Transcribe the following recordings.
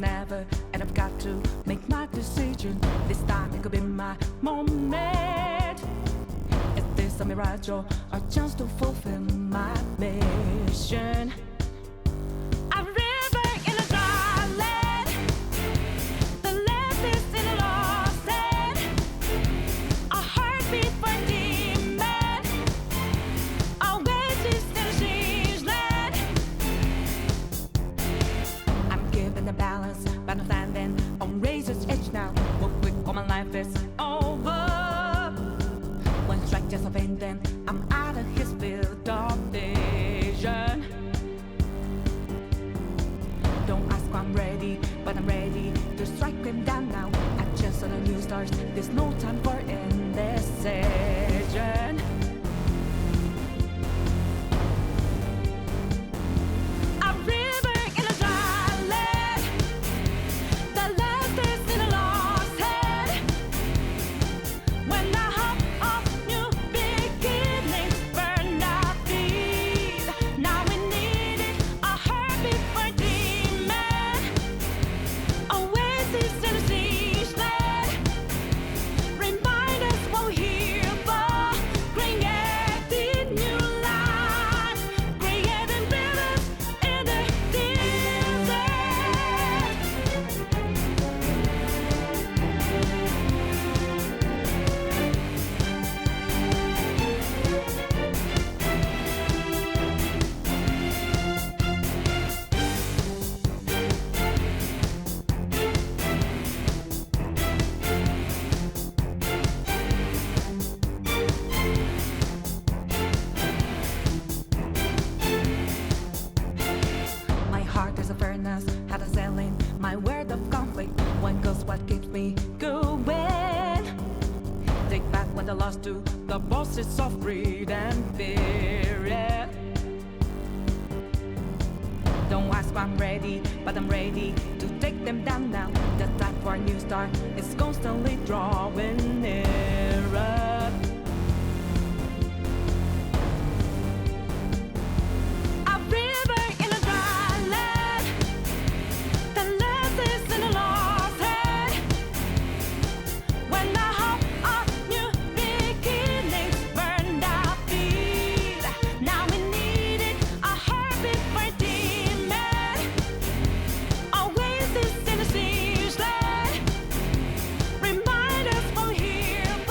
never, and I've got to make my decision. This time it could be my moment. Is this a mirage or a chance to fulfill my mission? A river in a dry land, the left is in a lost land, a heartbeat for a demon, a oasis in a strange land. I'm given the balance, but I'm standing on razor's edge now. What quick, all my life is over. One strike just of pain, then I'm out of his field of vision. Don't ask why I'm ready, but I'm ready to strike him down now. I just saw the new stars, there's no time for indecision. A river in a dry land, the left is in a lost hand. When the hope of new beginnings burned our feet, now we need it, a heartbeat for a demon, oasis in a strange land. Remind us what we're here for, creating new life, creating rivers in the desert. My heart is a furnace, had a sailing, my word of conflict. One goes what keeps me going. Take back what I lost to the bosses of greed and fear. Yeah. Don't ask why I'm ready, but I'm ready to take them down now. The time for a new start is constantly drawing nearer. A river in a dry land, the left is in a lost hand. When the hope of new beginnings burned our feet, now we need it, a heartbeat for a demon, oasis in a strange land. Remind us what we're here for,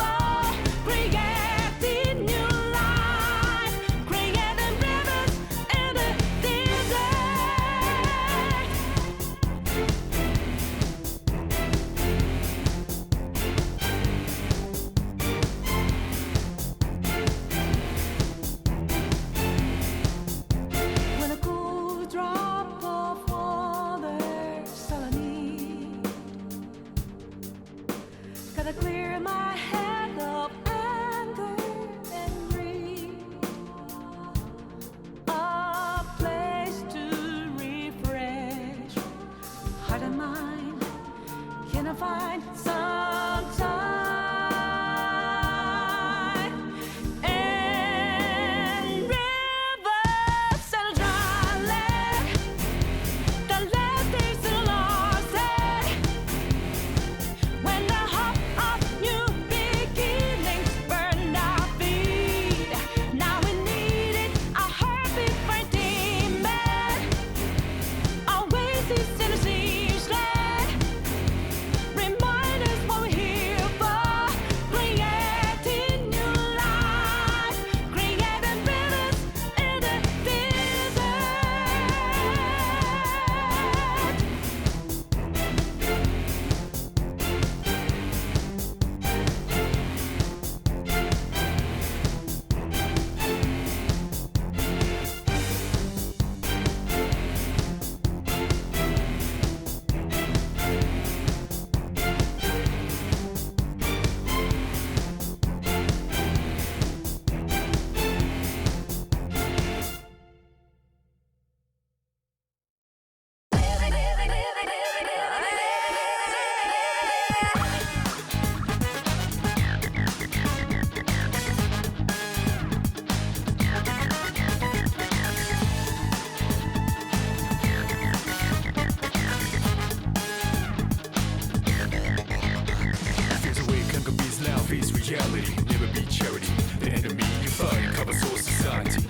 reality, never be charity. The enemy you fight, cover soul society.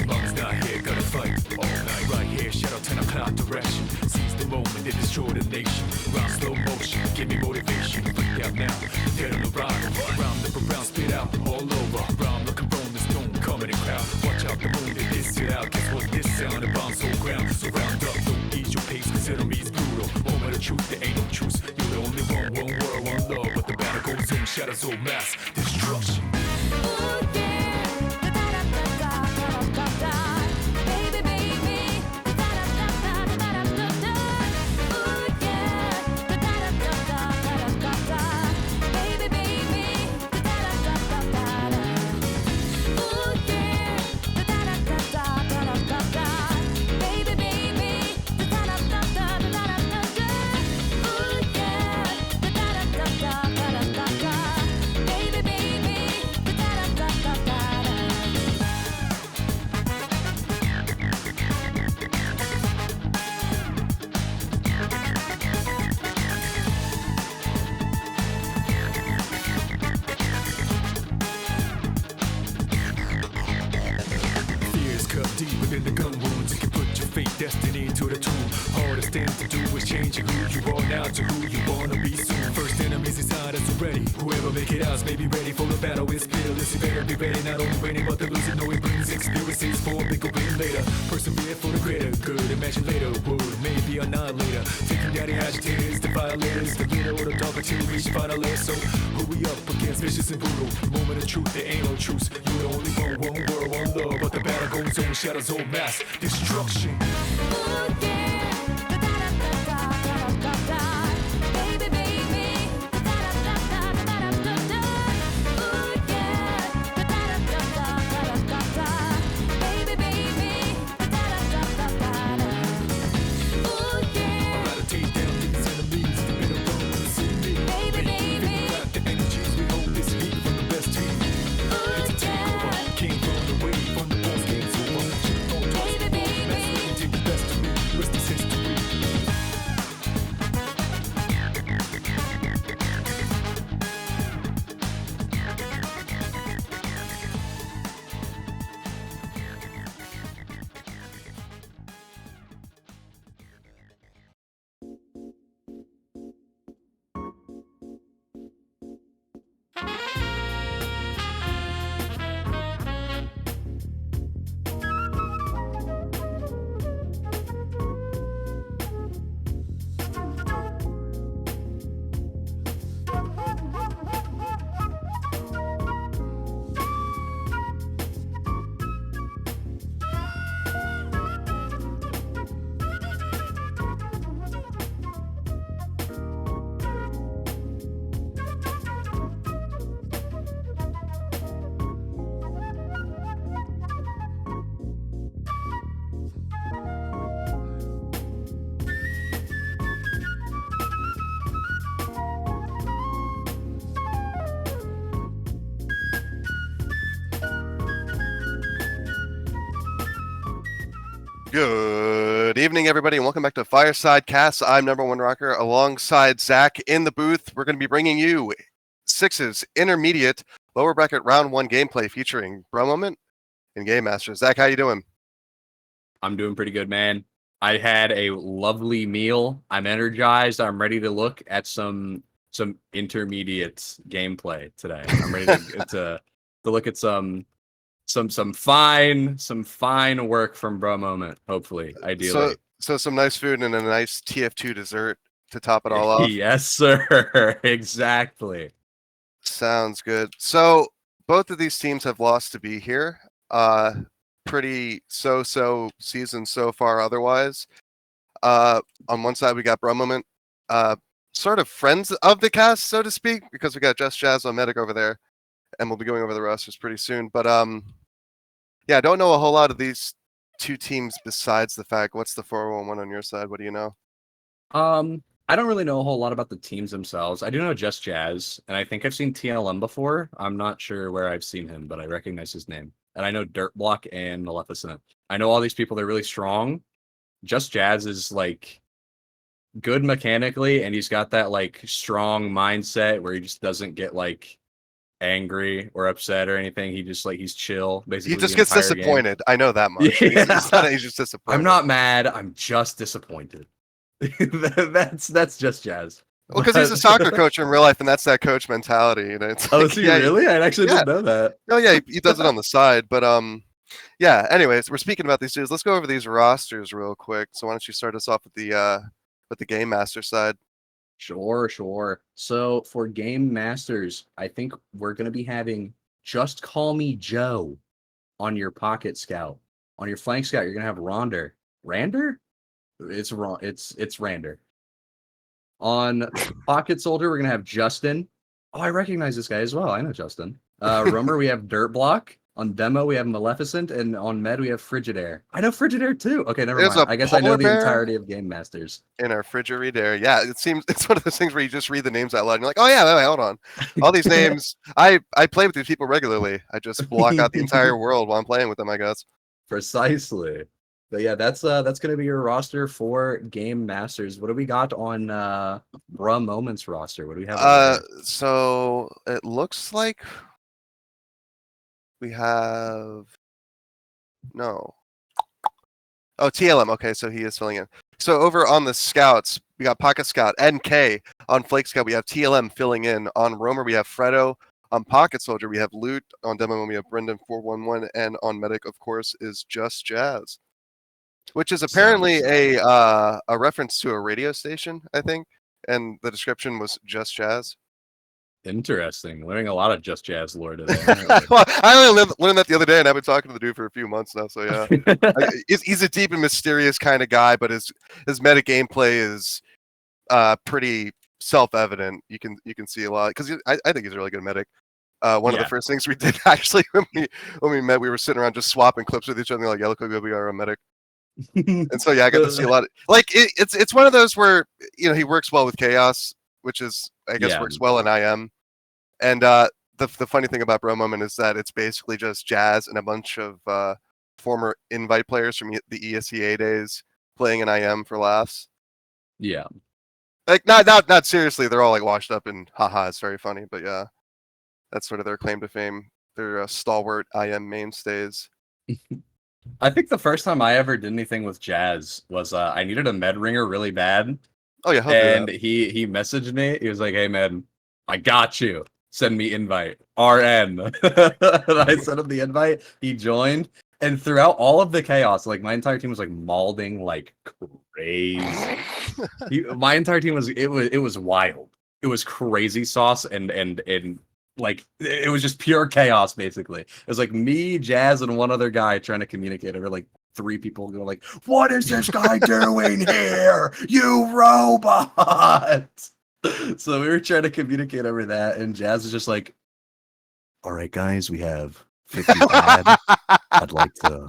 Mom's not here, gotta fight all night. Right here, shadow 10 o'clock direction. Seize the moment, they destroy the nation. Round slow motion, give me motivation. Freak out now, dead on the ride. Round up around, spit out, all over. Round like a rolling stone, coming in crowd. Watch out, the moon, they diss it out. Guess what this sound, the bomb's so ground. So round up, don't ease your pace, cause enemy's brutal. Moment of truth, there ain't no truce. You're the only one world, one love. But the battle goes on, shadows all mass destruction. Deep within the gun wounds, you can put your fate, destiny into the tomb. Hardest thing to do is changing who you are now to who you wanna be soon. First enemies inside us already. Whoever make it out may be ready for the battle. It's fearless, you better be ready. Not only winning, but the losing. Know it brings experiences for a bigger win later. Persevere for the greater good. Imagine later would maybe annihilator. Taking down the agitators, the violators, the leader or the dog until we reach final layer. So who we up against? Vicious and brutal. Moment of truth, there ain't no truce. You're the only one world, one love. But the battle goes on. Shadows all mass destruction. Good evening, everybody, and welcome back to Fireside Cast. I'm Number One Rocker, alongside Zach in the booth. We're going to be bringing you Six's Intermediate Lower Bracket Round 1 gameplay featuring Bro Moment and Game Master. Zach, how you doing? I'm doing pretty good, man. I had a lovely meal. I'm energized. I'm ready to look at some intermediate gameplay today. I'm ready to look at some fine work from Bro Moment, hopefully, ideally. So some nice food and a nice TF2 dessert to top it all off. Yes, sir. Exactly. Sounds good. So both of these teams have lost to be here. Pretty so season so far otherwise. On one side we got Bro Moment, sort of friends of the cast, so to speak, because we got Just Jazz on Medic over there, and we'll be going over the rosters pretty soon. But yeah, I don't know a whole lot of these two teams besides the fact. What's the 411 on your side? What do you know? I don't really know a whole lot about the teams themselves. I do know Just Jazz, and I think I've seen TLM before. I'm not sure where I've seen him, but I recognize his name. And I know Dirtblock and Maleficent. I know all these people, they're really strong. Just Jazz is like good mechanically, and he's got that like strong mindset where he just doesn't get like angry or upset or anything. He just like he's chill basically. He just the gets entire game. disappointed. I know that much. Yeah. He's just disappointed. I'm not mad. I'm just disappointed. that's just Jazz. Well, because he's a soccer coach in real life, and that's that coach mentality. And it's Oh, like, is he really? I actually didn't know that. Oh yeah, he does it on the side. But yeah. Anyways, we're speaking about these dudes. Let's go over these rosters real quick. So why don't you start us off with the game master side? Sure. So for Game Masters, I think we're gonna be having Just Call Me Joe on your pocket scout. On your flank scout, you're gonna have Ronder. Rander? It's wrong. It's Rander. On pocket soldier, we're gonna have Justin. Oh, I recognize this guy as well. I know Justin. Roamer, we have Dirt Block. On demo, we have Maleficent, and on med, we have Frigidaire. I know Frigidaire too. Okay, never There's mind. a I guess I know polar the bear entirety of Game Masters. in our Frigidaire. Yeah, it seems it's one of those things where you just read the names out loud and you're like, oh yeah, wait, hold on. All these names, I play with these people regularly. I just block out the entire world while I'm playing with them, I guess. Precisely. But yeah, that's gonna be your roster for Game Masters. What do we got on Bruh Moments roster? What do we have over there? So it looks like we have no. Oh, TLM. Okay, so he is filling in. So over on the scouts, we got Pocket Scout NK. On Flake Scout, we have TLM filling in. On Roamer, we have Fredo. On Pocket Soldier, we have Loot. On Demo, we have Brendan 411, and on Medic, of course, is Just Jazz, which is apparently a reference to a radio station, I think, and the description was Just Jazz. Interesting. Learning a lot of Just Jazz lore today. Well, I only learned that the other day, and I've been talking to the dude for a few months now. So yeah, he's a deep and mysterious kind of guy, but his meta gameplay is pretty self-evident. You can see a lot because I think he's a really good medic. One of the first things we did actually when we met, we were sitting around just swapping clips with each other. Like, yeah, look how good we are a medic. And so yeah, I got to see a lot. It's one of those where he works well with chaos, which is I guess works well in IM. And the funny thing about Bro Moment is that it's basically just Jazz and a bunch of former invite players from the ESEA days playing in IM for laughs. Yeah. Like not seriously, they're all like washed up and haha, it's very funny, but yeah. That's sort of their claim to fame. They're stalwart IM mainstays. I think the first time I ever did anything with Jazz was I needed a med ringer really bad. Oh yeah, and he messaged me. He was like, "Hey man, I got you. Send me invite. RN." And I sent him the invite. He joined, and throughout all of the chaos, like my entire team was like malding like crazy. My entire team was it was wild. It was crazy sauce and like it was just pure chaos basically. It was like me, Jazz, and one other guy trying to communicate over like 3 people going like, "What is this guy doing here? You robot!" So we were trying to communicate over that, and Jazz is just like, "All right, guys, we have 50 ad. I'd like to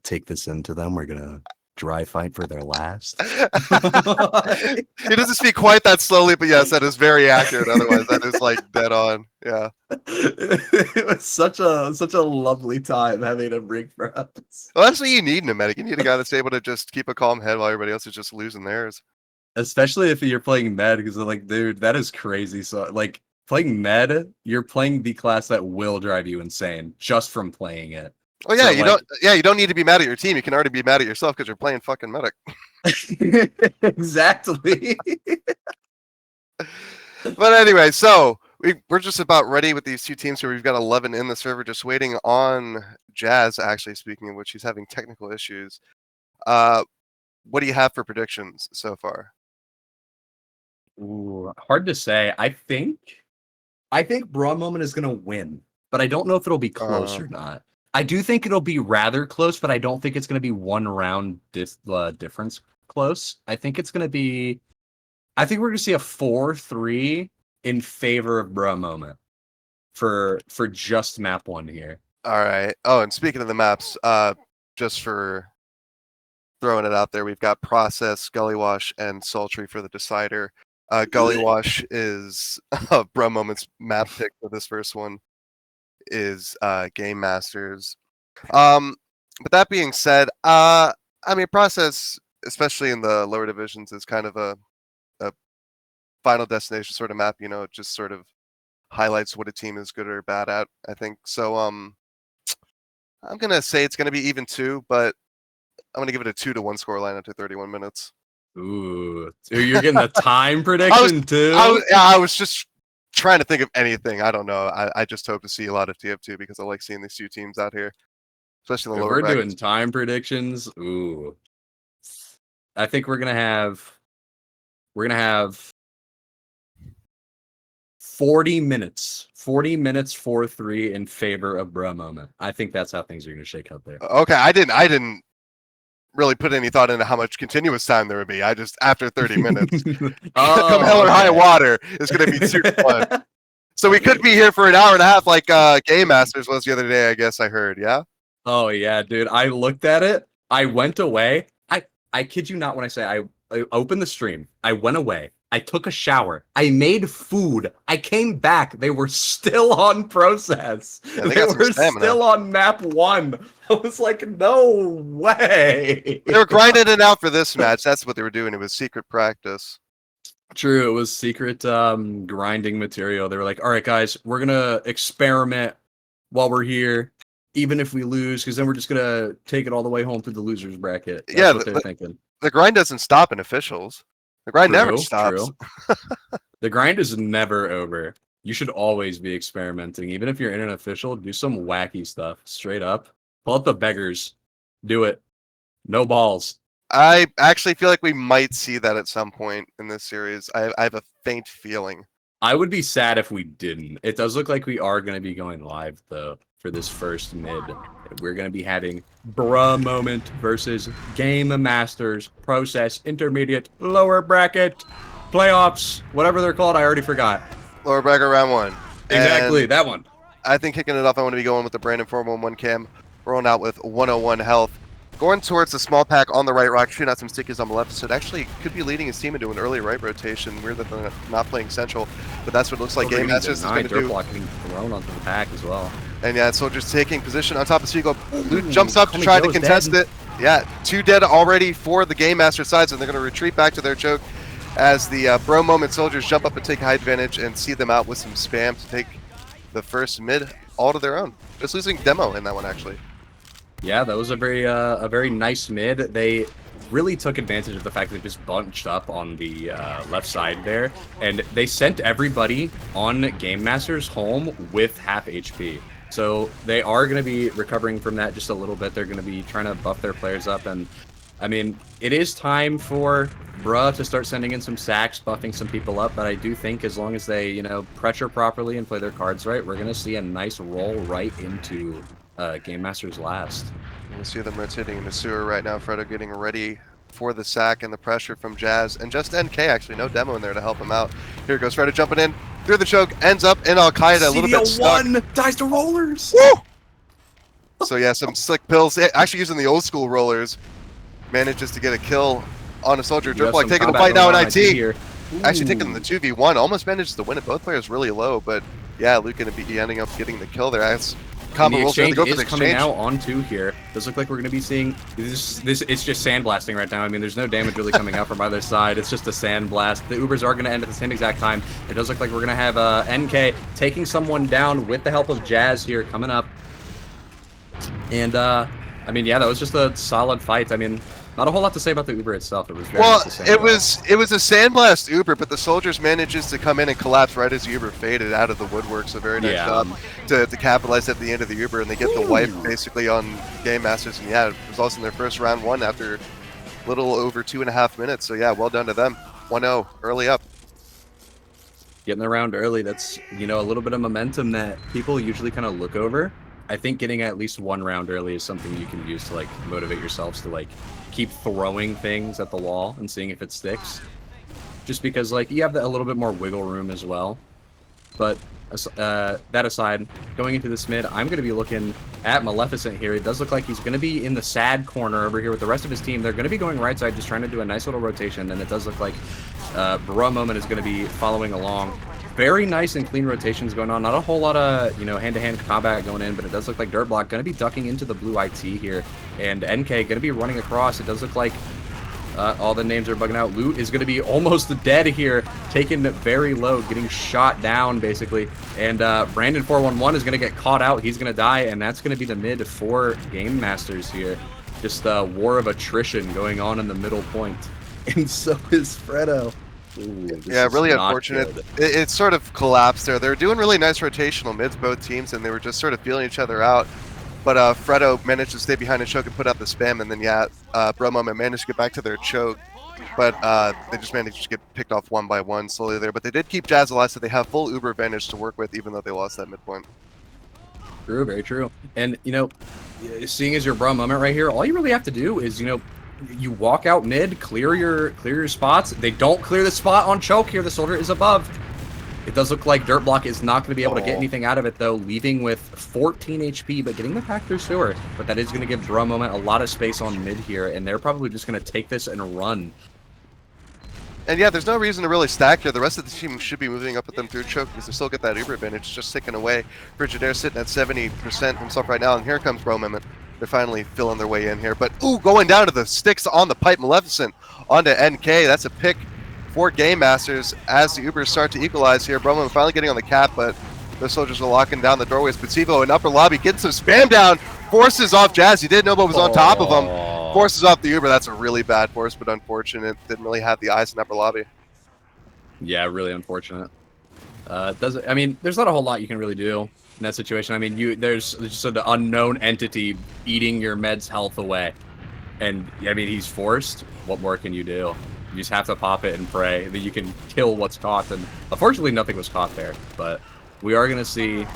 take this into them. We're gonna dry fight for their last." He doesn't speak quite that slowly, but yes, that is very accurate. Otherwise, that is like dead on. Yeah. It was such a lovely time having him ring for us. Well, that's what you need in a medic. You need a guy that's able to just keep a calm head while everybody else is just losing theirs. Especially if you're playing med, because they're like, dude, that is crazy. So like playing med, you're playing the class that will drive you insane just from playing it. Oh yeah, So, you don't need to be mad at your team. You can already be mad at yourself because you're playing fucking medic. Exactly. But anyway, so we're just about ready with these 2 teams here. We've got 11 in the server, just waiting on Jazz. Actually, speaking of which, he's having technical issues. What do you have for predictions so far? Ooh, hard to say. I think Braun Moment is gonna win, but I don't know if it'll be close or not. I do think it'll be rather close, but I don't think it's gonna be 1 round difference close. I think we're gonna see a 4-3 in favor of Braun Moment for just map 1 here. All right. Oh, and speaking of the maps, just for throwing it out there, we've got Process, Gullywash, and Sultry for the decider. Gullywash is Bro Moment's map pick for this first one is Game Masters. But that being said, I mean Process, especially in the lower divisions, is kind of a final destination sort of map. It just sort of highlights what a team is good or bad at, I think. So I'm gonna say it's gonna be even 2, but I'm gonna give it a 2-1 scoreline after 31 minutes. Ooh, you're getting a time prediction too? I was just trying to think of anything. I don't know. I just hope to see a lot of TF2 because I like seeing these 2 teams out here, especially in the If lower we're doing brackets. time predictions, ooh. I think we're gonna have 40 minutes. 40 minutes 4-3 in favor of Bro Moment. I think that's how things are gonna shake out there. Okay, I didn't really put any thought into how much continuous time there would be. I just after 30 minutes, come hell or high water, it's gonna be 2-1. So we could be here for an hour and a half, like Game Masters was the other day. I guess I heard. Yeah. Oh yeah, dude. I looked at it. I went away. I kid you not when I say I opened the stream. I went away. I took a shower. I made food. I came back. They were still on process. Yeah, they were still on map 1. I was like, no way. They were grinding it out for this match. That's what they were doing. It was secret practice. True, it was secret grinding material. They were like, all right, guys, we're going to experiment while we're here, even if we lose, because then we're just going to take it all the way home through the losers bracket. That's what they're thinking. The grind doesn't stop in officials. The grind never stops. The grind is never over. You should always be experimenting. Even if you're in an official, do some wacky stuff. Straight up. Pull up the beggars. Do it. No balls. I actually feel like we might see that at some point in this series. I have a faint feeling. I would be sad if we didn't. It does look like we are going to be going live, though, for this first mid. We're going to be having Bro Moment versus Game Masters Process Intermediate Lower Bracket Playoffs, whatever they're called. I already forgot. Lower bracket round 1. Exactly, And that one. I think kicking it off, I want to be going with the Brandon 411 cam. Rolling out with 101 health. Going towards the small pack on the right rock, shooting out some stickies on the left. So it actually could be leading his team into an early right rotation. Weird that they're not playing central, but that's what it looks like Game Masters is going to do. Block getting thrown onto the pack as well. And yeah, Soldiers taking position on top of Seagull. Luke jumps up to try to contest it. Yeah, 2 dead already for the Game Master sides, and they're going to retreat back to their choke as the Bro Moment Soldiers jump up and take high advantage and see them out with some spam to take the first mid all to their own. Just losing Demo in that one, actually. Yeah, that was a very nice mid. They really took advantage of the fact that they just bunched up on the left side there, and they sent everybody on Game Masters home with half HP. So they are going to be recovering from that just a little bit. They're going to be trying to buff their players up, and I mean, it is time for Bruh to start sending in some sacks, buffing some people up, but I do think as long as they, pressure properly and play their cards right, we're going to see a nice roll right into Game Masters last. You see them rotating in the sewer right now. Fredo getting ready for the sack and the pressure from Jazz. And just NK, actually. No Demo in there to help him out. Here goes Fredo jumping in through the choke. Ends up in Al-Qaeda, a little bit stuck. Dies to rollers! Woo! So yeah, some slick pills. Actually using the old school rollers. Manages to get a kill on a Soldier. Dirtblock taking the fight now in IT. Here. Actually taking the 2v1. Almost manages to win it. Both players really low. But yeah, Luke going to be ending up getting the kill there. As combo rolls to go for the exchange. Coming out on 2 here. Does look like we're going to be seeing this. It's just sandblasting right now. I mean, there's no damage really coming out from either side. It's just a sandblast. The Ubers are going to end at the same exact time. It does look like we're going to have NK taking someone down with the help of Jazz here coming up. And I mean, yeah, that was just a solid fight. I mean, not a whole lot to say about the Uber itself. It was very it was a sandblast Uber, but the Soldiers manages to come in and collapse right as the Uber faded out of the woodwork. So very nice job to capitalize at the end of the Uber, and they get the wipe basically on Game Masters. And yeah, it was in their first round 1 after a little over 2.5 minutes. So yeah, well done to them. 1-0 early up. Getting the round early, that's a little bit of momentum that people usually kind of look over. I think getting at least 1 round early is something you can use to motivate yourselves to keep throwing things at the wall and seeing if it sticks. Just because you have a little bit more wiggle room as well. But that aside, going into this mid, I'm going to be looking at Maleficent here. It does look like he's going to be in the sad corner over here with the rest of his team. They're going to be going right side, just trying to do a nice little rotation, and it does look like Bro Moment is going to be following along. Very nice and clean rotations going on. Not a whole lot of, hand-to-hand combat going in, but it does look like Dirtblock going to be ducking into the blue IT here. And NK going to be running across. It does look like All the names are bugging out. Loot is going to be almost dead here, taken very low, getting shot down, basically. And Brandon 411 is going to get caught out. He's going to die, and that's going to be the mid for Game Masters here. Just a war of attrition going on in the middle point. And so is Fredo. Ooh, yeah, really unfortunate. It sort of collapsed there. They were doing really nice rotational mids, both teams, and they were just sort of feeling each other out. But Fredo managed to stay behind a choke and put out the spam, and then Bro Moment managed to get back to their choke, but they just managed to get picked off one by one slowly there. But they did keep Jazz alive, so they have full Uber advantage to work with, even though they lost that midpoint. True, very true. And you know, seeing as your Bro Moment right here, all you really have to do is you walk out mid, clear your spots. They don't clear the spot on choke here. The soldier is above. It does look like Dirt Block is not going to be able to get anything out of it, though, leaving with 14 HP, but getting the pack through sewer. But that is going to give Bro Moment a lot of space on mid here, and they're probably just going to take this and run. And yeah, there's no reason to really stack here. The rest of the team should be moving up with them through choke because they still get that Uber advantage just ticking away. Frigidaire sitting at 70% himself right now, and here comes Bro Moment. They're finally filling their way in here. But, ooh, going down to the sticks on the pipe. Maleficent onto NK. That's a pick for Game Masters as the Ubers start to equalize here. Bro Moment finally getting on the cap, but the soldiers are locking down the doorways. Pativo in upper lobby getting some spam down. Forces off Jazz. He didn't know what was on top of him. Forces off the Uber. That's a really bad force, but unfortunate. Didn't really have the eyes in upper lobby. Yeah, really unfortunate. I mean, there's not a whole lot you can really do in that situation. I mean, there's just an unknown entity eating your med's health away. And, I mean, he's forced. What more can you do? You just have to pop it and pray that you can kill what's caught. And unfortunately, nothing was caught there. But we are going to see,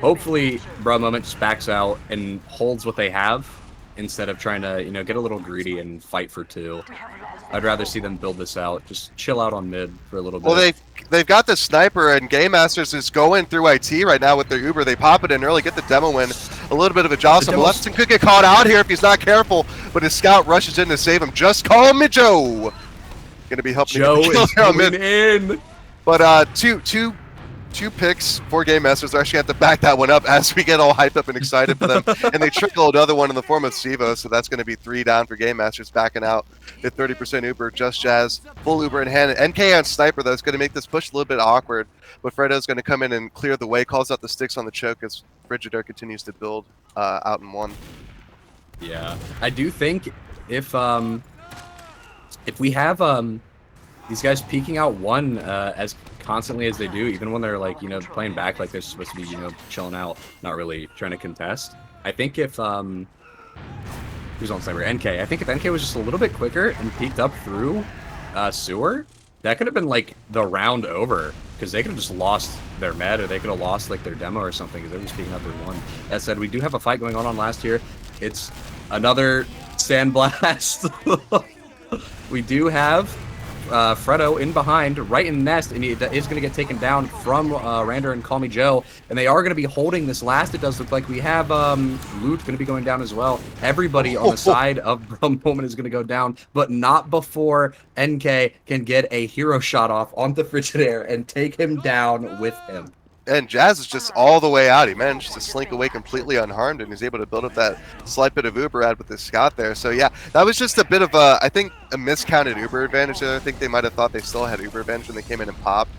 hopefully, Bro Moment just backs out and holds what they have instead of trying to, get a little greedy and fight for two. I'd rather see them build this out. Just chill out on mid for a little bit. Well, they've got the sniper, and Game Masters is going through IT right now with their Uber. They pop it in early, get the demo win. A little bit of a jostle. Maleficent could get caught out here if he's not careful, but his scout rushes in to save him. Just call me Joe. Gonna be helping Joe is going in. But two picks for Game Masters. They're actually have to back that one up as we get all hyped up and excited for them. And they trickle another one in the form of Sivo, so that's going to be 3 down for Game Masters, backing out at 30% Uber. Just Jazz, full Uber in hand. NK on Sniper, though, is going to make this push a little bit awkward. But Fredo's going to come in and clear the way, calls out the sticks on the choke as Frigidaire continues to build out in one. Yeah, I do think if we have these guys peeking out one as constantly as they do, even when they're like, playing back like they're supposed to be, chilling out, not really trying to contest. I think if who's on Sniper? NK. I think if NK was just a little bit quicker and peeked up through sewer, that could have been like the round over, because they could have just lost their med, or they could have lost like their demo or something, because they're just peeking up through one. That said, we do have a fight going on last here. It's another sandblast. We do have Fredo in behind, right in the nest, and he is going to get taken down from Rander and Call Me Joe, and they are going to be holding this last. It does look like we have Loot going to be going down as well. Everybody on the side of Bro Moment is going to go down, but not before NK can get a hero shot off on the Frigidaire and take him down with him. And Jazz is just all the way out. He managed to slink away completely unharmed, and he's able to build up that slight bit of Uber ad with his scout there. So yeah, that was just a bit of I think a miscounted Uber advantage there. I think they might have thought they still had Uber advantage when they came in and popped.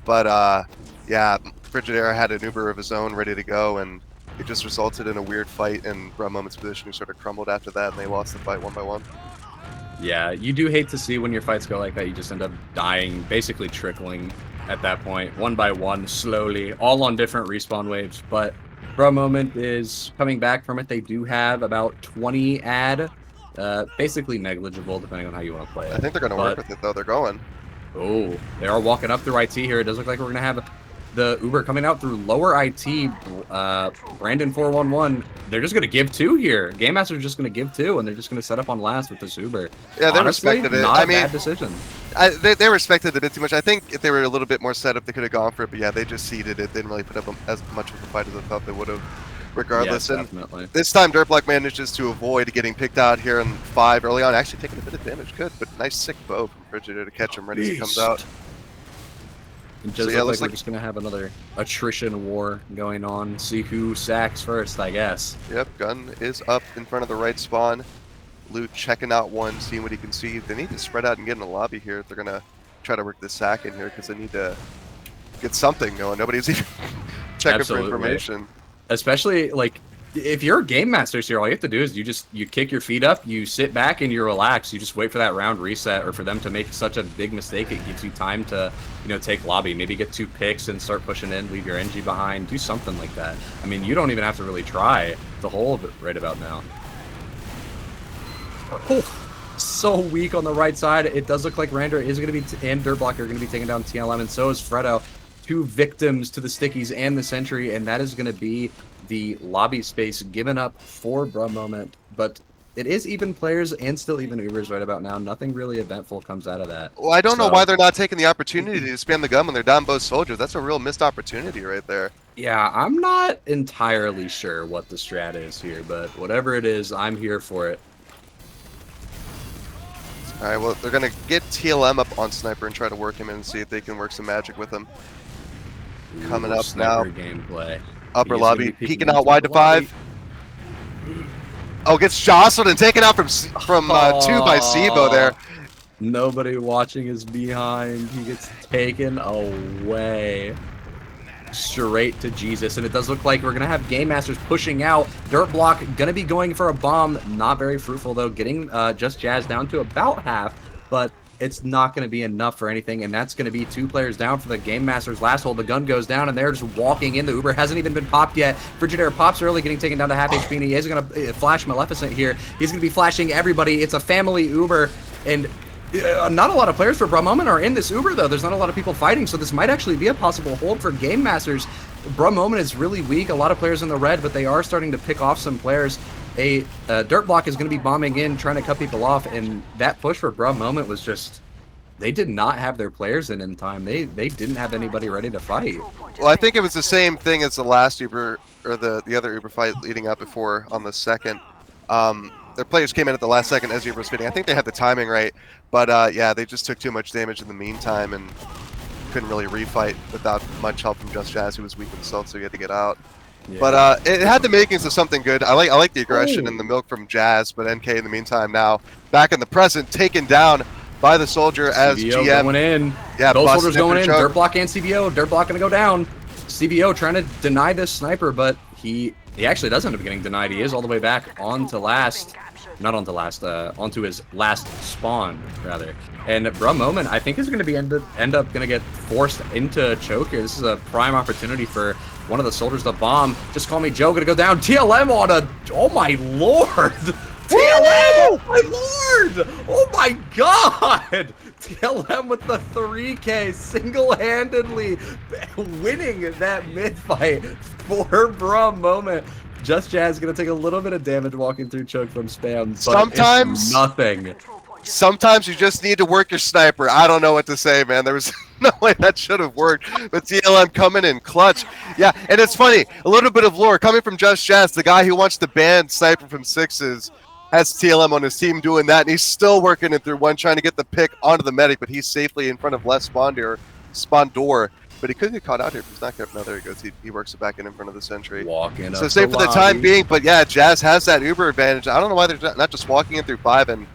But yeah, Frigidaire had an Uber of his own ready to go, and it just resulted in a weird fight, and Bro Moment's positioning sort of crumbled after that, and they lost the fight 1-1. Yeah, you do hate to see when your fights go like that. You just end up dying, basically trickling at that point, 1 by 1, slowly, all on different respawn waves. But Bro Moment is coming back from it. They do have about 20 ad, basically negligible, depending on how you want to play it. I think they're going to work with it, though. They're going. Oh, they are walking up through IT here. It does look like we're going to have the Uber coming out through lower IT. Brandon 411. They're just going to give 2 here. Game Master's just going to give 2, and they're just going to set up on last with this Uber. Yeah, they respected it. Not a bad decision. They respected it a bit too much. I think if they were a little bit more set up, they could have gone for it. But yeah, they just seeded it. They didn't really put up as much of a fight as I thought they would have. Regardless, yes, definitely. And this time Dirtblock manages to avoid getting picked out here in 5 early on. Actually taking a bit of damage. Good, but nice sick bow from Frigidaire to catch him right as he comes out. It does look like we're just going to have another attrition war going on. See who sacks first, I guess. Yep, gun is up in front of the right spawn. loot, checking out one, seeing what he can see. They need to spread out and get in the lobby here if they're going to try to work the sack in here, because they need to get something going. Nobody's even checking for information. Especially, like, if you're game masters here, all you have to do is you kick your feet up, you sit back and you relax. You just wait for that round reset, or for them to make such a big mistake. It gives you time to, take lobby, maybe get 2 picks and start pushing in, leave your NG behind, do something like that. I mean, you don't even have to really try to hold it right about now. Oh, so weak on the right side. It does look like Rander is going to be, and Dirtblock are going to be taking down TLM, and so is Fredo. 2 victims to the Stickies and the Sentry, and that is going to be the lobby space given up for Bruh Moment. But it is even players and still even Ubers right about now. Nothing really eventful comes out of that. Well, I don't know why they're not taking the opportunity to spam the gun when they're down both soldiers. That's a real missed opportunity right there. Yeah, I'm not entirely sure what the strat is here, but whatever it is, I'm here for it. All right, well, they're going to get TLM up on Sniper and try to work him in and see if they can work some magic with him. Coming up now. Gameplay. Upper lobby, peeking out wide to 5. Oh, gets jostled and taken out from 2 by Sibo there. Nobody watching is behind. He gets taken away. Straight to Jesus. And it does look like we're going to have Game Masters pushing out. Dirtblock going to be going for a bomb. Not very fruitful, though. Getting Just Jazz down to about half. But it's not going to be enough for anything, and that's going to be 2 players down for the Game Masters last hold. The gun goes down, and they're just walking in. The Uber hasn't even been popped yet. Frigidaire pops early, getting taken down to half HP, and he is going to flash Maleficent here. He's going to be flashing everybody. It's a family Uber, and not a lot of players for Bruh Moment are in this Uber, though. There's not a lot of people fighting, so this might actually be a possible hold for Game Masters. Bruh Moment is really weak. A lot of players in the red, but they are starting to pick off some players. Dirtblock is going to be bombing in, trying to cut people off, and that push for Bruh Moment was just... They did not have their players in time. They didn't have anybody ready to fight. Well, I think it was the same thing as the last Uber, or the other Uber fight leading up before on the second. Their players came in at the last second as Uber was fitting. I think they had the timing right, but yeah, they just took too much damage in the meantime and couldn't really refight without much help from Just Jazz, who was weak himself, so he had to get out. Yeah. But it had the makings of something good. I like the aggression and the milk from Jazz, but NK in the meantime now back in the present, taken down by the soldier as CBO GM. Going in. Yeah, both soldiers going in. Dirtblock and CBO. Dirtblock gonna go down. CBO trying to deny this sniper, but he actually does end up getting denied. He is all the way back onto last, not onto last, onto his last spawn rather. And Bruh Moment, I think, is going to be end up going to get forced into choke here. This is a prime opportunity for one of the soldiers to bomb. Just call me Joe. Going to go down. TLM on a. Oh my lord. TLM! Oh my lord! Oh my god! TLM with the 3K single-handedly winning that mid-fight for Bruh Moment. Just Jazz gonna take a little bit of damage walking through choke from spam, but sometimes it's nothing. Sometimes you just need to work your sniper. I don't know what to say, man. There was no way that should have worked. But TLM coming in clutch. Yeah, and it's funny. A little bit of lore coming from Just Jazz, the guy who wants to ban sniper from sixes, has TLM on his team doing that, and he's still working it through one, trying to get the pick onto the medic, but he's safely in front of left spawn door. But he could get caught out here if he's not kept. No, there he goes. He works it back in front of the sentry. Walking so safe for the time being, but yeah, Jazz has that Uber advantage. I don't know why they're not just walking in through 5 and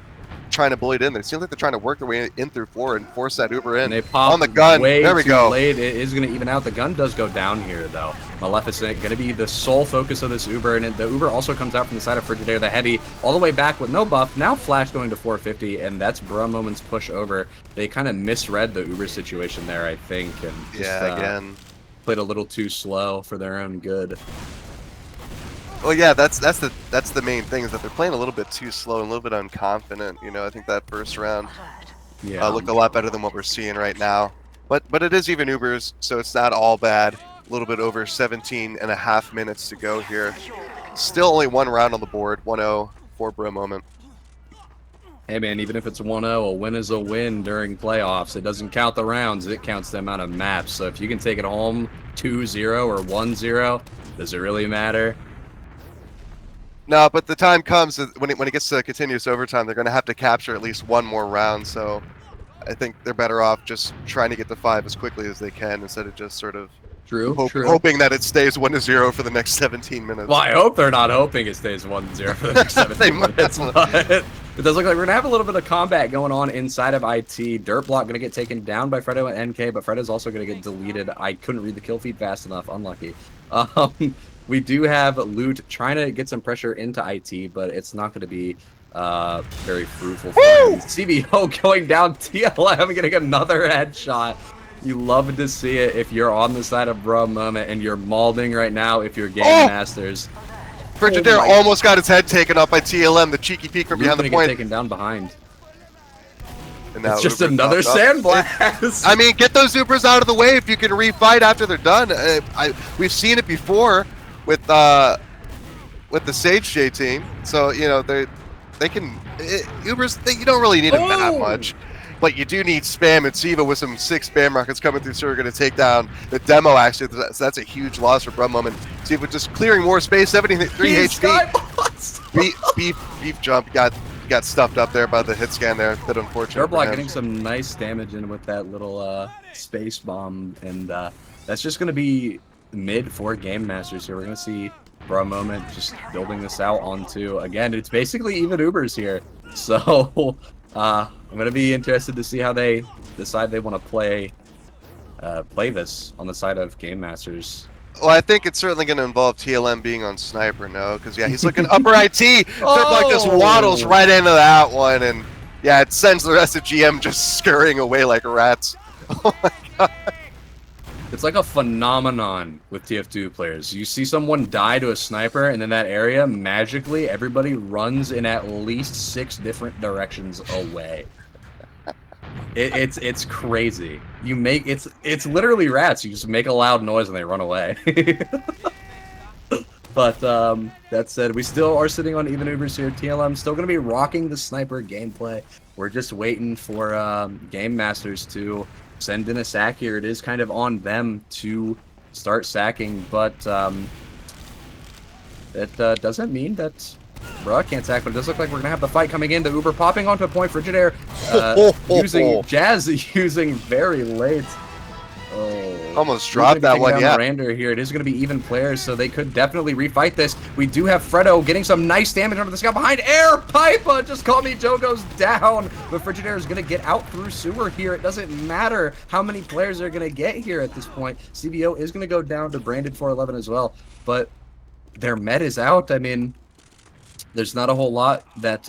trying to bully it in. They seem like they're trying to work their way in through 4 and force that Uber in. And they pop on the gun. There we go. Late. It is going to even out. The gun does go down here, though. Maleficent going to be the sole focus of this Uber, and the Uber also comes out from the side of Frigidaire, the heavy, all the way back with no buff. Now Flash going to 450, and that's Bruh Moment's push over. They kind of misread the Uber situation there, I think, and just, again played a little too slow for their own good. Well, yeah, that's the main thing, is that they're playing a little bit too slow and a little bit unconfident. You know, I think that first round looked a lot better than what we're seeing right now. But it is even Ubers, so it's not all bad. A little bit over 17.5 minutes to go here. Still only 1 round on the board, 1-0 for Bruh Moment. Hey man, even if it's 1-0, a win is a win during playoffs. It doesn't count the rounds, it counts the amount of maps. So if you can take it home 2-0 or 1-0, does it really matter? No, but the time comes when it gets to continuous overtime, they're going to have to capture at least 1 more round. So I think they're better off just trying to get to 5 as quickly as they can instead of just sort of hoping that it stays 1-0 for the next 17 minutes. Well, I hope they're not hoping it stays 1-0 for the next 17 minutes. But It does look like we're gonna have a little bit of combat going on inside of IT. Dirtblock gonna get taken down by Fredo and NK, but Fredo's also gonna get deleted. I couldn't read the kill feed fast enough. Unlucky. We do have Loot trying to get some pressure into IT, but it's not gonna be very fruitful for him. CBO going down. TLM getting another headshot. You love to see it if you're on the side of Bro Moment, and you're malding right now if you're Game Masters. Frigidaire almost got his head taken off by TLM, the cheeky peek from behind the point. Get taken down behind. And now it's just another sandblast. I mean, get those Ubers out of the way if you can refight after they're done. We've seen it before with the Sage J team, so you know they can Ubers. You don't really need them that much. But you do need spam, and Siva with some 6 spam rockets coming through, so we're going to take down the demo, actually. So that's a huge loss for Brum Moment. Siva just clearing more space, 73 HP. Beef jump got stuffed up there by the hit scan there. Bit unfortunate. Dirtblock getting some nice damage in with that little space bomb, and that's just going to be mid for Game Masters here. We're going to see Brum Moment just building this out onto, again, it's basically even Ubers here. So... I'm gonna be interested to see how they decide they want to play this on the side of Game Masters. Well, I think it's certainly going to involve TLM being on sniper, no? Because, yeah, he's looking upper IT. Dirtblock just waddles right into that one, and, yeah, it sends the rest of GM just scurrying away like rats. Oh, my God. It's like a phenomenon with TF2 players. You see someone die to a sniper, and in that area, magically, everybody runs in at least 6 different directions away. It's crazy. It's literally rats. You just make a loud noise and they run away. But that said, we still are sitting on even Ubers here. TLM still going to be rocking the sniper gameplay. We're just waiting for Game Masters to send in a sack here. It is kind of on them to start sacking, but that doesn't mean that Bruh can't sack, but it does look like we're going to have the fight coming in. The Uber popping onto a point. Frigidaire using Jazz using very late. Oh, almost dropped that one, yeah. Miranda here. It is going to be even players, so they could definitely refight this. We do have Fredo getting some nice damage under the scout behind. Air pipe! Just call me Joe goes down. But Frigidaire is going to get out through sewer here. It doesn't matter how many players are going to get here at this point. CBO is going to go down to Branded 411 as well, but their med is out. I mean, there's not a whole lot that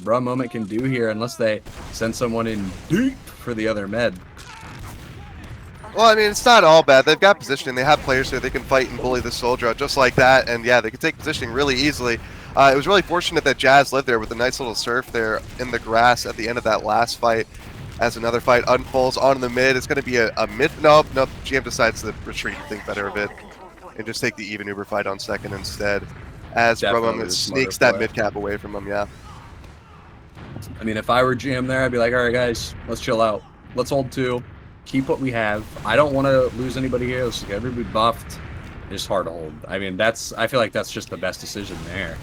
Brum Moment can do here unless they send someone in deep for the other med. Well, I mean, it's not all bad. They've got positioning. They have players here. They can fight and bully the soldier out just like that. And, yeah, they can take positioning really easily. It was really fortunate that Jazz lived there with a nice little surf there in the grass at the end of that last fight. As another fight unfolds on the mid, it's going to be a mid. Nope. GM decides to retreat and think better of it and just take the even Uber fight on second instead. As Brum sneaks that mid cap away from him, yeah. I mean, if I were GM there, I'd be like, all right, guys, let's chill out. Let's hold 2. Keep what we have. I don't want to lose anybody here. Let's get everybody buffed. It's hard to hold. I mean, I feel like that's just the best decision there.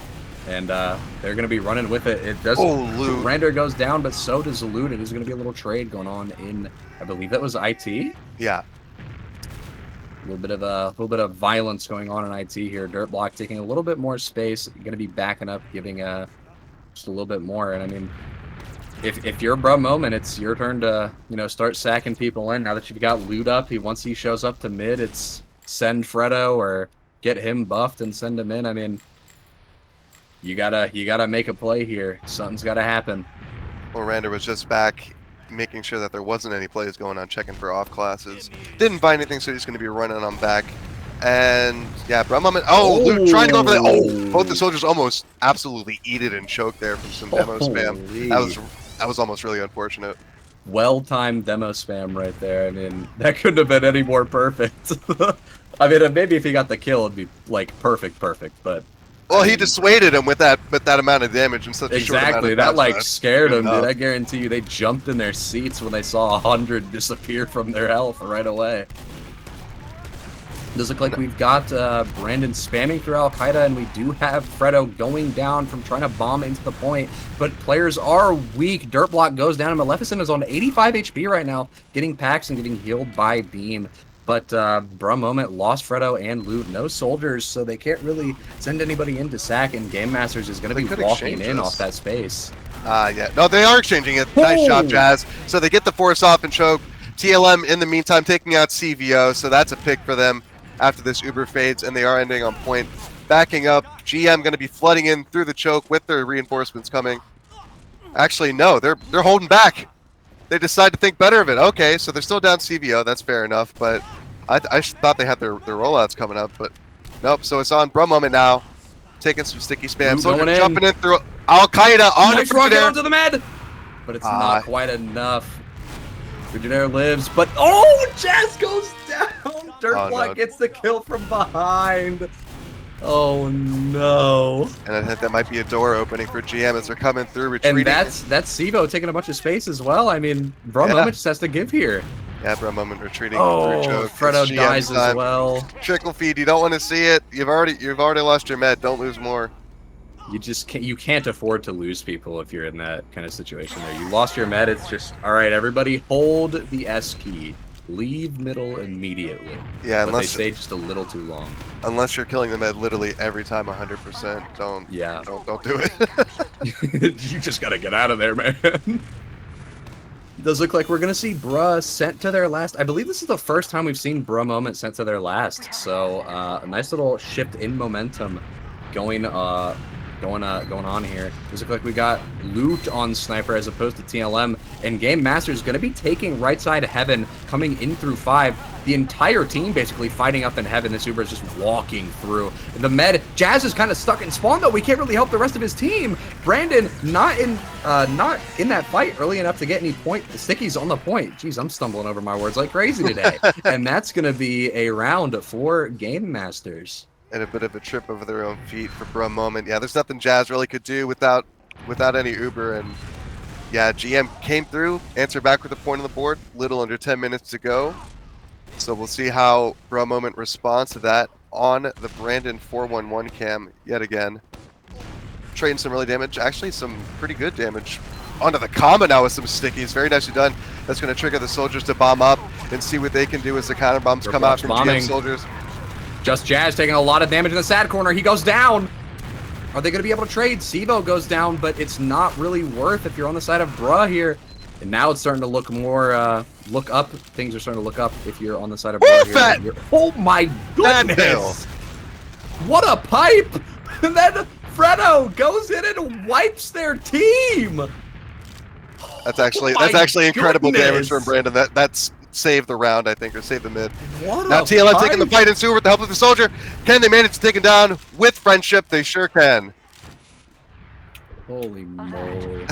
And they're going to be running with it. It does. Loot. Render goes down, but so does Loot. It is going to be a little trade going on in, I believe that was IT. Yeah. A little bit of violence going on in IT here. Dirtblock taking a little bit more space. Going to be backing up, giving just a little bit more. And I mean, if you're Brum Moment, it's your turn to start sacking people in. Now that you've got Loot up, once he shows up to mid, it's send Fredo or get him buffed and send him in. I mean, you gotta make a play here. Something's gotta happen. Well, Rander was just back, making sure that there wasn't any plays going on, checking for off classes. Didn't find anything, so he's going to be running on back. And yeah, Brum Moment. Luke trying to go for that. Both the soldiers almost absolutely eat it and choke there from some demo spam. That was almost really unfortunate. Well-timed demo spam right there. I mean, that couldn't have been any more perfect. I mean, maybe if he got the kill, it'd be like perfect, but. Well, he dissuaded him with that amount of damage in such a short amount of time. Exactly, that like scared him, dude. I guarantee you, they jumped in their seats when they saw 100 disappear from their health right away. Does look like we've got Brandon spamming through Al-Qaeda, and we do have Fredo going down from trying to bomb into the point, but players are weak. Dirtblock goes down, and Maleficent is on 85 HP right now, getting packs and getting healed by Beam. But Brum Moment lost Fredo and Loot. No soldiers, so they can't really send anybody in to sack, and Game Masters is going to be walking in off that space. Yeah. No, they are exchanging it. Nice job, Jazz. So they get the force off and choke. TLM in the meantime taking out CVO, so that's a pick for them after this Uber fades, and they are ending on point. Backing up, GM going to be flooding in through the choke with their reinforcements coming. Actually, no, they're holding back. They decide to think better of it. Okay, so they're still down CVO. That's fair enough, but I thought they had their rollouts coming up, but nope. So it's on Bro Moment now, taking some sticky spam. So they're jumping in through Al Qaeda on nice rocket onto the med, but it's not quite enough. Frigidaire lives, but Jazz goes down. Dirtblock gets the kill from behind. Oh no! And I think that might be a door opening for GM as they're coming through, retreating. And that's Sivo taking a bunch of space as well. I mean, Bro Moment just has to give here. Yeah, Bro Moment retreating. Oh, Fredo dies as well. Trickle feed. You don't want to see it. You've already lost your med. Don't lose more. You can't afford to lose people if you're in that kind of situation there. You lost your med. It's just all right. Everybody hold the S key. Leave middle immediately. Yeah, but unless they stay just a little too long. Unless you're killing the med literally every time 100%. Don't do it. You just gotta get out of there, man. It does look like we're gonna see Bruh sent to their last. I believe this is the first time we've seen Bruh Moment sent to their last. So a nice little shift in momentum going on here. Does look like we got loot on Sniper as opposed to TLM, and Game Master is going to be taking right side of Heaven, coming in through 5. The entire team basically fighting up in Heaven. This Uber is just walking through. The med, Jazz is kind of stuck in spawn though. We can't really help the rest of his team. Brandon not in that fight early enough to get any point. The stickies on the point. Jeez, I'm stumbling over my words like crazy today. And that's going to be a round for Game Masters. And a bit of a trip over their own feet for Bro Moment. Yeah, there's nothing Jazz really could do without any Uber. And yeah, GM came through, answered back with a point on the board. Little under 10 minutes to go. So we'll see how Bro Moment responds to that on the Brandon 411 cam yet again. Trading some really damage, actually some pretty good damage. Onto the combo now with some stickies. Very nicely done. That's going to trigger the soldiers to bomb up and see what they can do as the counter bombs come out from GM soldiers. Just Jazz taking a lot of damage in the sad corner. He goes down. Are they going to be able to trade? Sivo goes down, but it's not really worth if you're on the side of Bruh here. And now it's starting to look more, look up. Things are starting to look up if you're on the side of Bruh here. Oh my goodness! What a pipe! And then Fredo goes in and wipes their team. That's actually incredible damage from Brandon. That's save the round, I think, or save the mid. Now TLM taking the fight in sewer with the help of the soldier. Can they manage to take him down with friendship? They sure can. Holy moly.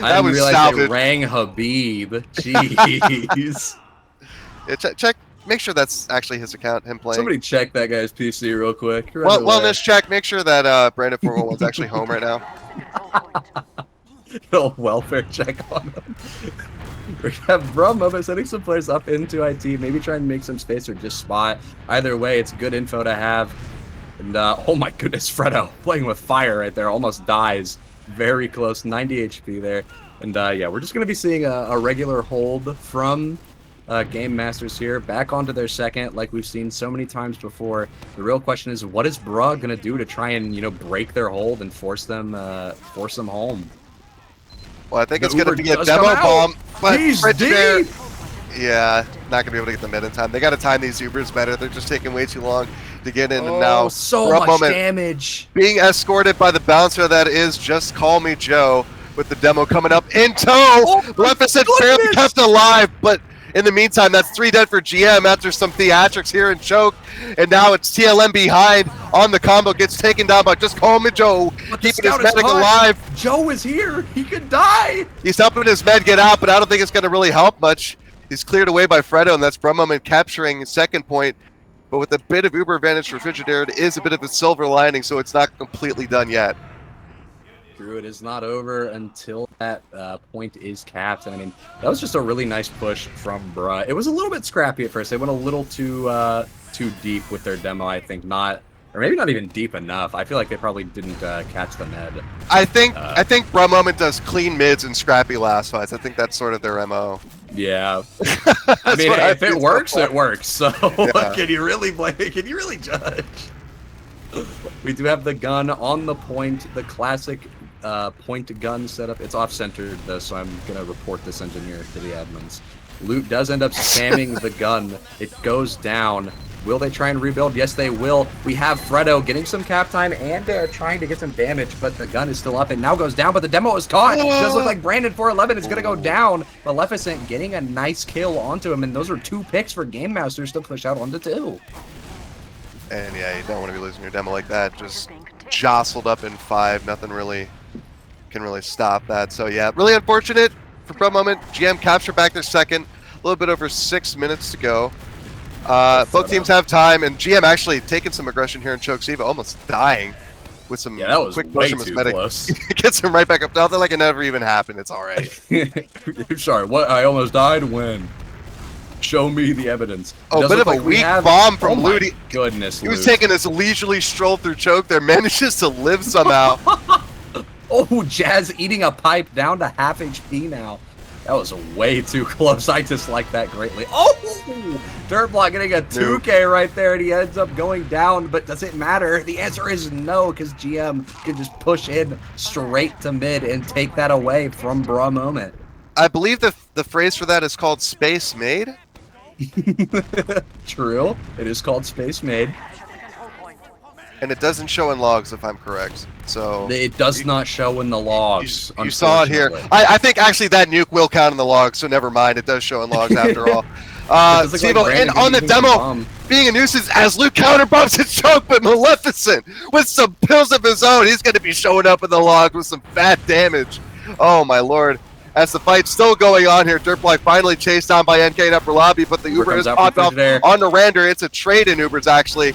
I didn't realize they rang Habib. Jeez. Yeah, check. Make sure that's actually his account, him playing. Somebody check that guy's PC real quick. Wellness check. Make sure that Brandon 411's actually home right now. Little welfare check on him. We have Bro Moment setting some players up into IT, maybe trying to make some space or just spot. Either way, it's good info to have. And oh my goodness, Fredo playing with fire right there, almost dies. Very close, 90 HP there. And yeah, we're just going to be seeing a regular hold from Game Masters here, back onto their second, like we've seen so many times before. The real question is, what is Bruh going to do to try and, break their hold and force them home? Well, I think it's going to be a demo bomb, but deep. Yeah, not going to be able to get the mid in time. They got to time these Ubers better. They're just taking way too long to get in, and now so much damage. Being escorted by the bouncer that is Just Call Me Joe with the demo coming up in tow. Maleficent barely kept alive, but in the meantime, that's 3 dead for GM after some theatrics here in choke. And now it's TLM behind on the combo, gets taken down by Just Call Me Joe, keeping his medic alive. Joe is here. He could die. He's helping his med get out, but I don't think it's going to really help much. He's cleared away by Fredo, and that's Bro Moment capturing second point. But with a bit of Uber advantage for Frigidaire, it is a bit of a silver lining, so it's not completely done yet. True, it is not over until that point is capped. I mean, that was just a really nice push from Bruh. It was a little bit scrappy at first. They went a little too deep with their demo, I think. Not, or maybe not even deep enough. I feel like they probably didn't catch the med. I think Bro Moment does clean mids and scrappy last fights. I think that's sort of their MO. Yeah. I mean, if it works, it works. So yeah. Can you really blame? Can you really judge? We do have the gun on the point, the classic point gun setup. It's off-centered, though, so I'm going to report this engineer to the admins. Loot does end up spamming the gun. It goes down. Will they try and rebuild? Yes, they will. We have Fredo getting some cap time and trying to get some damage, but the gun is still up and now goes down, but the demo is caught. It does look like Brandon 411 is going to go down. Maleficent getting a nice kill onto him, and those are 2 picks for Game Masters to push out 1-2. And yeah, you don't want to be losing your demo like that. Just jostled up in 5. Nothing really can really stop that. So yeah, really unfortunate for Pro Moment. GM capture back their second. A little bit over 6 minutes to go. Both teams have time, and GM actually taking some aggression here in Choke Siva, almost dying with some quick push and medic. Gets him right back up. Nothing like it never even happened. It's all right. Sorry, what? I almost died when? Show me the evidence. Oh, bit of a weak bomb from Ludi. Goodness, he was taking this leisurely stroll through Choke there, manages to live somehow. Oh, Jazz eating a pipe down to half HP now. That was way too close. I dislike that greatly. Oh! Dirtblock getting a 2K right there, and he ends up going down, but does it matter? The answer is no, because GM can just push in straight to mid and take that away from Bra Moment. I believe the phrase for that is called Space Made. True. It is called Space Made. And it doesn't show in logs, if I'm correct. So it does not show in the logs. You saw it here. I think actually that nuke will count in the logs, so never mind. It does show in logs after all. Sivo, and on the demo, being a nuisance as Luke counterbombs his Choke, but Maleficent with some pills of his own. He's going to be showing up in the logs with some fat damage. Oh my lord. As the fight's still going on here, Dirtblock finally chased down by NK in upper lobby, but the Uber is popped off on the Rander. It's a trade in Ubers actually.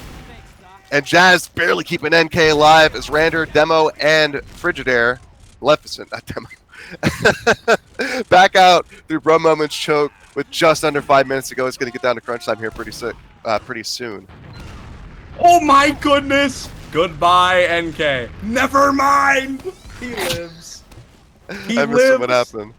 And Jazz barely keeping NK alive as Rander, Demo, and Frigidaire, Maleficent, not Demo, back out through Bro Moment's Choke with just under 5 minutes to go. It's going to get down to crunch time here pretty soon. Oh my goodness! Goodbye, NK. Never mind! He lives. I missed what happened.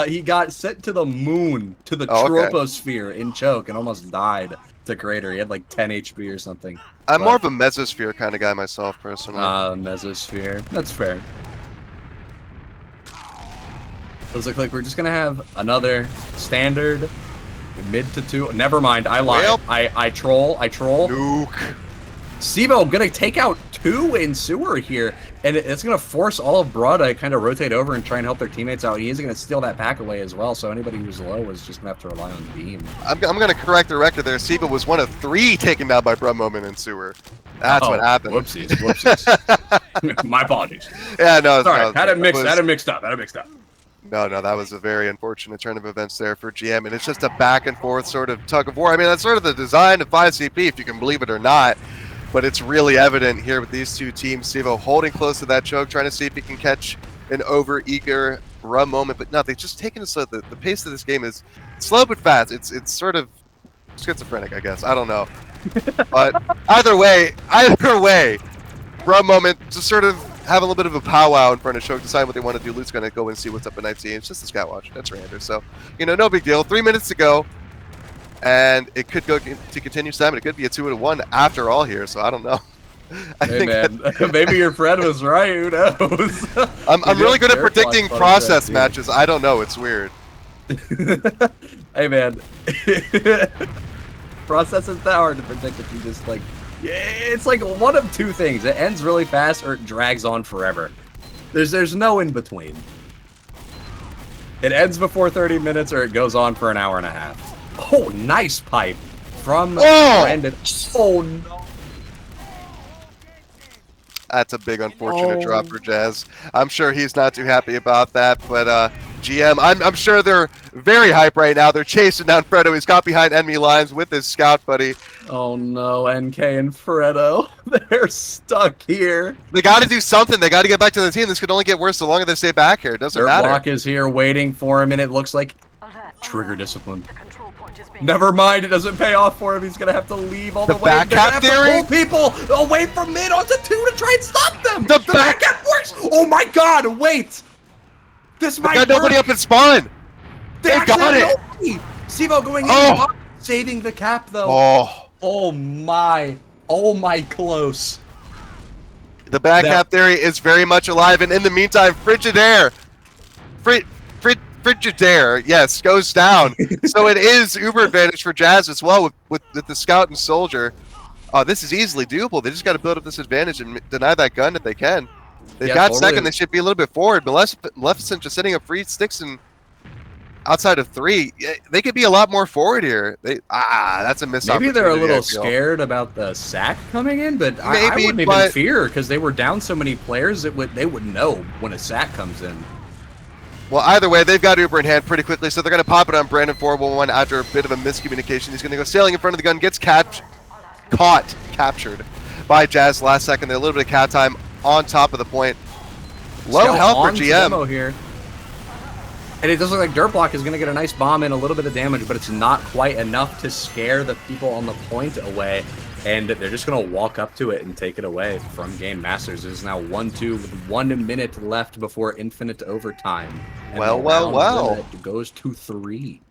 He got sent to the moon, to the troposphere in Choke, and almost died to Crater. He had like 10 HP or something. I'm more of a Mesosphere kind of guy myself, personally. Mesosphere. That's fair. Does look like we're just gonna have another standard mid to 2. Never mind, I lied. Well, I troll. Nuke. Sivo gonna take out 2 in sewer here, and it's gonna force all of Bra to kind of rotate over and try and help their teammates out. He is gonna steal that pack away as well, so anybody who's low is just gonna have to rely on Beam. I'm gonna correct the record there. Sivo was one of 3 taken down by Bra Moment in sewer. That's what happened. Whoopsies. My apologies. Yeah, no. Sorry, had it mixed up. No, that was a very unfortunate turn of events there for GM, and it's just a back and forth sort of tug of war. I mean, that's sort of the design of 5CP, if you can believe it or not. But it's really evident here with these 2 teams. Sivo holding close to that Choke, trying to see if he can catch an over-eager Bra Moment. But no, they've just taken it slow. The pace of this game is slow but fast. It's sort of schizophrenic, I guess. I don't know. But either way, Bra Moment just sort of have a little bit of a powwow in front of Choke, decide what they want to do. Luke's going to go and see what's up in Night C. It's just a scout watch. That's Rander. So, no big deal. 3 minutes to go. And it could go to continue time. It could be a 2-1 after all here, so I don't know. Hey man, maybe your friend was right. Who knows? I'm really good at predicting process matches. I don't know. It's weird. Hey man, process is that hard to predict if you just like. It's like one of 2 things. It ends really fast or it drags on forever. There's no in between. It ends before 30 minutes or it goes on for an hour and a half. Oh, nice pipe from Brandon. Oh, no. That's a big unfortunate drop for Jazz. I'm sure he's not too happy about that, but GM, I'm sure they're very hype right now. They're chasing down Fredo. He's got behind enemy lines with his scout buddy. Oh no, NK and Fredo. They're stuck here. They got to do something. They got to get back to the team. This could only get worse the longer they stay back here. It doesn't matter. Block is here waiting for him, and it looks like trigger discipline. Never mind, it doesn't pay off for him. He's gonna have to leave all the way. Back cap theory? Pull people away from mid onto 2 to try and stop them. The back cap works. Oh my god! Wait, this might got nobody up in spawn. They got it. Sivo going in, saving the cap though. Oh my, close. The back half theory is very much alive, and in the meantime, Frigidaire, Frigidaire, yes, goes down. So it is uber advantage for Jazz as well with the scout and soldier. This is easily doable. They just got to build up this advantage and deny that gun if they can. They've got totally. Second. They should be a little bit forward. Maleficent just setting up free sticks and outside of 3. They could be a lot more forward here. That's a missed Maybe they're a little scared about the sack coming in, but I wouldn't even fear because they were down so many players. They would know when a sack comes in. Well, either way, they've got Uber in hand pretty quickly, so they're going to pop it on Brandon 411 after a bit of a miscommunication. He's going to go sailing in front of the gun, gets captured by Jazz last second. They're a little bit of cat time on top of the point. Low health for GM here. And it does look like Dirtblock is going to get a nice bomb in, a little bit of damage, but it's not quite enough to scare the people on the point away. And they're just going to walk up to it and take it away from Game Masters. It is now 1-2 with 1 minute left before infinite overtime. And well. It goes to 3.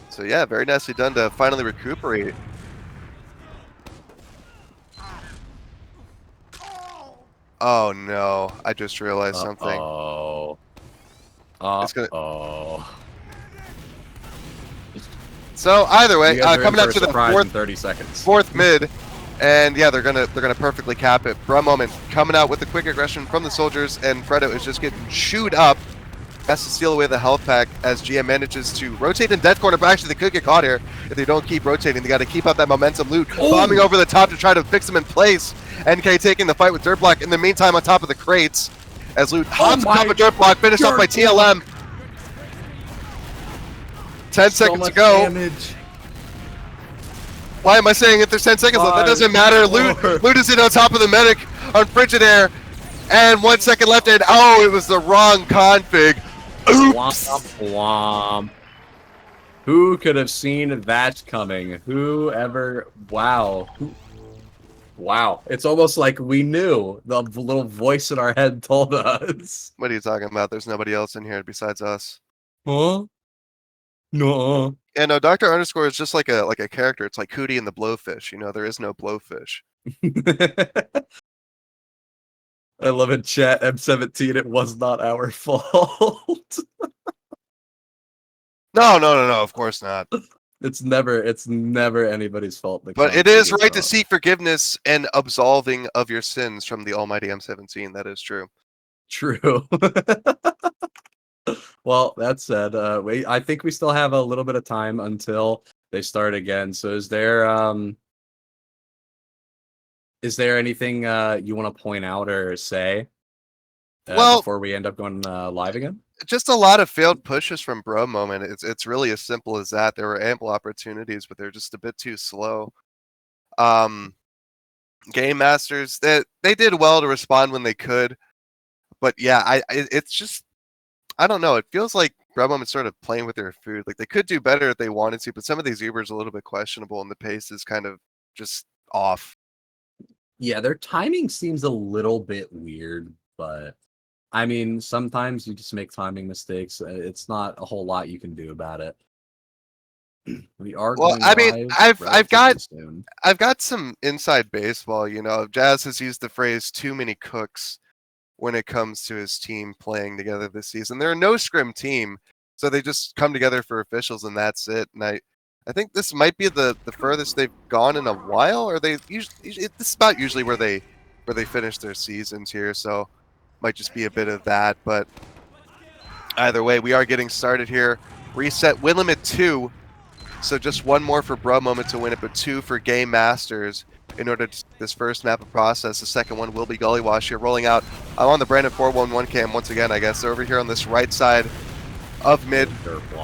So yeah, very nicely done to finally recuperate. Oh no, I just realized something. So either way, coming up to the fourth mid, and yeah, they're gonna perfectly cap it. For a moment, coming out with the quick aggression from the soldiers, and Fredo is just getting chewed up. Has to steal away the health pack as GM manages to rotate in death corner, but actually they could get caught here if they don't keep rotating. They got to keep up that momentum. Loot bombing over the top to try to fix them in place. NK taking the fight with Dirtblock in the meantime on top of the crates as Loot hops on top of Dirtblock, finished off by TLM. 10 seconds to go. Damage. Why am I saying if there's 10 seconds left? That doesn't matter. Loot is in on top of the medic on Frigidaire. And 1 second left, and oh, it was the wrong config. Oops. Womp. Who could have seen that coming? Whoever. Wow. Wow. It's almost like we knew. The little voice in our head told us. What are you talking about? There's nobody else in here besides us. Huh? No. Yeah, no, Dr. Underscore is just like a character. It's like Cootie and the Blowfish. You know, there is no Blowfish. I love it, chat. M17, it was not our fault. No, of course not. It's never anybody's fault. But it is right to seek forgiveness and absolving of your sins from the almighty M17. That is true. True. Well, that said, I think we still have a little bit of time until they start again. So is there anything you want to point out or say before we end up going live again? Just a lot of failed pushes from Bro Moment. It's really as simple as that. There were ample opportunities, but they're just a bit too slow. Game Masters, they did well to respond when they could, but yeah, it's just, I don't know. It feels like Bro Moment's sort of playing with their food. Like they could do better if they wanted to, but some of these Ubers are a little bit questionable, and the pace is kind of just off. Yeah, their timing seems a little bit weird, but I mean, sometimes you just make timing mistakes. It's not a whole lot you can do about it. We are. Well, I mean, I've got some inside baseball. You know, Jazz has used the phrase "too many cooks" when it comes to his team playing together this season. They're a no scrim team, so they just come together for officials, and that's it. And I think this might be the furthest they've gone in a while, or this is about usually where they finish their seasons here, so might just be a bit of that. But either way, we are getting started here. Reset win limit 2, so just 1 more for Bro Moment to win it, but 2 for Game Masters in order to this first map of process. The second one will be Gullywash here, rolling out. I'm on the Brandon 411 cam once again, I guess. They're over here on this right side of mid.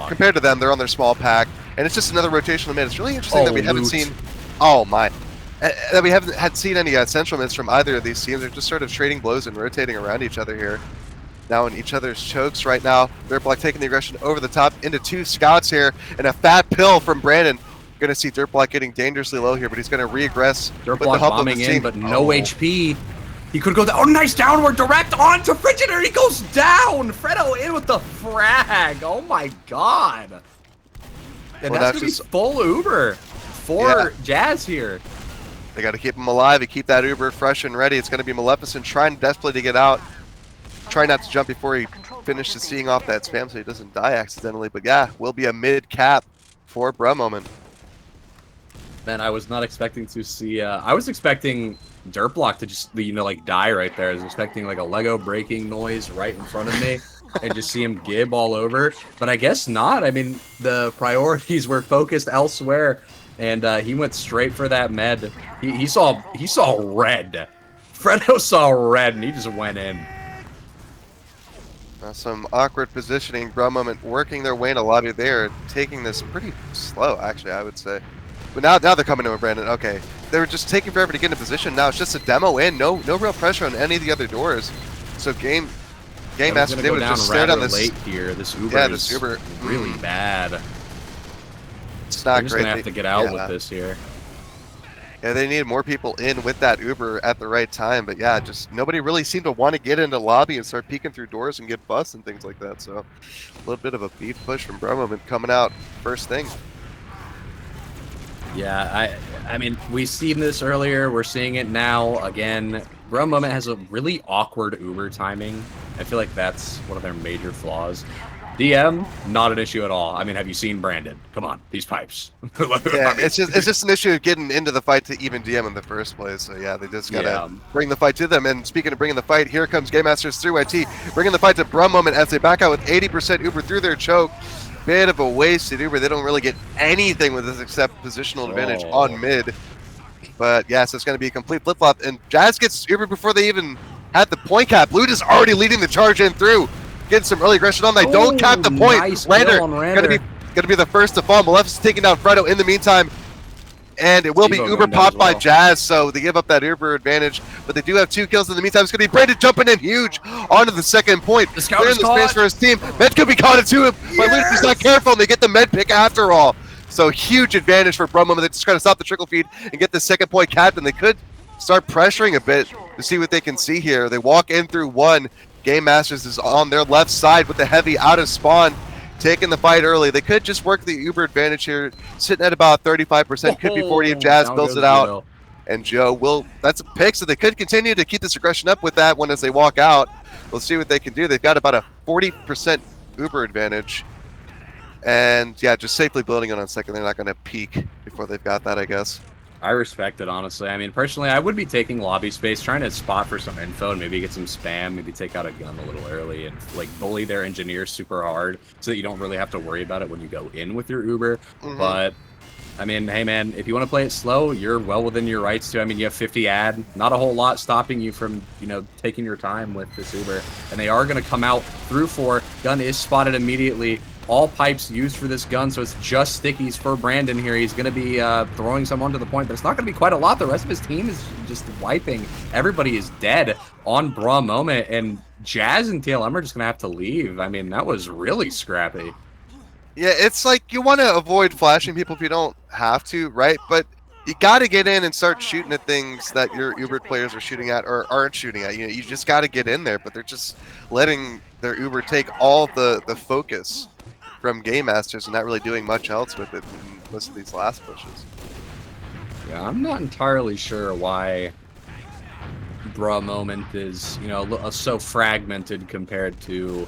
Compared to them, they're on their small pack. And it's just another rotational mid. It's really interesting that we haven't seen... Oh, my. That we haven't seen any central mids from either of these teams. They're just sort of trading blows and rotating around each other here. Now in each other's chokes right now. Dirtblock taking the aggression over the top into 2 scouts here. And a fat pill from Brandon. Going to see Dirtblock getting dangerously low here, but he's going to re-aggress with the help of his team. But no HP. He could go down. Oh, nice downward direct onto Frigidaire. He goes down. Fredo in with the frag. Oh, my God. And that's going to be full Uber for Jazz here. They got to keep him alive and keep that Uber fresh and ready. It's going to be Maleficent trying desperately to get out. Try not to jump before he finishes seeing off that spam so he doesn't die accidentally. But yeah, will be a mid cap for Bruh Moment. Man, I was not expecting to see. I was expecting Dirt Block to just, like die right there. I was expecting like a Lego breaking noise right in front of me and just see him gib all over. But I guess not. I mean, the priorities were focused elsewhere, and he went straight for that med. He saw red. Fredo saw red, and he just went in. Some awkward positioning. Bruh Moment working their way in a lobby there, taking this pretty slow, actually, I would say. But now they're coming to him, Brandon. Okay, they were just taking forever to get into position. Now it's just a demo in, no real pressure on any of the other doors. So game master, they would have just stared on this late here. This Uber this Uber really bad. It's not They're just great. gonna have to get out with this here. Yeah, they needed more people in with that Uber at the right time. But yeah, just nobody really seemed to want to get into lobby and start peeking through doors and get busts and things like that. So a little bit of a beef push from Bruh Moment coming out first thing. Yeah, I mean, we've seen this earlier. We're seeing it now again. Bruh Moment has a really awkward Uber timing. I feel like that's one of their major flaws. DM, not an issue at all. I mean, have you seen Brandon? Come on, these pipes. Yeah, it's just an issue of getting into the fight to even DM in the first place. So yeah, they just gotta bring the fight to them. And speaking of bringing the fight, here comes Game Masters through IT, bringing the fight to Bruh Moment as they back out with 80% Uber through their choke. Bit of a wasted Uber. They don't really get anything with this except positional advantage on mid. But yes, it's going to be a complete flip-flop. And Jazz gets Uber before they even had the point cap. Loot is already leading the charge in through. Getting some early aggression on. They don't cap the point. Nice Lander going to be the first to fall. Maleficent taking down Fredo in the meantime. And it will be Uber popped by Jazz, so they give up that Uber advantage. But they do have 2 kills in the meantime. It's going to be Brandon jumping in huge onto the second point. The scout Clearing is the caught. space for his team. Med could be caught too, but Luke is not careful, and they get the med pick after all. So huge advantage for Bruh Moment. They just try to stop the trickle feed and get the second point capped, and they could start pressuring a bit to see what they can see here. They walk in through one. Game Masters is on their left side with the heavy out of spawn. Taking the fight early. They could just work the Uber advantage here, sitting at about 35%. Could be 40 if Jazz builds it out. And Joe will, that's a pick, so they could continue to keep this aggression up with that one as they walk out. We'll see what they can do. They've got about a 40% Uber advantage. And yeah, just safely building it on second. They're not going to peak before they've got that, I guess. I respect it, honestly. I mean, personally, I would be taking lobby space, trying to spot for some info and maybe get some spam, maybe take out a gun a little early and like bully their engineers super hard so that you don't really have to worry about it when you go in with your Uber. But I mean, hey man, if you want to play it slow, you're well within your rights to. I mean, you have 50 ad, not a whole lot stopping you from, taking your time with this Uber. And they are going to come out through 4. Gun is spotted immediately. All pipes used for this gun, so it's just stickies for Brandon here. He's going to be throwing some onto the point, but it's not going to be quite a lot. The rest of his team is just wiping. Everybody is dead on Bruh Moment, and Jazz and TLM are just going to have to leave. I mean, that was really scrappy. Yeah, it's like you want to avoid flashing people if you don't have to, right? But you got to get in and start shooting at things that your Uber players are shooting at or aren't shooting at. You just got to get in there, but they're just letting their Uber take all the focus from Game Masters and not really doing much else with it in most of these last pushes. Yeah, I'm not entirely sure why Bruh Moment is, so fragmented compared to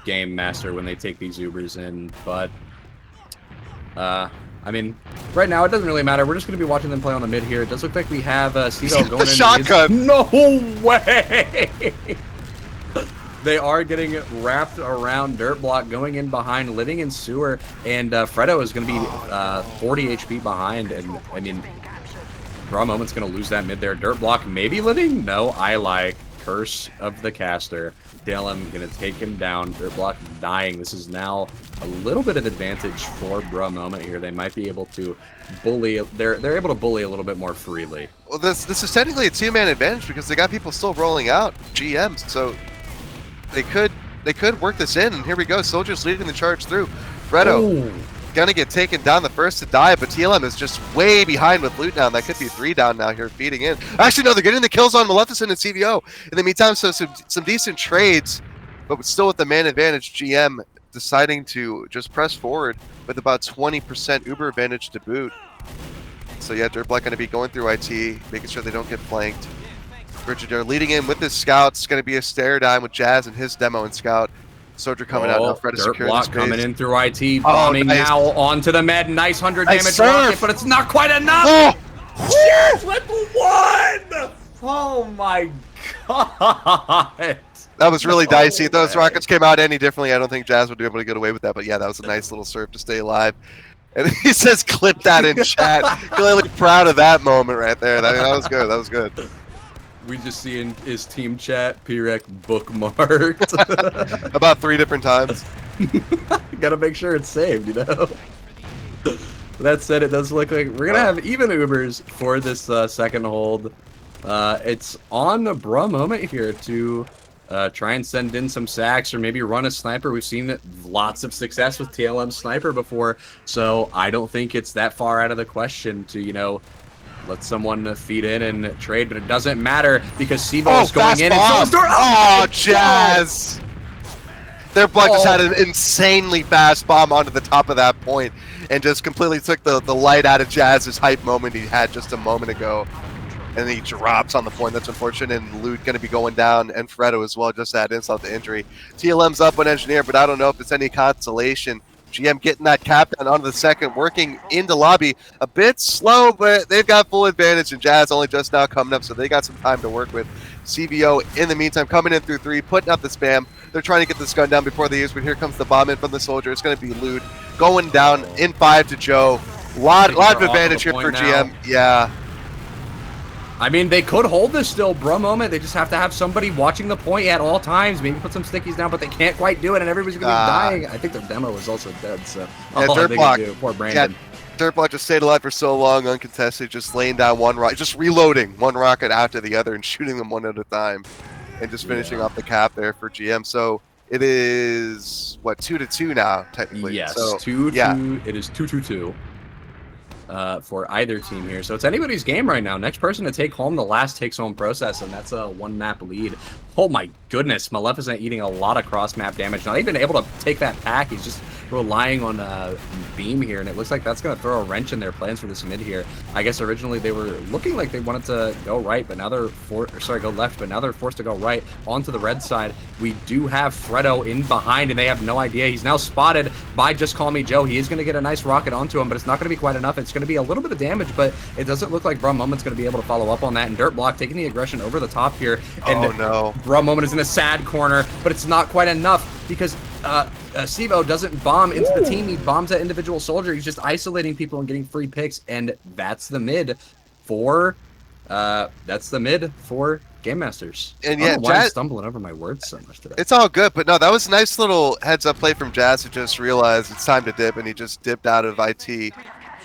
Game Master when they take these Ubers in, but I mean, right now it doesn't really matter. We're just going to be watching them play on the mid here. It does look like we have Cito going in. Shotgun! No way! They are getting wrapped around Dirt Block, going in behind, living in sewer, and Fredo is going to be 40 HP behind, and I mean, Bruh Moment's going to lose that mid there. Dirt Block maybe living? No, I like. Curse of the Caster. Dylan going to take him down. Dirt Block dying. This is now a little bit of advantage for Bruh Moment here. They might be able to bully. They're able to bully a little bit more freely. Well, this is technically a 2-man advantage because they got people still rolling out GMs, so they could work this in. And here we go. Soldiers leading the charge through. Fredo gonna get taken down, the first to die, but TLM is just way behind with loot down. That could be 3 down now here, feeding in. Actually, no, they're getting the kills on Maleficent and CVO. In the meantime, so some decent trades, but still with the man advantage. GM deciding to just press forward with about 20% Uber advantage to boot. So yeah, Dirtblack going to be going through IT, making sure they don't get flanked. Brigadier leading in with his scouts. Going to be a stare down with Jazz and his demo and scout. Soldier coming out now. Fred is securing the Dirtblock space. coming in through IT, bombing nice. now onto the med. Nice 100 Nice damage surf. rocket, but it's not quite enough. Oh! Yes, with one! Oh my god. That was really dicey. If those way. rockets came out any differently, I don't think Jazz would be able to get away with that. But yeah, that was a nice little surf to stay alive. And he says, clip that in chat. Clearly proud of that moment right there. That was good. That was good. We just see in his team chat, P-Rec bookmarked. About 3 different times. Gotta make sure it's saved, you know? That said, it does look like we're gonna have even Ubers for this second hold. It's on a Bruh moment here to try and send in some sacks or maybe run a sniper. We've seen lots of success with TLM sniper before, so I don't think it's that far out of the question to, you know, let someone feed in and trade, but it doesn't matter because Sivo is going in. And Jazz! Their block just had an insanely fast bomb onto the top of that point and just completely took the light out of Jazz's hype moment he had just a moment ago. And then he drops on the point. That's unfortunate. And Loot going to be going down, and Fredo as well, just to add insult to injury. TLM's up on Engineer, but I don't know if it's any consolation. GM getting that cap down onto the second, working into lobby. A bit slow, but they've got full advantage, and Jazz only just now coming up, so they got some time to work with. CVO, in the meantime, coming in through 3, putting out the spam. They're trying to get this gun down before they use, but here comes the bomb in from the Soldier. It's going to be Loot going down in 5 to Joe. Lot of advantage here for GM. Yeah. I mean, they could hold this still, Bruh moment. They just have to have somebody watching the point at all times. Maybe put some stickies down, but they can't quite do it, and everybody's going to be dying. I think their demo is also dead, so all they can do. Poor Brandon. Yeah, Dirtblock just stayed alive for so long, uncontested, just laying down one rocket, just reloading one rocket after the other and shooting them one at a time, and just finishing off the cap there for GM. So it is, what, 2-2 now, technically? Yes, so, 2-2. It is 2-2-2. For either team here. So it's anybody's game right now. Next person to take home the last takes home process, and that's a 1-map lead. Oh my goodness, Maleficent eating a lot of cross-map damage. Not even able to take that pack. He's just relying on Beam here, and it looks like that's going to throw a wrench in their plans for this mid here. I guess originally they were looking like they wanted to go right, but now they're go left, but now they're forced to go right onto the red side. We do have Fredo in behind, and they have no idea. He's now spotted by Just Call Me Joe. He is going to get a nice rocket onto him, but it's not going to be quite enough. It's going to be a little bit of damage, but it doesn't look like Bruh Moment's going to be able to follow up on that. And Dirtblock taking the aggression over the top here. And oh no. Bruh Moment is in a sad corner, but it's not quite enough because Sivo doesn't bomb into the team. He bombs that individual soldier. He's just isolating people and getting free picks, and that's the mid for Game Masters. And I yeah, don't know why I'm Jazz, stumbling over my words so much today. it's all good, but no, that was a nice little heads-up play from Jazz who just realized it's time to dip, and he just dipped out of IT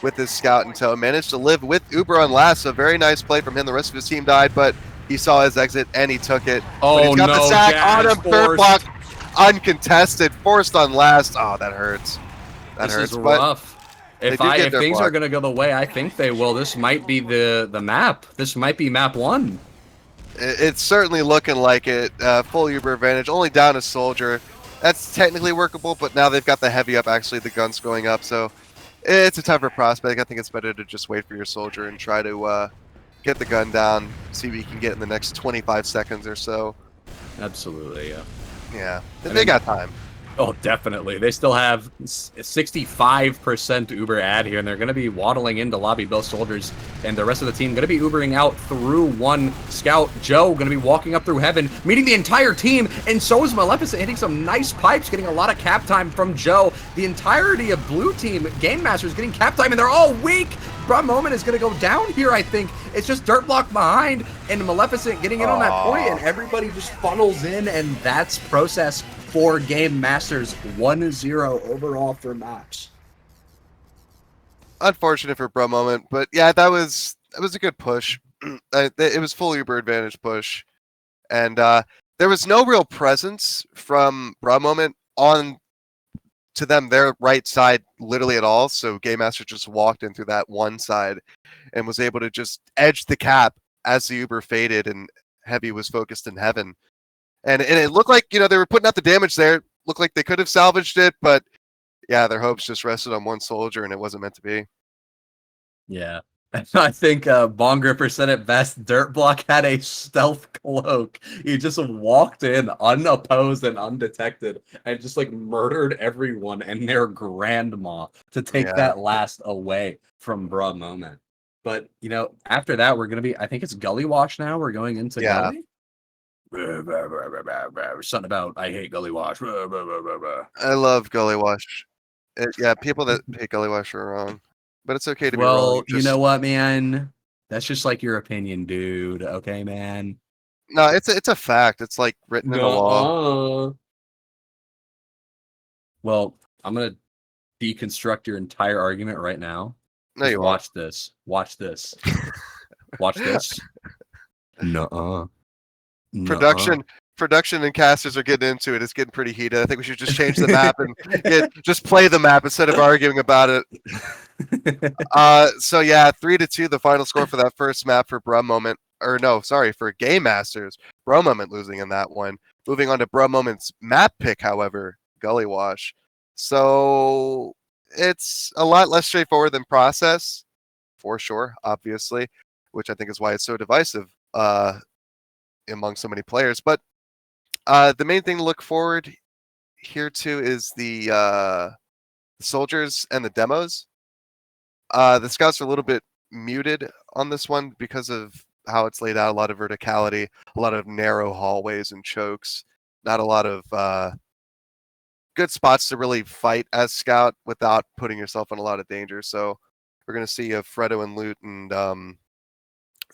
with his scout and tow. Managed to live with Uber on last, so very nice play from him. The rest of his team died, but he saw his exit and he took it. Oh, but he's got the sack on him, third block, forced. uncontested, forced on last. Oh, that hurts. That This hurts. is But rough. If they do get their things block. are gonna go the way I think they will, this might be the map. This might be map 1. It's certainly looking like it. Full Uber advantage, only down a soldier. That's technically workable, but now they've got the heavy up. Actually, the gun's going up, so it's a tougher prospect. I think it's better to just wait for your soldier and try to get the gun down, see what you can get in the next 25 seconds or so. Absolutely, yeah. Yeah, I they mean- got time. Oh, definitely. They still have 65% Uber ad here, and they're going to be waddling into lobby both soldiers, and the rest of the team going to be Ubering out through one scout. Joe going to be walking up through heaven, meeting the entire team, and so is Maleficent hitting some nice pipes, getting a lot of cap time from Joe. The entirety of blue team, Game Masters, getting cap time, and they're all weak. Bruh Moment is going to go down here, I think. It's just Dirtblock behind, and Maleficent getting in on that point, and everybody just funnels in, and that's process for Game Masters. 1-0 overall for Max. Unfortunate for Bruh Moment, but yeah, that was a good push. It was full Uber advantage push, and there was no real presence from Bruh Moment on to them their right side literally at all. So Game Master just walked in through that one side and was able to just edge the cap as the Uber faded and Heavy was focused in heaven. And it looked like, they were putting out the damage there. Looked like they could have salvaged it, but yeah, their hopes just rested on one soldier and it wasn't meant to be. Yeah. I think Bong Gripper said it best. Dirtblock had a stealth cloak. He just walked in unopposed and undetected and just like murdered everyone and their grandma to take Yeah. that last away from Bruh Moment. But after that, we're gonna be. I think it's Gully Wash now. We're going into Yeah. Gully. Something about I hate Gully Wash. I love Gully Wash. Yeah, people that hate Gully Wash are wrong. But it's okay to be wrong. Well, you know what, man? That's just like your opinion, dude. Okay, man. No, it's a fact. It's like written in the law. Well, I'm gonna deconstruct your entire argument right now. No, Just you watch this. Watch this. Watch this. Nuh-uh. Production and casters are getting into it. It's getting pretty heated. I think we should just change the map and just play the map instead of arguing about it. So yeah, 3-2 the final score for that first map for Bruh Moment. Or no, sorry, for Game Masters. Bruh Moment losing in that one. Moving on to Bruh Moment's map pick, however, Gully Wash. So it's a lot less straightforward than Process, for sure, obviously, which I think is why it's so divisive among so many players. But the main thing to look forward here to is the soldiers and the demos. The scouts are a little bit muted on this one because of how it's laid out. A lot of verticality, a lot of narrow hallways and chokes, not a lot of good spots to really fight as scout without putting yourself in a lot of danger. So we're going to see if Fredo and Loot and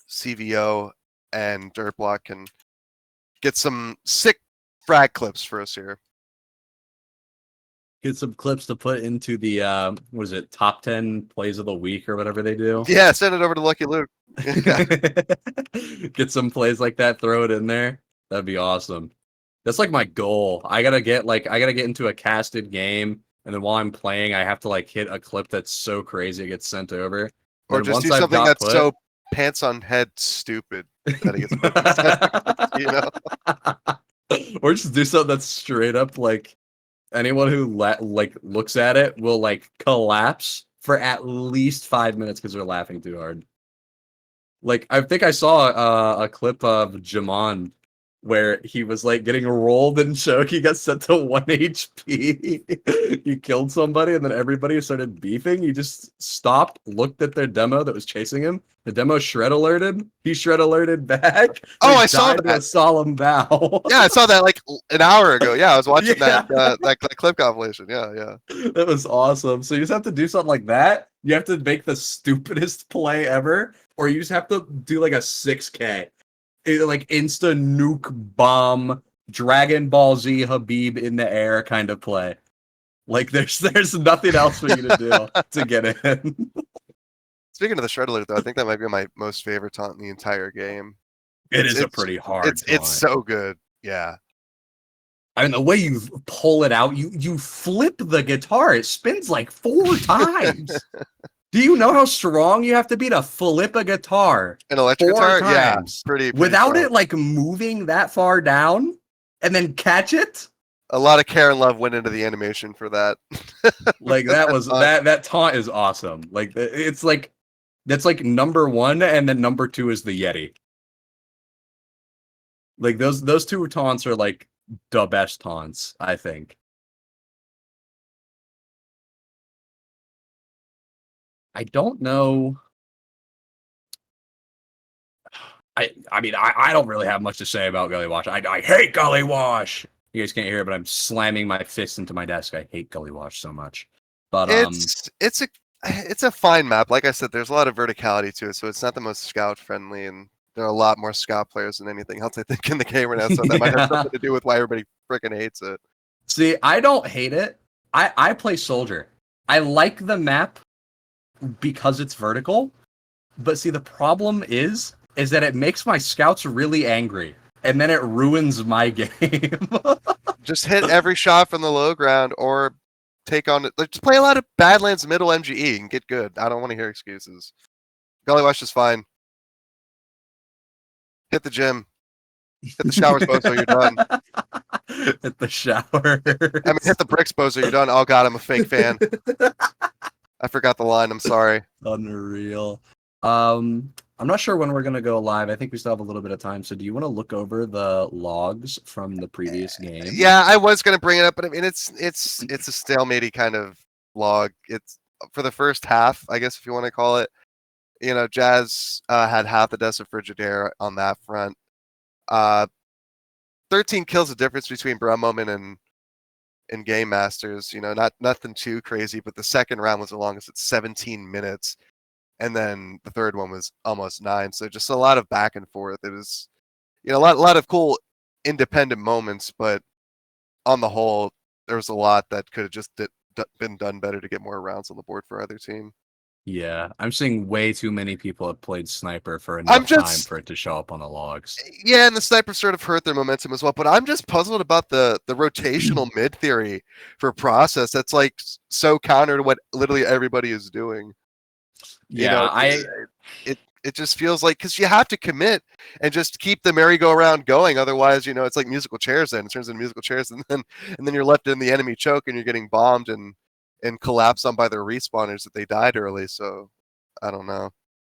CVO and Dirtblock can get some sick frag clips for us here. Get some clips to put into the what is it, top 10 plays of the week or whatever they do. Yeah, send it over to Lucky Luke. Get some plays like that, throw it in there. That'd be awesome. That's like my goal. I gotta get into a casted game, and then while I'm playing, I have to like hit a clip that's so crazy it gets sent over. Or And just once do I've something got that's put- so pants on head stupid that it gets you know. Or just do something that's straight up like anyone who looks at it will like collapse for at least 5 minutes because they're laughing too hard. Like I think I saw a clip of Jamon where he was like getting rolled and choke. He got sent to 1 HP. He killed somebody and then everybody started beefing. He just stopped, looked at their demo that was chasing him. The demo shred alerted. He shred alerted back. Oh, They I saw died to that. a solemn bow. Yeah, I saw that like an hour ago. Yeah, I was watching Yeah. that clip compilation. Yeah. That was awesome. So you just have to do something like that. You have to make the stupidest play ever, or you just have to do like a 6K. Like insta nuke bomb Dragon Ball Z Habib in the air kind of play. Like there's nothing else for you to do to get in. Speaking of the shred alert, though, I think that might be my most favorite taunt in the entire game. It is a pretty hard. It's so good. Yeah. I mean, the way you pull it out, you flip the guitar. It spins like 4 times. Do you know how strong you have to be to flip a guitar? An electric 4 guitar? times? Yeah. Pretty Without strong. it like moving that far down and then catch it? A lot of care and love went into the animation for that. Like that taunt is awesome. Like it's like that's like number 1 and then number 2 is the Yeti. Like those 2 taunts are like the best taunts, I think. I don't know. I mean, I don't really have much to say about Gully Wash. I hate Gully Wash. You guys can't hear it, but I'm slamming my fist into my desk. I hate Gully Wash so much. But it's a fine map. Like I said, there's a lot of verticality to it, so it's not the most scout friendly, and there are a lot more scout players than anything else I think in the game right now. So that might have something to do with why everybody freaking hates it. See, I don't hate it. I play Soldier. I like the map because it's vertical. But see, the problem is that it makes my scouts really angry, and then it ruins my game. Just hit every shot from the low ground, or take on it. Like, just play a lot of Badlands middle MGE and get good. I don't want to hear excuses. Gully Wash is fine. Hit the gym. Hit the showers, Bozo, you're done. Hit the shower. I mean, hit the bricks, Bozo, you're done. Oh, God, I'm a fake fan. I forgot the line. I'm sorry. Unreal. I'm not sure when we're gonna go live. I think we still have a little bit of time. So do you want to look over the logs from the previous game? Yeah, I was gonna bring it up, but I mean it's a stalematy kind of log. It's for the first half, I guess if you want to call it. Jazz had half the deaths of Frigidaire on that front. 13 kills the difference between Brummoman and Game Masters. Not nothing too crazy, but the second round was the longest at 17 minutes, and then the third one was almost 9. So just a lot of back and forth. It was a lot of cool independent moments, but on the whole, there was a lot that could have just been done better to get more rounds on the board for either team. Yeah, I'm seeing way too many people have played Sniper for I'm enough time just for it to show up on the logs. Yeah, and the Sniper sort of hurt their momentum as well. But I'm just puzzled about the rotational mid theory for process. That's like so counter to what literally everybody is doing. Yeah, It just feels like, because you have to commit and just keep the merry-go-round going. Otherwise, it's like musical chairs. Then it turns into musical chairs, and then you're left in the enemy choke, and you're getting bombed and collapsed on by their respawners that they died early. So I don't know.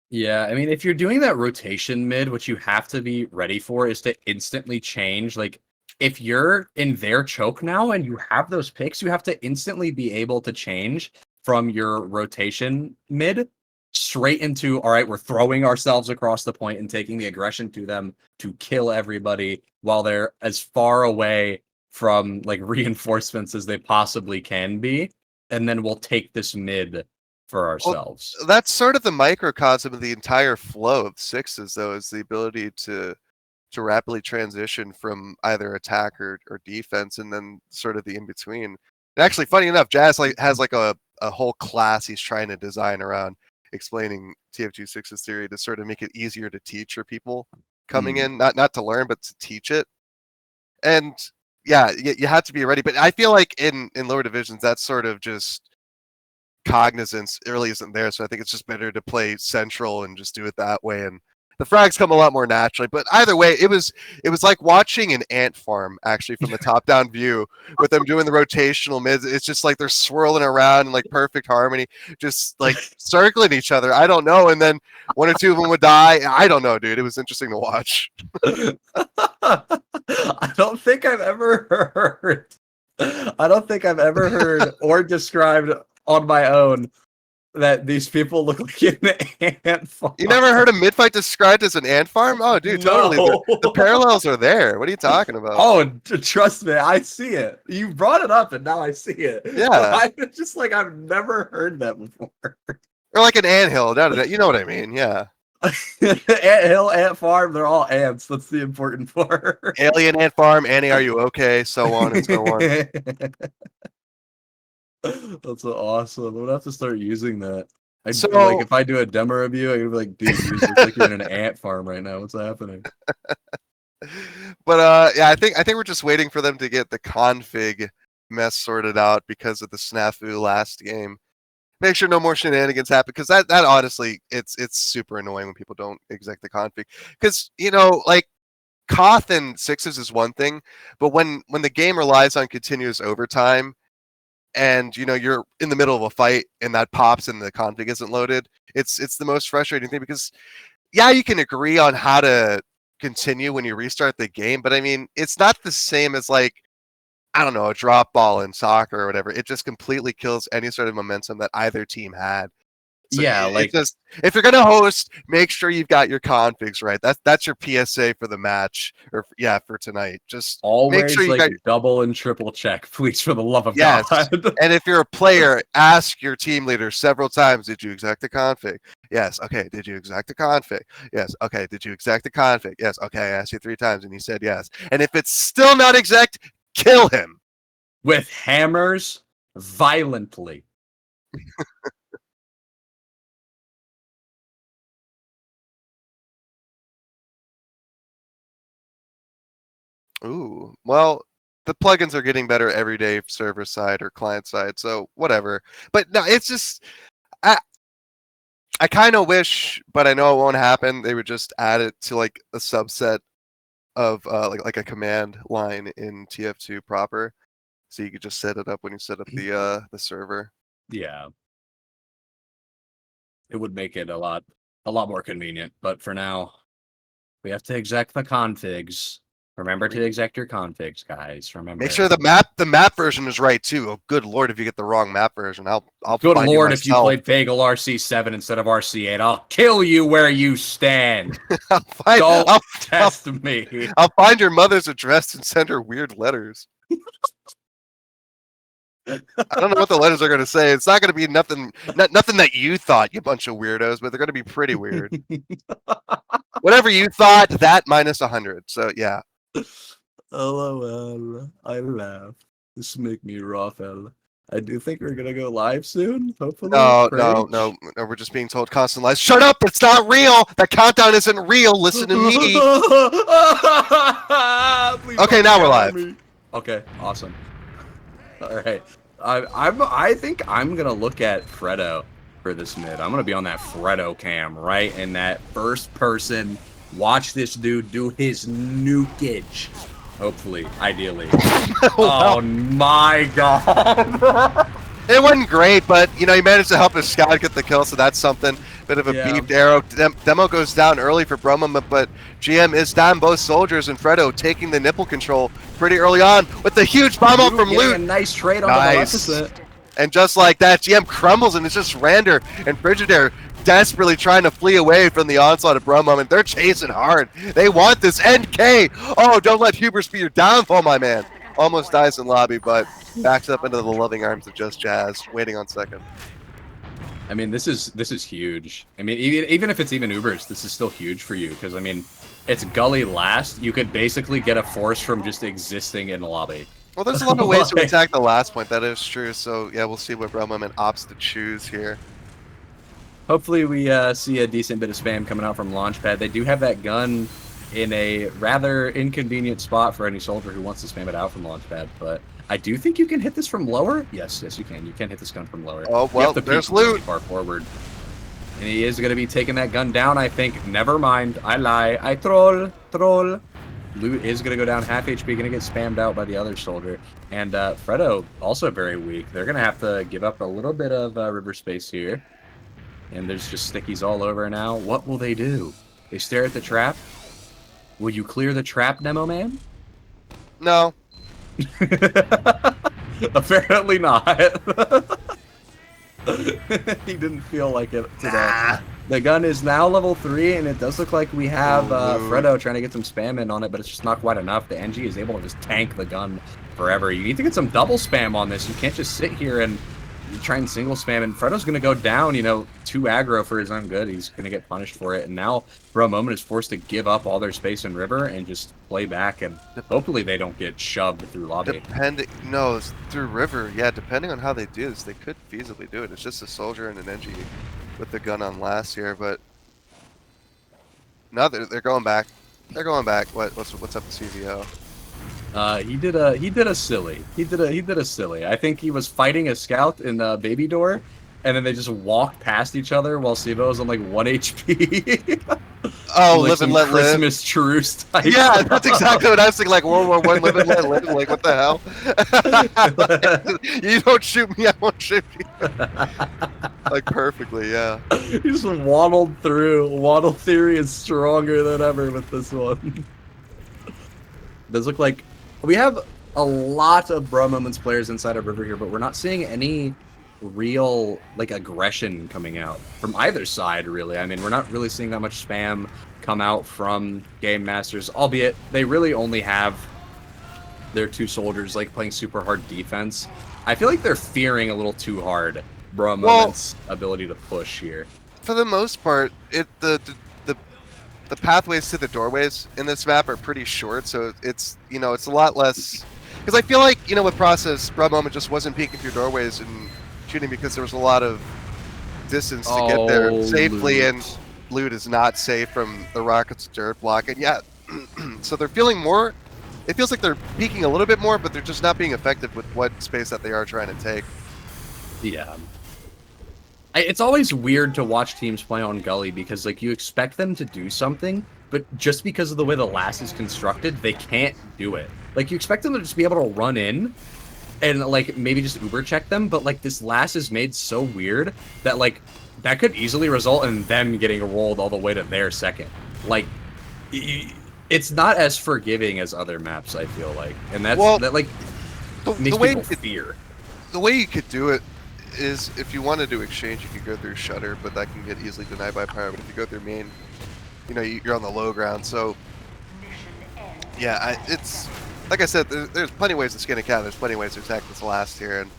Yeah, I mean, if you're doing that rotation mid, what you have to be ready for is to instantly change. Like, if you're in their choke now and you have those picks, you have to instantly be able to change from your rotation mid straight into, all right, we're throwing ourselves across the point and taking the aggression to them to kill everybody while they're as far away from like reinforcements as they possibly can be. And then we'll take this mid for ourselves. Well, that's sort of the microcosm of the entire flow of sixes, though, is the ability to rapidly transition from either attack or defense, and then sort of the in between. And actually, funny enough, Jazz has like a whole class he's trying to design around explaining TF26's theory to sort of make it easier to teach for people coming in, not to learn, but to teach it. And yeah, you have to be ready. But I feel like in lower divisions, that's sort of just cognizance really isn't there, so I think it's just better to play central and just do it that way, and the frags come a lot more naturally. But either way, it was like watching an ant farm actually from the top down view with them doing the rotational mids. It's just like they're swirling around in like perfect harmony, just like circling each other. I don't know, and then one or two of them would die. I don't know, dude. It was interesting to watch. I don't think I've ever heard or described on my own that these people look like an ant farm. You never heard a mid fight described as an ant farm? Oh, dude, totally. No. The parallels are there. What are you talking about? Oh, trust me, I see it. You brought it up, and now I see it. Yeah. I'm just like, I've never heard that before. Or like an anthill. You know what I mean? Yeah. Ant hill, ant farm, they're all ants. That's the important part. Alien ant farm, Annie, are you okay? So on and so on. That's awesome. I'm gonna have to start using that. So- like if I do a demo review, I'm gonna be like, dude, you look like you're in an ant farm right now. What's happening? But yeah, I think we're just waiting for them to get the config mess sorted out because of the snafu last game. Make sure no more shenanigans happen, because that honestly, it's super annoying when people don't exec the config. Because like Koth and sixes is one thing, but when the game relies on continuous overtime, and you're in the middle of a fight and that pops and the config isn't loaded, it's the most frustrating thing, because yeah, you can agree on how to continue when you restart the game, but I mean, it's not the same as like, I don't know, a drop ball in soccer or whatever. It just completely kills any sort of momentum that either team had. So Yeah, like just, if you're gonna host, make sure you've got your configs right. That's your PSA for the match, or for tonight. Just always make sure you like got double and triple check, please, for the love of yes. God. And if you're a player, ask your team leader several times, did you exec the config? Yes. Okay. Did you exec the config? Yes. Okay. Did you exec the config? Yes. Okay. I asked you 3 times and you said yes. And if it's still not exec, kill him With hammers violently. Ooh, well, the plugins are getting better every day, server side or client side, so whatever. But no, it's just I kind of wish, but I know it won't happen. They would just add it to like a subset of like a command line in TF2 proper, so you could just set it up when you set up the server. Yeah. It would make it a lot a lot more convenient. But for now, we have to exec the configs. Remember to exec your configs, guys. Remember. Make sure the map version is right too. Oh, good lord, if you get the wrong map version, I'll Good find lord, you if you myself. played Bagel RC7 instead of RC8, I'll kill you where you stand. I'll Don't test me. I'll find your mother's address and send her weird letters. I don't know what the letters are going to say. It's not going to be nothing that you thought, you bunch of weirdos, but they're going to be pretty weird. Whatever you thought, that minus 100. So yeah. LOL. I laugh. This make me Raphael. I do think we're gonna go live soon. Hopefully. No. We're just being told constant lies. Shut up! It's not real. That countdown isn't real. Listen to me. Okay, now we're live. Okay, awesome. All right. I think I'm gonna look at Fredo for this mid. I'm gonna be on that Fredo cam, right? In that first person. Watch this dude do his nukage. Hopefully, ideally. Oh my god. It wasn't great, but you know he managed to help his scout get the kill, so that's something. Bit of a beeped arrow. Demo goes down early for Broma, but GM is down both soldiers, and Fredo taking the nipple control pretty early on with the huge bomb up from Loot. A nice trade on the Maleficent. And just like that, GM crumbles, and it's just Rander and Frigidaire desperately trying to flee away from the onslaught of Broma, and they're chasing hard. They want this NK. Oh, don't let hubris be your downfall, my man. Almost dies in lobby, but backs up into the loving arms of Just Jazz, waiting on second. I mean, this is huge. I mean, even if it's even Ubers, this is still huge for you because I mean, it's Gully last. You could basically get a force from just existing in the lobby. Well, there's a lot of ways to attack the last point. That is true. So yeah, we'll see what Broma opts to choose here. Hopefully we see a decent bit of spam coming out from Launchpad. They do have that gun in a rather inconvenient spot for any soldier who wants to spam it out from Launchpad, but I do think you can hit this from lower. Yes, you can. You can hit this gun from lower. Oh, well, there's Loot. Far forward. And he is going to be taking that gun down, I think. Never mind. I lie. I troll. Loot is going to go down half HP, going to get spammed out by the other soldier. And Fredo, also very weak. They're going to have to give up a little bit of river space here. And there's just stickies all over now. What will they do? They stare at the trap? Will you clear the trap, Nemo Man? No. Apparently not. He didn't feel like it today. The gun is now level 3, and it does look like we have Fredo trying to get some spam in on it, but it's just not quite enough. The NG is able to just tank the gun forever. You need to get some double spam on this. You can't just sit here and try and single spam, and Fredo's going to go down, you know, 2 aggro for his own good. He's going to get punished for it, and now for a moment is forced to give up all their space in river and just play back, and hopefully they don't get shoved through lobby. No, it's through river. Yeah, depending on how they do this, they could feasibly do it. It's just a soldier and an NG with the gun on last here, but no, they're going back. They're going back. What's up with CVO? He did a silly. He did a silly. I think he was fighting a scout in Baby Door, and then they just walked past each other while Sivo was on like 1 HP. Oh, like live and let live. Christmas truce type. Yeah, that's exactly what I was thinking. Like World War I, live and let live. Like what the hell? You don't shoot me, I won't shoot you. Like perfectly, yeah. He just waddled through. Waddle theory is stronger than ever with this one. Does look like we have a lot of Bro Moments players inside of River here, but we're not seeing any real like aggression coming out from either side, really. I mean, we're not really seeing that much spam come out from Game Masters, albeit they really only have their 2 soldiers like playing super hard defense. I feel like they're fearing a little too hard Bro Moments' ability to push here. For the most part, the pathways to the doorways in this map are pretty short, so it's, you know, it's a lot less, because I feel like, you know, with Process, Bro Moment just wasn't peeking through doorways and shooting because there was a lot of distance to get there safely, and Loot is not safe from the Rockets' dirt block, and yeah, so they're feeling more, it feels like they're peeking a little bit more, but they're just not being effective with what space that they are trying to take. Yeah. It's always weird to watch teams play on Gully because, like, you expect them to do something, but just because of the way the last is constructed, they can't do it. Like, you expect them to just be able to run in and, like, maybe just Uber check them, but, like, this last is made so weird that, like, that could easily result in them getting rolled all the way to their second. Like, it's not as forgiving as other maps, I feel like, and that like makes people fear. The way you could do it is if you wanted to exchange, you could go through Shutter, but that can get easily denied by Pyro. But if you go through main, you know, you're on the low ground. So yeah, it's like I said, there's plenty of ways to skin a cat. There's plenty of ways to attack this last here, and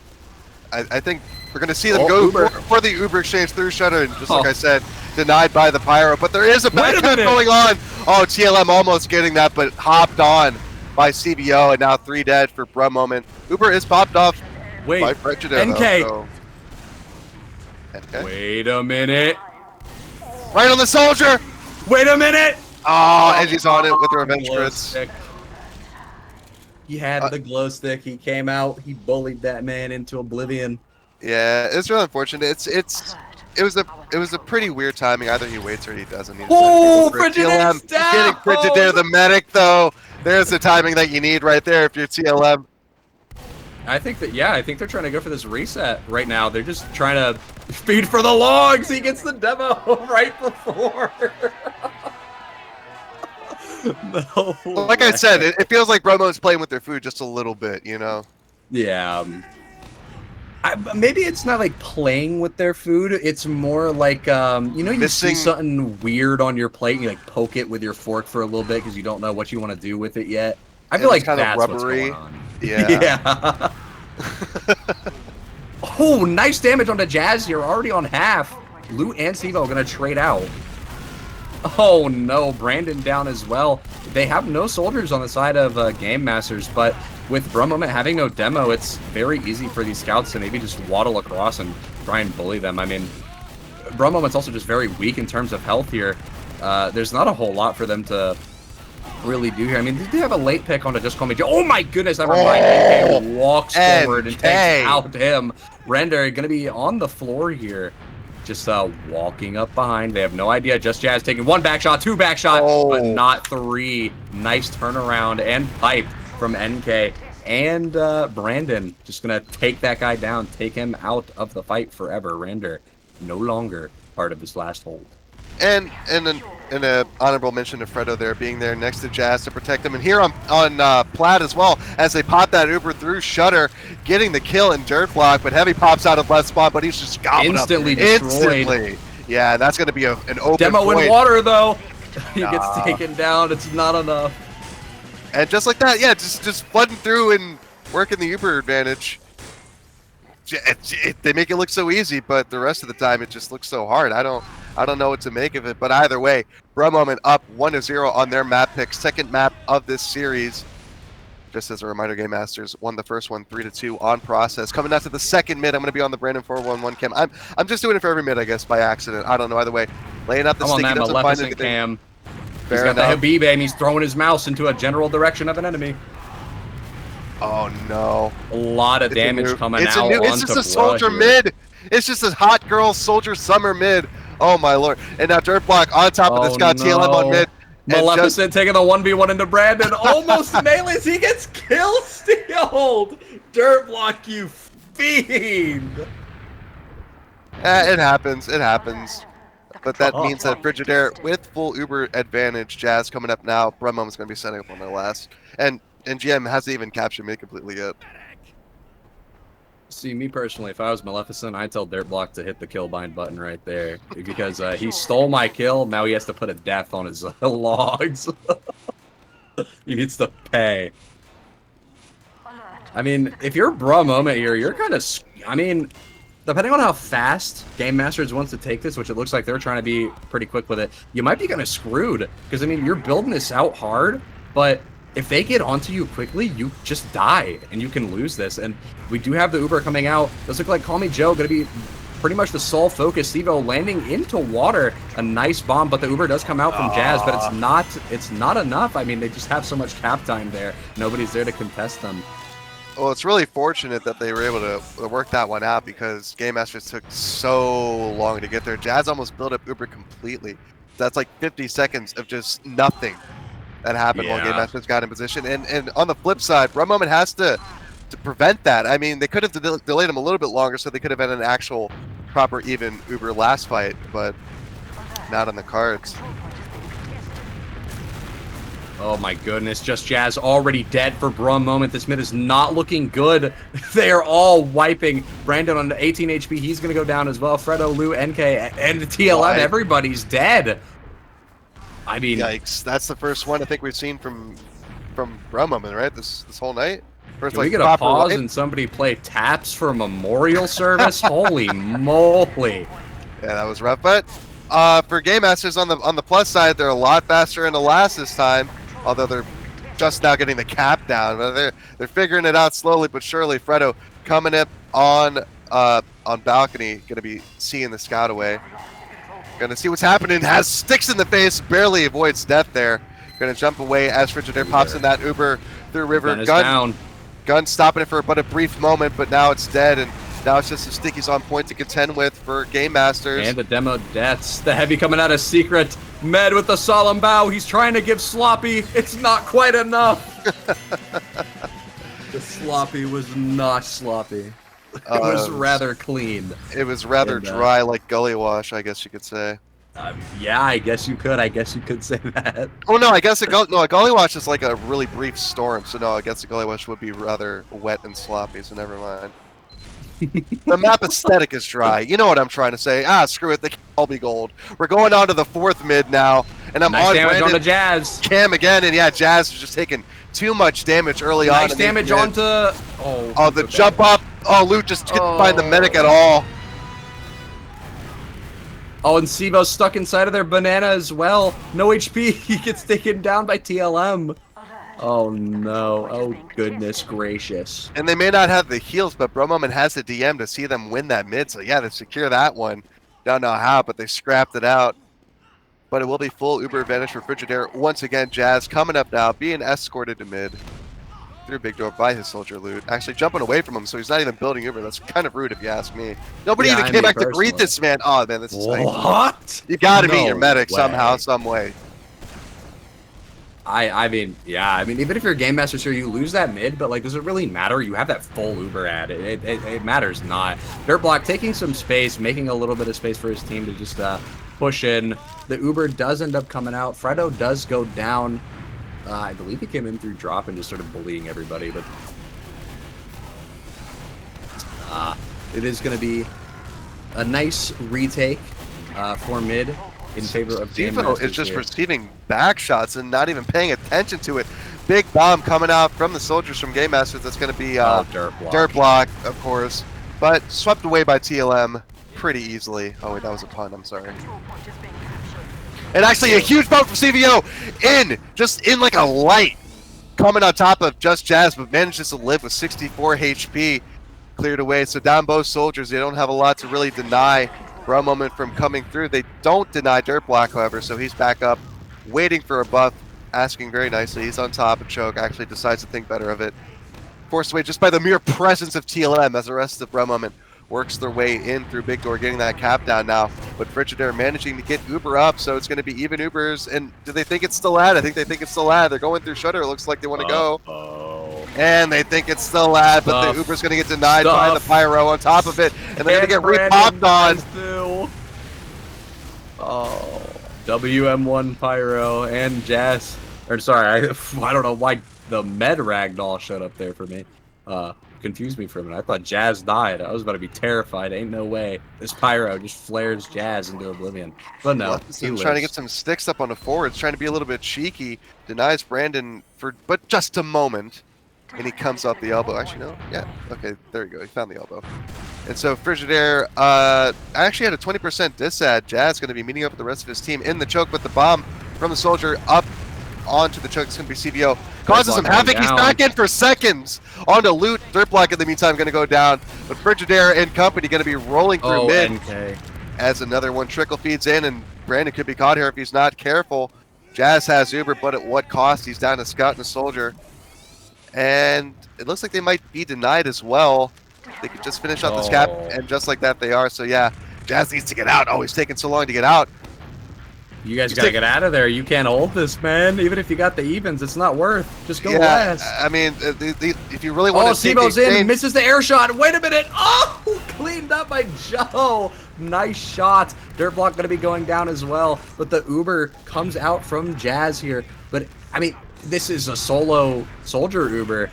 I think we're going to see them go for the Uber exchange through Shutter, and just like I said, denied by the Pyro. But there is a backup going on. Oh, TLM almost getting that, but hopped on by CBO, and now 3 dead for Bruh Moment. Uber is popped off by Frigidaire, NK. though, so. NK. Wait a minute. Right on the soldier. Wait a minute. Oh, and he's on it with the revenge crits. He had the glow stick. He came out. He bullied that man into oblivion. Yeah, it's really unfortunate. It was a pretty weird timing. Either he waits or he doesn't. Oh, Frigidaire's down. Getting Frigidaire the medic though. There's the timing that you need right there if you're TLM. I think they're trying to go for this reset right now. They're just trying to feed for the logs. He gets the demo right before. No. Well, like I said, it feels like Bromo's playing with their food just a little bit, you know? Yeah. Maybe it's not like playing with their food. It's more like, you know, you see something weird on your plate and you like poke it with your fork for a little bit because you don't know what you want to do with it yet. I feel like that's what's going on. Yeah. Oh, nice damage on the Jazz here. Already on half. Loot and Sivo going to trade out. Oh no, Brandon down as well. They have no soldiers on the side of Game Masters, but with Bruh Moment having no demo, it's very easy for these scouts to maybe just waddle across and try and bully them. I mean, Bruh Moment's also just very weak in terms of health here. There's not a whole lot for them to really do here. I mean, they do have a late pick on to Just Call Me Joe. Oh my goodness, never mind. NK walks forward and takes out him. Render going to be on the floor here. Just walking up behind. They have no idea. Just Jazz taking 1 back shot, 2 back shot, but not 3. Nice turnaround and pipe from NK. And Brandon just going to take that guy down, take him out of the fight forever. Render no longer part of this last hold. And an honorable mention to Fredo there, being there next to Jazz to protect him. And here on Plaid as well, as they pop that Uber through Shutter, getting the kill in Dirt Block, but Heavy pops out of left spot, but he's just gobbling instantly up. Destroyed. Instantly. Yeah, that's going to be an open demo point. in water, though. He gets taken down. It's not enough. And just like that, yeah, just flooding through and working the Uber advantage. They make it look so easy, but the rest of the time it just looks so hard. I don't know what to make of it, but either way, Bruh Moment up 1-0 on their map pick, second map of this series. Just as a reminder, Game Masters won the first one 3-2 on process. Coming out to the second mid, I'm going to be on the Brandon 411 cam. I'm just doing it for every mid, I guess, by accident. I don't know. Either way, laying up the stick. He doesn't find anything. Cam. He's got the Habib aim. He's throwing his mouse into a general direction of an enemy. Oh no! A lot of damage coming out. It's just a soldier mid. It's just a hot girl soldier summer mid. Oh my lord! And now Dirt Block on top of this guy, TLM on mid. Maleficent taking the 1v1 into Brandon. Almost melees. He gets kill stealed. Dirt Block, you fiend. It happens. It happens. But that means that Frigidaire with full Uber advantage. Jazz coming up now. Bruh Moment's going to be setting up on their last. And GM hasn't even captured mid completely yet. See, me personally, if I was Maleficent, I'd tell Dirt Block to hit the kill bind button right there. Because he stole my kill, now he has to put a death on his logs. He needs to pay. I mean, if you're Bruh Moment here, you're kind of... I mean, depending on how fast Game Masters wants to take this, which it looks like they're trying to be pretty quick with it, you might be kind of screwed. Because, I mean, you're building this out hard, but... if they get onto you quickly, you just die, and you can lose this. And we do have the Uber coming out. Does look like Call Me Joe going to be pretty much the sole focus. Sivo landing into water. A nice bomb, but the Uber does come out from Jazz, but it's not enough. I mean, they just have so much cap time there. Nobody's there to contest them. Well, it's really fortunate that they were able to work that one out because Game Masters took so long to get there. Jazz almost built up Uber completely. That's like 50 seconds of just nothing that happened while Game Masters got in position. And on the flip side, Bruh Moment has to prevent that. I mean, they could have delayed him a little bit longer so they could have had an actual proper even Uber last fight, but not on the cards. Oh my goodness, Just Jazz already dead for Brum moment. This mid is not looking good. They are all wiping. Brandon on 18 HP, he's going to go down as well. Fredo, Lou, NK, and TLM, everybody's dead. I mean... Yikes, that's the first one I think we've seen from Brum moment, right? This whole night? First, Can we get a pause and somebody play taps for a memorial service? Holy moly. Yeah, that was rough, but for Game Masters on the plus side, they're a lot faster in the last this time. Although they're just now getting the cap down, but they're figuring it out slowly but surely. Fredo coming up on balcony, gonna be seeing the scout away. Gonna see what's happening. Has sticks in the face, barely avoids death there. Gonna jump away as Frigidaire pops in that Uber through river. Gun stopping it for but a brief moment, but now it's dead, and now it's just the Stickies on point to contend with for Game Masters. And the demo deaths. The heavy coming out of secret. Med with the solemn bow. He's trying to give Sloppy. It's not quite enough. The Sloppy was not sloppy. It was rather clean. It was rather dry, like gully wash, I guess you could say. Yeah, I guess you could. I guess you could say that. Oh no, I guess a gully wash is like a really brief storm. So no, I guess a gully wash would be rather wet and sloppy. So never mind. The map aesthetic is dry. You know what I'm trying to say. Screw it. They can all be gold. We're going on to the 4th mid now, and I'm on damage on the Jazz. Cam again, and yeah, Jazz is just taking too much damage early on. Nice damage onto. Oh, the jump up. Oh, Loot just couldn't find the medic at all. Oh, and Sivo's stuck inside of their banana as well. No HP. He gets taken down by TLM. Oh no, oh goodness gracious. And they may not have the heals, but Bromoman has the DM to see them win that mid, so yeah, they secure that one. Don't know how, but they scrapped it out. But it will be full Uber advantage for Frigidaire. Once again, Jazz coming up now, being escorted to mid. Through big door by his soldier Loot. Actually jumping away from him, so he's not even building Uber. That's kind of rude if you ask me. Nobody even came back to greet this man. Oh man, this is what? You gotta be your medic somehow, some way. I mean, yeah, I mean, even if you're a Game Master here, you lose that mid, but, like, does it really matter? You have that full Uber ad. It matters not. Dirtblock taking some space, making a little bit of space for his team to just push in. The Uber does end up coming out. Fredo does go down. I believe he came in through drop and just started bullying everybody, but it is going to be a nice retake for mid. In favor of Game Masters is just receiving back shots and not even paying attention to it. Big bomb coming out from the soldiers from Game Masters. That's going to be Dirtblock, of course, but swept away by TLM pretty easily. Oh wait, that was a pun. I'm sorry. And actually, a huge bump from CVO just in like a light, coming on top of Just Jazz, but manages to live with 64 HP, cleared away. So down both soldiers, they don't have a lot to really deny. Brum moment from coming through. They don't deny Dirtblock, however, so he's back up, waiting for a buff, asking very nicely. He's on top, and Choke actually decides to think better of it. Forced away just by the mere presence of TLM as the rest of Brum moment works their way in through Big Door, getting that cap down now. But Frigidaire managing to get Uber up, so it's going to be even Ubers. And do they think it's still lad? I think they think it's still lad. They're going through Shutter. It looks like they want to go. And they think it's still lad, but the Uber's going to get denied by the Pyro on top of it. And they're going to get re-popped on. Oh, WM1 Pyro and Jazz. Or sorry, I don't know why the Med Ragdoll showed up there for me. Confused me for a minute. I thought Jazz died. I was about to be terrified. Ain't no way. This Pyro just flares Jazz into oblivion. But no, he's trying to get some sticks up on the forwards, trying to be a little bit cheeky. Denies Brandon for but just a moment. And he comes up the elbow. Actually, no. Yeah. Okay, there you go. He found the elbow. And so Frigidaire actually had a 20% disad. Jazz going to be meeting up with the rest of his team in the choke, but the bomb from the soldier up onto the choke. It's going to be CVO. Causes some havoc. He's back in for seconds. Onto Loot. Dirtblock in the meantime going to go down. But Frigidaire and company going to be rolling through mid. NK. As another one trickle feeds in, and Brandon could be caught here if he's not careful. Jazz has Uber, but at what cost? He's down to Scout and a soldier. And it looks like they might be denied as well. They could just finish out this cap, and just like that they are. So yeah, Jazz needs to get out. Oh, he's taking so long to get out. You guys gotta get out of there. You can't hold this, man. Even if you got the evens, it's not worth. Just go last. I mean, if you really want to take Sivo's the in, misses the air shot. Wait a minute. Oh, cleaned up by Joe. Nice shot. Dirtblock gonna be going down as well. But the Uber comes out from Jazz here. But, I mean, this is a solo soldier Uber.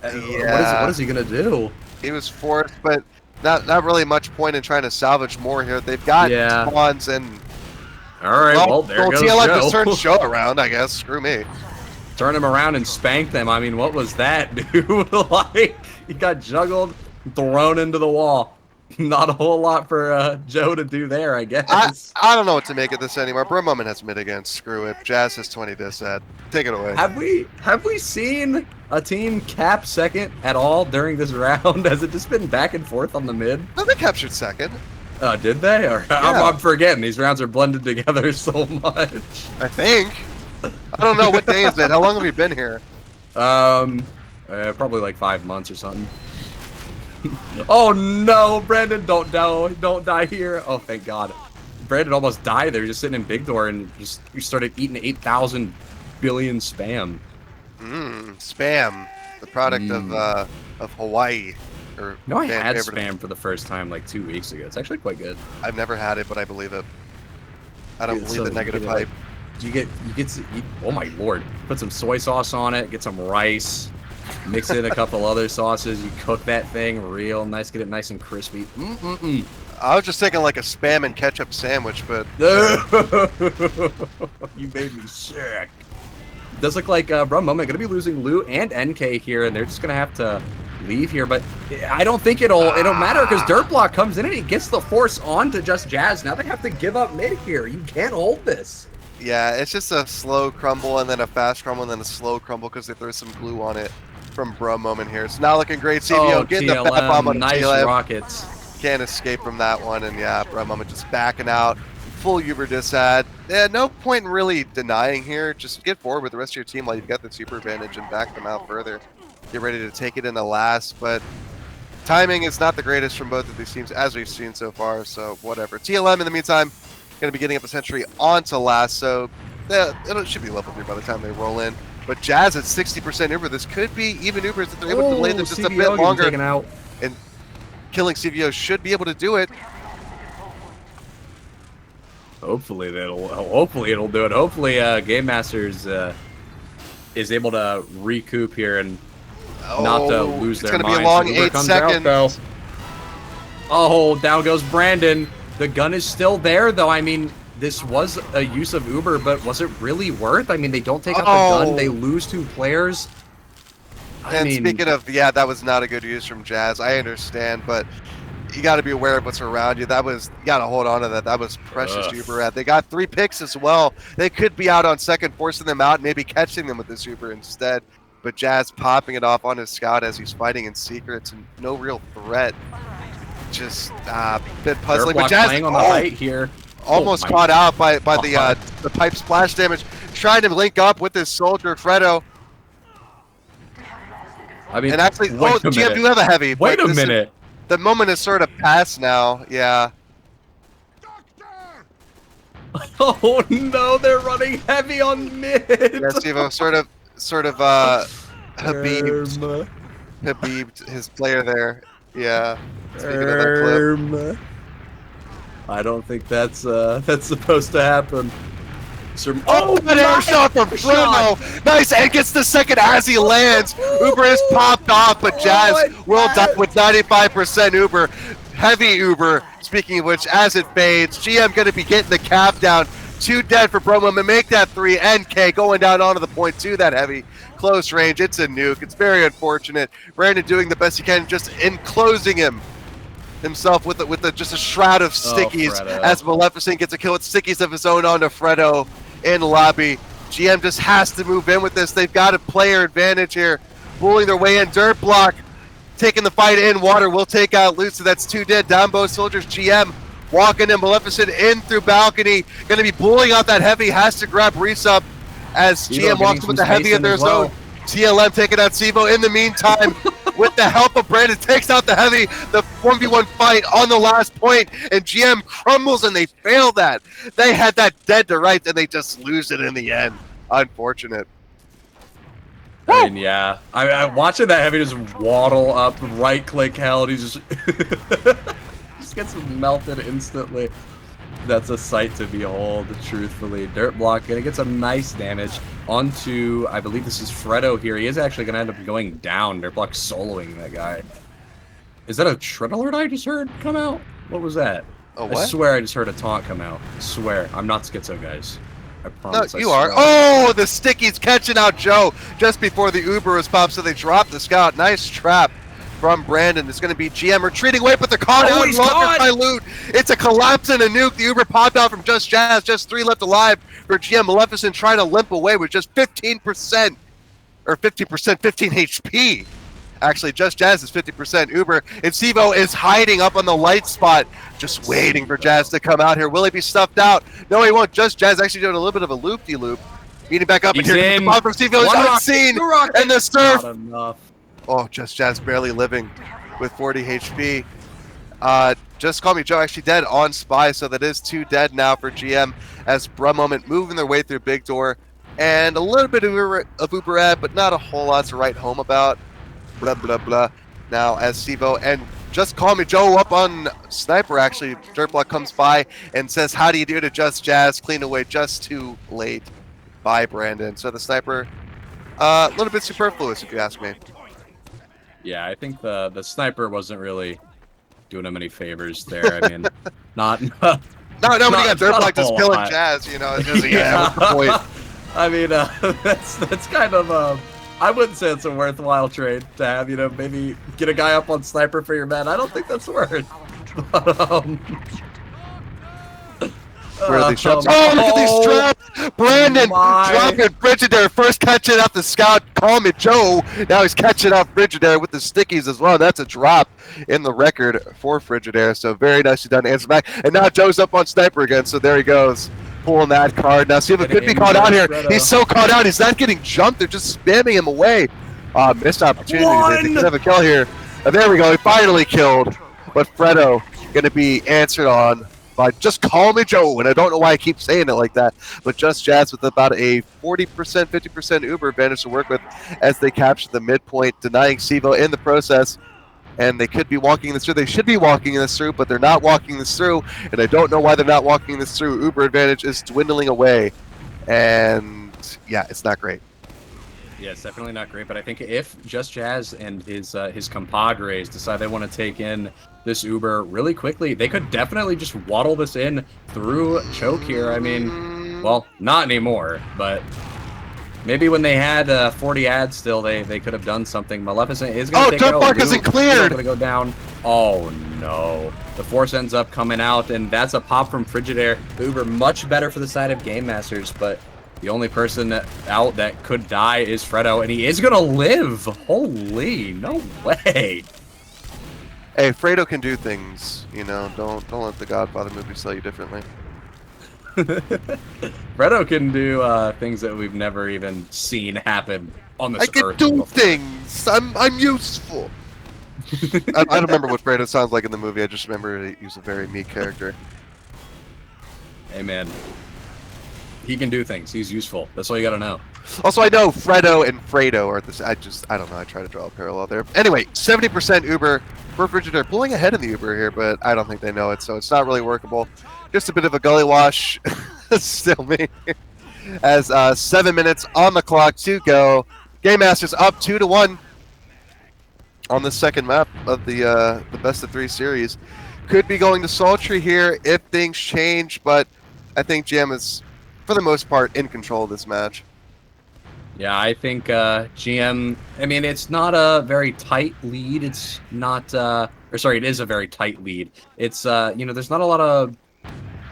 What is he gonna do? He was forced, but not really much point in trying to salvage more here. They've got spawns and... All right, well there goes TLM Joe. just turned show around, I guess. Screw me. Turn him around and spank them. I mean, what was that, dude? Like, he got juggled, thrown into the wall. Not a whole lot for Joe to do there, I guess. I don't know what to make of this anymore. Bro Moment has mid again. Screw it. Jazz has 20 disad. Take it away. Have we seen a team cap second at all during this round? Has it just been back and forth on the mid? No, they captured second. Did they? Or, I'm forgetting. These rounds are blended together so much. I think. I don't know. What day is it? How long have we been here? Probably like 5 months or something. Oh no, Brandon, don't die here. Oh, thank God. Brandon almost died there, just sitting in Big Door, and you started eating 8,000 billion spam. Spam, the product of Hawaii. No, I had spam for the first time like 2 weeks ago. It's actually quite good. I've never had it, but I believe it. I don't believe the negative hype. Oh my Lord. Put some soy sauce on it, get some rice, mix in a couple other sauces, you cook that thing real nice, get it nice and crispy. I was just thinking like a spam and ketchup sandwich, but... You made me sick. It does look like Bro Moment going to be losing Lou and NK here, and they're just going to have to leave here, but I don't think it'll matter because Dirtblock comes in and he gets the force onto just Jazz. Now they have to give up mid here. You can't hold this. Yeah, it's just a slow crumble and then a fast crumble and then a slow crumble because they throw some glue on it from Bro Moment here. It's not looking great. CVO getting the bat bomb on nice TLM. Rockets. Can't escape from that one, and yeah, Bro Moment just backing out. Full Uber disad. Yeah, no point in really denying here. Just get forward with the rest of your team while you've got the super advantage and back them out further. Get ready to take it in the last, but timing is not the greatest from both of these teams as we've seen so far, so whatever. TLM in the meantime going to be getting up the sentry onto last, so it should be level 3 by the time they roll in. But Jazz at 60% Uber, this could be even Ubers if they're able to delay this just a bit longer. And killing CVO should be able to do it. Hopefully it'll do it. Hopefully Game Masters is able to recoup here and not to lose their mind. It's going to be a long 8 seconds. Oh, down goes Brandon. The gun is still there, though. I mean, this was a use of Uber, but was it really worth? I mean, they don't take out the gun. They lose 2 players. Speaking of, yeah, that was not a good use from Jazz. I understand, but you got to be aware of what's around you. You got to hold on to that. That was precious Uber. They got 3 picks as well. They could be out on second, forcing them out, maybe catching them with this Uber instead. But Jazz popping it off on his scout as he's fighting in secrets and no real threat. Just a bit puzzling. But Jazz playing on the height here. Almost caught out by the pipe splash damage. Trying to link up with this soldier, Fredo. I mean, and actually, GM do have a heavy. Wait a minute. The moment is sort of past now. Yeah. Oh no, they're running heavy on mid. Yeah, Steve, sort of Habib'd his player there. Yeah. Speaking of that clip. I don't think that's supposed to happen. Oh, an air shot from Bruno! Nice, and gets the second as he lands. Uber is popped off, but Jazz will die with 95% Uber. Heavy Uber, speaking of which, as it fades, GM going to be getting the cap down. 2 dead for Bro Moment. Make that 3. NK going down onto the point 2, that heavy. Close range, it's a nuke. It's very unfortunate. Brandon doing the best he can, just enclosing himself with just a shroud of stickies as Maleficent gets a kill with stickies of his own onto Fredo in lobby. GM just has to move in with this. They've got a player advantage here. Bullying their way in. Dirtblock taking the fight in. Water will take out Luce, so that's 2 dead. Down both soldiers. GM walking in. Maleficent in through balcony. Going to be bullying out that heavy. Has to grab Reese up as GM walks with the heavy of their zone. TLM taking out Sivo. In the meantime, with the help of Brandon, takes out the heavy, the 1v1 fight on the last point, and GM crumbles and they fail that. They had that dead to rights and they just lose it in the end. Unfortunate. I mean, yeah. I'm watching that heavy just waddle up, right-click held. He just just gets melted instantly. That's a sight to behold, truthfully. Dirt Block gonna get some nice damage onto, I believe this is Fredo here. He is actually gonna end up going down. Dirt Block soloing that guy. Is that a shred alert I just heard come out? What was that? Oh, what? I swear I just heard a taunt come out. I swear. I'm not schizo, guys. I promise. No, you are. Oh, the Sticky's catching out Joe just before the Uber was popped, so they dropped the scout. Nice trap from Brandon. It's going to be GM retreating away, but they're caught out. He's caught! By loot. It's a collapse and a nuke. The Uber popped out from Just Jazz. Just 3 left alive for GM. Maleficent trying to limp away with just 15%, or 50%, 15 HP. Actually, Just Jazz is 50%. Uber and Sivo is hiding up on the light spot, just waiting for Jazz to come out here. Will he be stuffed out? No, he won't. Just Jazz actually doing a little bit of a loop-de-loop. Meeting back up, and here comes the bomb from Sivo. He's unseen, and the surf. Not enough. Oh, Just Jazz barely living with 40 HP. Just Call Me Joe actually dead on Spy, so that is 2 dead now for GM as Moment moving their way through Big Door. And a little bit of Uber ad, but not a whole lot to write home about. Blah, blah, blah. Now, as Sivo and Just Call Me Joe up on Sniper, actually, Dirtblock comes by and says, how do you do to Just Jazz? Clean away just too late by Brandon. So the Sniper, a little bit superfluous, if you ask me. Yeah, I think the Sniper wasn't really doing him any favors there. I mean, not... No, when you got Dirtblock just killing lot. Jazz, you know, it's just, yeah, what's the point? I mean, that's kind of I wouldn't say it's a worthwhile trade to have, you know, maybe get a guy up on Sniper for your man. I don't think that's worth. But, where are these shots? Oh, look at these traps! Brandon dropping Frigidaire, first catching out the scout. Call Me Joe. Now he's catching out Frigidaire with the stickies as well. That's a drop in the record for Frigidaire. So very nicely done to answer back. And now Joe's up on Sniper again. So there he goes, pulling that card. Now Siva could be caught out here. He's so caught out. He's not getting jumped. They're just spamming him away. Missed opportunity. They could have a kill here. And there we go. He finally killed. But Fredo going to be answered on by Just Call Me Joe, and I don't know why I keep saying it like that, but Just Jazz with about a 40%, 50% Uber advantage to work with as they capture the midpoint, denying Sivo in the process, and they could be walking this through. They should be walking this through, but they're not walking this through, and I don't know why they're not walking this through. Uber advantage is dwindling away, and yeah, it's not great. Yeah, it's definitely not great, but I think if Just Jazz and his compadres decide they want to take in this Uber really quickly, they could definitely just waddle this in through Choke here. I mean, well, not anymore, but maybe when they had 40 ads still, they could have done something. Maleficent is going to take out. Oh, Dirtblock isn't cleared! Going to go down. Oh, no. The Force ends up coming out, and that's a pop from Frigidaire. The Uber much better for the side of Game Masters, but the only person out that could die is Fredo, and he is going to live. Holy, no way. Hey, Fredo can do things, you know. Don't let the Godfather movie sell you differently. Fredo can do things that we've never even seen happen on this earth. I can do things. I'm useful. I don't remember what Fredo sounds like in the movie. I just remember he's a very meek character. Hey, man. He can do things. He's useful. That's all you gotta know. Also, I know Fredo and Fredo are this. I don't know. I try to draw a parallel there. Anyway, 70% Uber for Frigidaire, pulling ahead in the Uber here, but I don't think they know it, so it's not really workable. Just a bit of a gully wash. Still me. As 7 minutes on the clock to go. Game Masters up 2-1 on the second map of the best of 3 series. Could be going to Sultry here if things change, but I think GM is, for the most part, in control of this match. Yeah, I think GM, I mean, it's not a very tight lead. It's not, or sorry, it is a very tight lead. It's, you know, there's not a lot of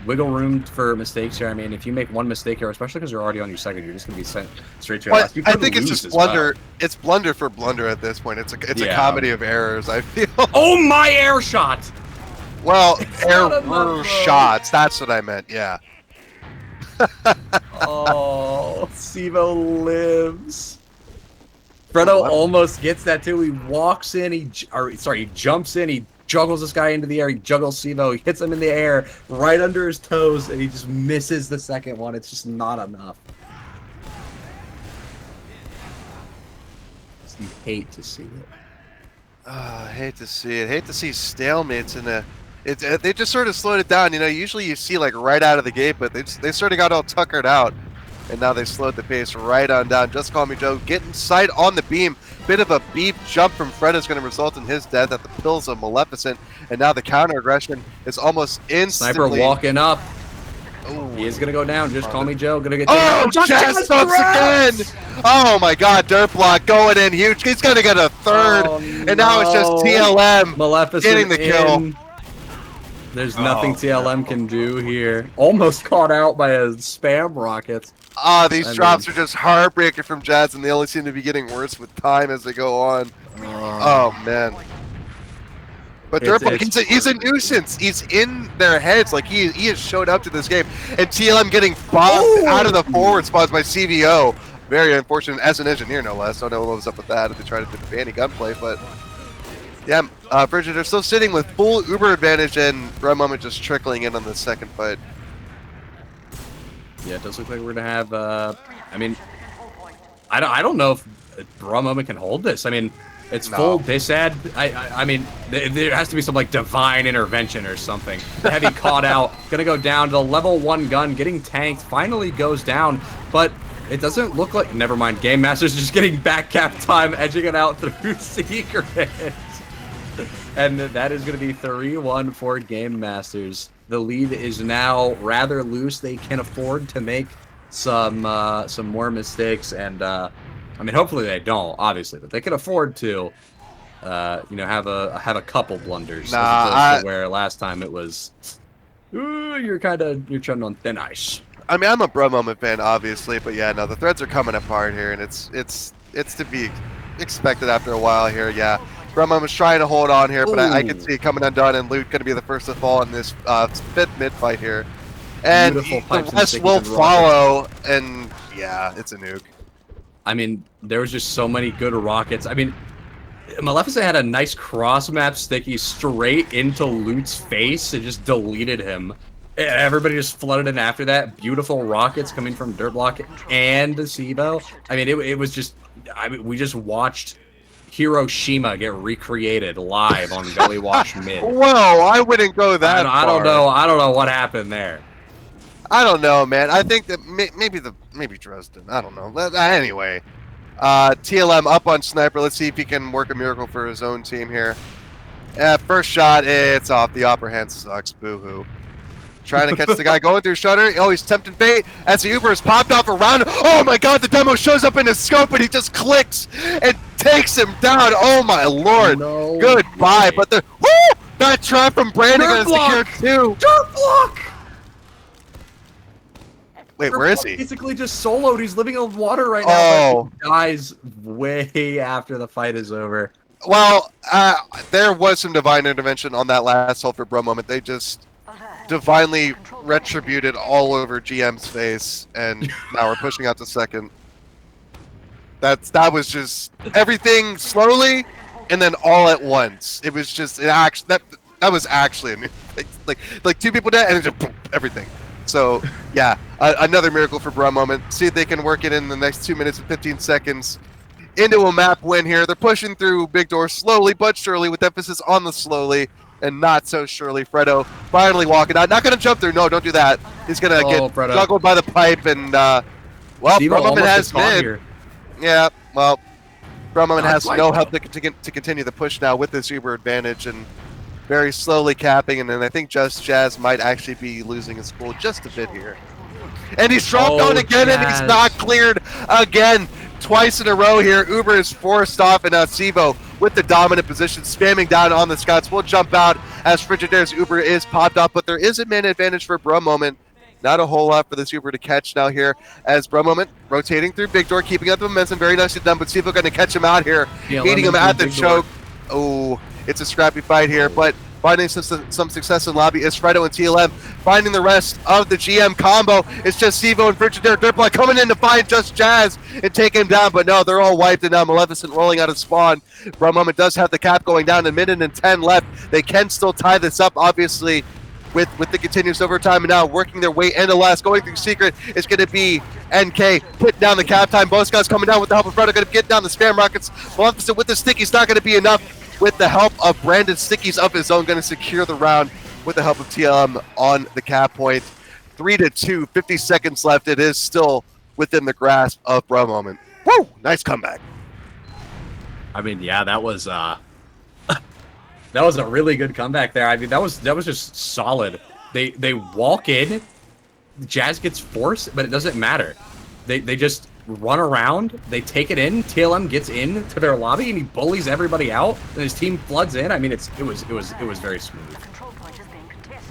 wiggle room for mistakes here. I mean, if you make one mistake here, especially because you're already on your second, you're just going to be sent straight to your last. I think it's just blunder. Well. It's blunder for blunder at this point. It's a comedy of errors, I feel. Oh, my air shot! Well, error shots. That's what I meant, yeah. Oh, Sivo lives. Fredo What? almost gets that too. He walks in, he jumps in, he juggles this guy into the air, he juggles Sivo, he hits him in the air, right under his toes, and he just misses the second one. It's just not enough. You hate to see it. I hate to see it. Hate to see stalemates in a. They just sort of slowed it down. You know, usually you see like right out of the gate, but they sort of got all tuckered out, and now they slowed the pace right on down. Just Call Me Joe getting sight on the beam. Bit of a beep jump from Fred is going to result in his death at the pills of Maleficent, and now the counter aggression is almost instantly. Sniper walking up. Ooh. He is gonna go down. Just Call Me Joe. Gonna get. Oh, Jazz stops again! Oh my God, Dirt Block going in huge. He's gonna get a third, and now it's just TLM Maleficent getting the kill. in. There's nothing TLM can do here. Almost caught out by a spam rocket. These drops are just heartbreaking from Jazz, and they only seem to be getting worse with time as they go on. Oh man. But Dirtball, he's a nuisance. He's in their heads. Like he has showed up to this game, and TLM getting bombed out of the forward spots by CVO. Very unfortunate as an engineer, no less. Don't know what was up with that if they tried to do the gunplay, but yeah, Bridget are still sitting with full Uber advantage, and Bro Moment just trickling in on the second fight. Yeah, it does look like we're gonna have. I mean, I don't know if Bro Moment can hold this. I mean. It's full disad. I mean, there has to be some like divine intervention or something. The heavy caught out, gonna go down to the level 1 gun, getting tanked. Finally goes down, but it doesn't look like. Never mind. Game Master's just getting back cap time, edging it out through Secret, and that is gonna be 3-1 for Game Masters. The lead is now rather loose. They can afford to make some more mistakes and. I mean, hopefully they don't, obviously, but they can afford to, you know, have a couple blunders. Where last time it was, you're treading on thin ice. I mean, I'm a Bro Moment fan, obviously, but yeah, no, the threads are coming apart here, and it's to be expected after a while here. Yeah, Bro Moment's trying to hold on here, but I can see it coming undone, and Loot going to be the first to fall in this fifth mid fight here, and the rest will follow. And yeah, it's a nuke. I mean, there was just so many good rockets. I mean, Maleficent had a nice cross-map sticky straight into Loot's face and just deleted him. Everybody just flooded in after that. Beautiful rockets coming from Dirtblock and Sivo. I mean, it was just... I mean, we just watched Hiroshima get recreated live on Gully Wash Mid. Whoa, I wouldn't go that far. I don't know what happened there. I don't know, man. I think that maybe Dresden. I don't know. Anyway, TLM up on Sniper. Let's see if he can work a miracle for his own team here. First shot, it's off. The upper hand sucks. Boo-hoo. Trying to catch the guy going through shutter. Oh, he's tempting fate as the Uber is popped off around. Oh my God, the demo shows up in his scope and he just clicks and takes him down. Oh my Lord. No Goodbye. way. But the that trap from Brandon is secure too. Dirtblock! Wait, where is he? Basically just soloed. He's living on water right now. Oh. But he dies way after the fight is over. Well, there was some divine intervention on that last hold for Bro Moment. They just divinely retributed all over GM's face, and now we're pushing out to second. That was just everything slowly, and then all at once. It was just that was actually like two people dead, and then just boom, everything. So yeah, another miracle for Bro Moment. See if they can work it in the next 2 minutes and 15 seconds into a map win here. They're pushing through Big Door slowly but surely, with emphasis on the slowly and not so surely. Fredo finally walking out. Not going to jump through. No, don't do that. He's going to get juggled by the pipe. And, well, Bro Moment has mid. Here. Yeah, well, Bro Moment has no help to continue the push now with this Uber advantage. And very slowly capping, and then I think Just Jazz might actually be losing his school just a bit here. And he's dropped on again, and he's not cleared again. Twice in a row here. Uber is forced off, and now Sivo with the dominant position, spamming down on the Scots. Will jump out as Frigidair's Uber is popped up, but there is a man advantage for Bro Moment. Not a whole lot for this Uber to catch now here, as Bro Moment rotating through Big Door, keeping up the momentum. Very nicely done, but Sivo going to catch him out here, meeting him at the choke. Oh, it's a scrappy fight here, but finding some success in lobby is Fredo and TLM. Finding the rest of the GM combo. It's just Sivo and Frigidaire Dirtblock coming in to find Just Jazz and take him down, but no, they're all wiped, and now Maleficent rolling out of spawn. Bro Moment does have the cap going down, a minute and 10 left. They can still tie this up, obviously, with the continuous overtime, and now working their way into last. Going through secret is going to be NK putting down the cap time. Both guys coming down with the help of Fredo, going to get down the spam rockets. Maleficent with the stickies, not going to be enough. With the help of Brandon stickies of his own, going to secure the round with the help of TLM on the cap point. 3-2, 50 seconds left. It is still within the grasp of Bro Moment. Woo! Nice comeback. I mean, yeah, that was that was a really good comeback there. I mean, that was just solid. They walk in, Jazz gets forced, but it doesn't matter. They just run around, they take it in, TLM gets in to their lobby and he bullies everybody out, and his team floods in. I mean, it was very smooth.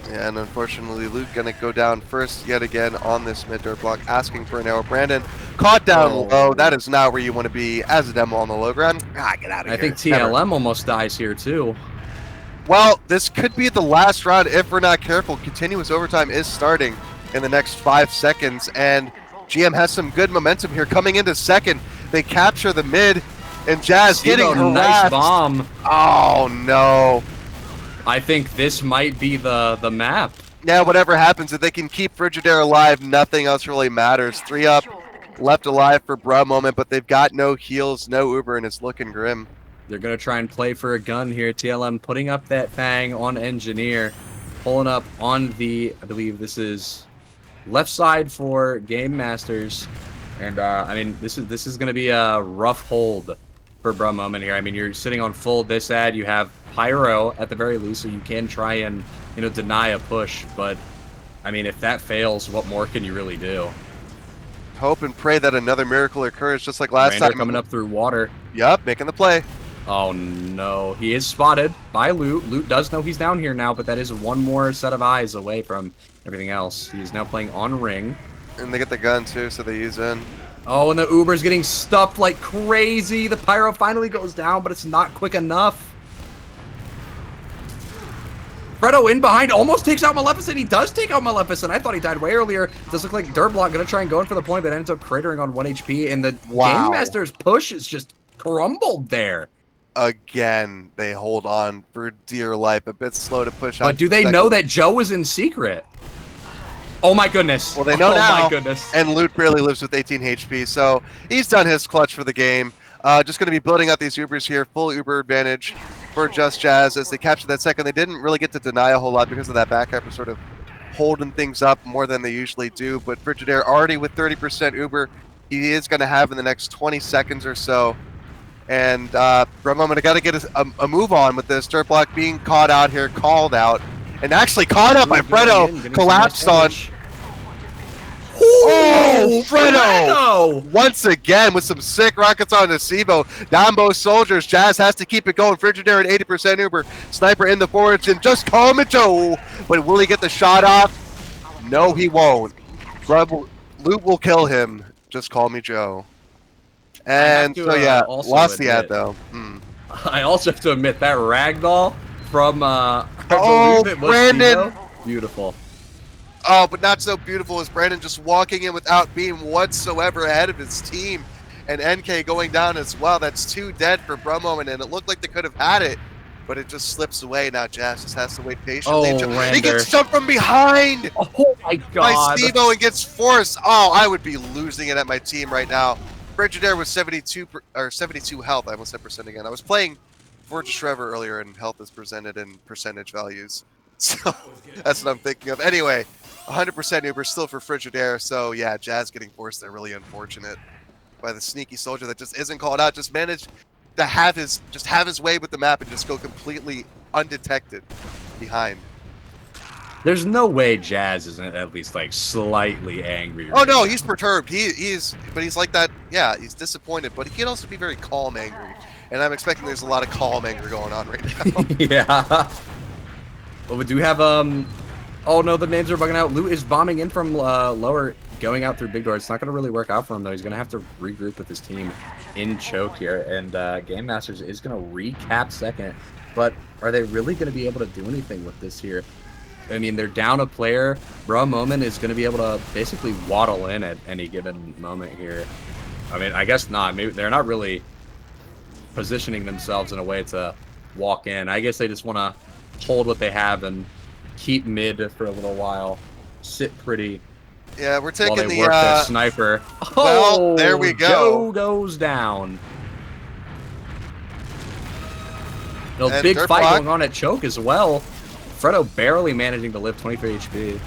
Yeah, and unfortunately, Luke gonna go down first yet again on this mid dirt block, asking for an arrow. Brandon caught down low. That is not where you want to be as a demo on the low ground. Get out of here. I think TLM almost dies here too. Well, this could be the last round if we're not careful. Continuous overtime is starting in the next 5 seconds, and GM has some good momentum here. Coming into second, they capture the mid, and Jazz getting harassed. Nice bomb. Oh no! I think this might be the map. Yeah, whatever happens, if they can keep Frigidaire alive, nothing else really matters. 3 up, left alive for Bro Moment, but they've got no heals, no Uber, and it's looking grim. They're gonna try and play for a gun here. TLM putting up that Fang on Engineer, pulling up on the, I believe this is left side for Game Masters, and I mean this is going to be a rough hold for Bro Moment here. I mean, you're sitting on full disad. You have Pyro at the very least, so you can try and deny a push. But I mean, if that fails, what more can you really do? Hope and pray that another miracle occurs, just like last time. Coming up through water. Yup, making the play. Oh no, he is spotted by Loot. Loot does know he's down here now, but that is one more set of eyes away from everything else. He is now playing on ring. And they get the gun too, so they use in. Oh, and the Uber's getting stuffed like crazy. The Pyro finally goes down, but it's not quick enough. Fredo in behind, almost takes out Maleficent. He does take out Maleficent. I thought he died way earlier. Does look like Dirtblock gonna try and go in for the point, but ends up cratering on 1 HP. And the Game Master's push is just crumbled there. Again, they hold on for dear life. A bit slow to push out. But do they know that Joe is in secret? Oh my goodness. Well, they know now. Oh my goodness. And Loot barely lives with 18 HP, so he's done his clutch for the game. Just going to be building out these Ubers here. Full Uber advantage for Just Jazz as they capture that second. They didn't really get to deny a whole lot because of that back hyper sort of holding things up more than they usually do. But Frigidaire already with 30% Uber. He is going to have in the next 20 seconds or so. And for a moment, I got to get a move on with this. Dirtblock being caught out here, called out, and actually caught up by Fredo, collapsed on. Oh, Fredo! Once again with some sick rockets on the Sivo. Down both soldiers. Jazz has to keep it going. Frigidaire at 80% Uber. Sniper in the forest, and just call him Joe. But will he get the shot off? No, he won't. Loot will kill him. Just call me Joe. And so yeah, lost the ad though. I also have to admit that ragdoll from Brandon, beautiful. Oh, but not so beautiful as Brandon just walking in without being whatsoever ahead of his team, and NK going down as well. That's 2 dead for Bro Moment, and it looked like they could have had it, but it just slips away. Now Jazz just has to wait patiently. He gets jumped from behind. Oh my god! By Stevo and gets forced. Oh, I would be losing it at my team right now. Frigidaire was 72 health. I almost said percent again. I was playing Forge Shrever earlier, and health is presented in percentage values. So that's what I'm thinking of. Anyway, 100% Uber still for Frigidaire. So yeah, Jazz getting forced there, really unfortunate by the sneaky soldier that just isn't called out. Just managed to have his way with the map and just go completely undetected behind. There's no way Jazz isn't at least like slightly angry. Oh no, he's perturbed. He's like that. Yeah, he's disappointed, but he can also be very calm angry. And I'm expecting there's a lot of calm anger going on right now. Yeah. Well, we do have oh no, the names are bugging out. Loot is bombing in from lower, going out through big door. It's not going to really work out for him though. He's going to have to regroup with his team in choke here, and Game Masters is going to recap second. but are they really going to be able to do anything with this here? I mean, they're down a player. Bro Moment is going to be able to basically waddle in at any given moment here. I mean, I guess not. Maybe they're not really positioning themselves in a way to walk in. I guess they just want to hold what they have and keep mid for a little while. Sit pretty. Yeah, we're taking while they the work their sniper. Well, there we go. Joe goes down. No, And big Dirt fight Block. going on at choke as well. Fredo barely managing to live 23 HP.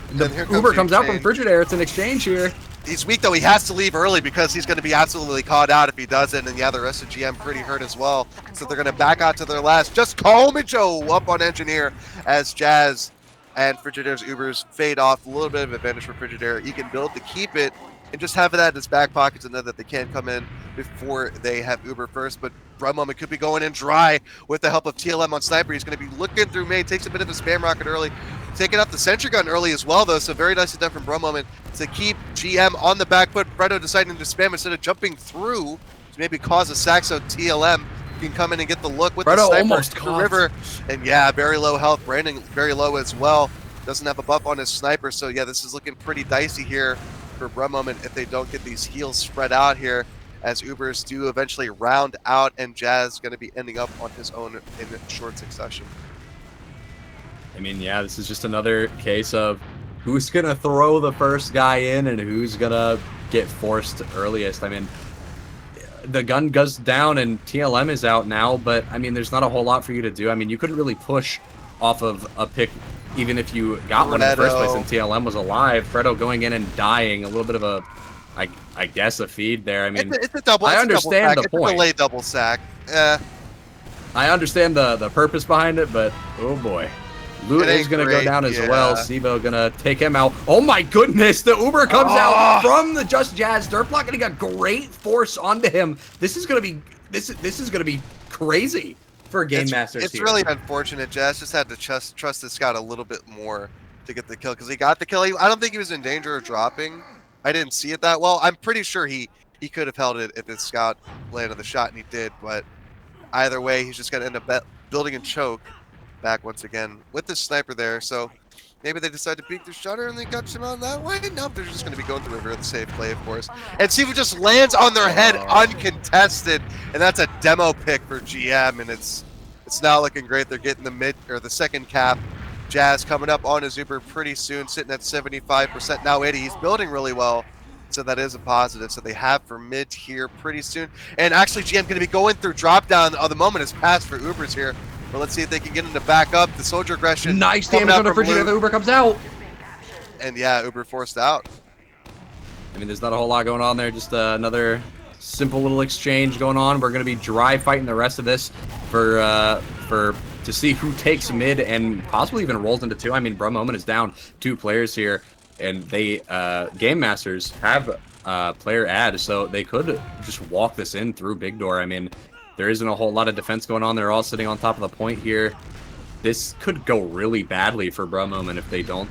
The Then here Uber comes out from exchange. Frigidaire. It's an exchange here. He's weak though. He has to leave early because he's going to be absolutely caught out if he doesn't. And yeah, the rest of GM pretty hurt as well. So they're going to back out to their last. Just call me Joe up on Engineer as Jazz and Frigidaire's Ubers fade off. A little bit of advantage for Frigidaire. He can build to keep it and just have that in his back pocket to know that they can't come in before they have Uber first. But Bro Moment could be going in dry with the help of TLM on Sniper. He's going to be looking through main. Takes a bit of a spam rocket early. Taking out the sentry gun early as well, though. So very nicely done from Bro Moment to keep GM on the back foot. Fredo deciding to spam instead of jumping through to maybe cause a sack. So TLM can come in and get the look with Fredo the sniper almost to the caught. river. And yeah, very low health. Brandon very low as well. Doesn't have a buff on his sniper. So yeah, this is looking pretty dicey here for Bro Moment if they don't get these heals spread out here, as Ubers do eventually round out, and Jazz going to be ending up on his own in short succession. I mean, yeah, this is just another case of who's going to throw the first guy in and who's going to get forced earliest. I mean, the gun goes down and TLM is out now, but I mean, there's not a whole lot for you to do. I mean, you couldn't really push off of a pick even if you got one in the first place and TLM was alive. Fredo going in and dying, a little bit of a, I guess, a feed there. I mean, it's a double. I understand the It's point. a delay double sack. I understand the purpose behind it, but oh boy. Loot It is ain't going to go great, down as yeah. well. Sivo going to take him out. Oh my goodness, the Uber comes out from the Just Jazz. Dirtblock getting a great force onto him. This is going to be this is going to be crazy for Game Masters It's here. really unfortunate. Jazz just had to trust this scout a little bit more to get the kill, because he got the kill. I don't think he was in danger of dropping. I didn't see it that well. I'm pretty sure he could have held it if his scout landed the shot, and he did. But either way, he's just going to end up building and choke back once again with the sniper there. So maybe they decide to peek the shutter and they got him out that way. Nope, they're just going to be going through a very safe play, of course. And Sifu just lands on their head uncontested, and that's a demo pick for GM, and it's now looking great. They're getting the second cap. Jazz coming up on his Uber pretty soon, sitting at 75%. Now 80. He's building really well, so that is a positive. So they have for mid here pretty soon. And actually, GM going to be going through drop down. The moment is passed for Ubers here. But let's see if they can get him to back up. The soldier aggression. Nice damage on the Frigidaire. The Uber comes out. And yeah, Uber forced out. I mean, there's not a whole lot going on there. Just another simple little exchange going on. We're going to be dry fighting the rest of this for to see who takes mid and possibly even rolls into two. I mean, Bro Moment is down 2 players here, and they Game Masters have player add, so they could just walk this in through Big Door. I mean, there isn't a whole lot of defense going on. They're all sitting on top of the point here. This could go really badly for Bro Moment if they don't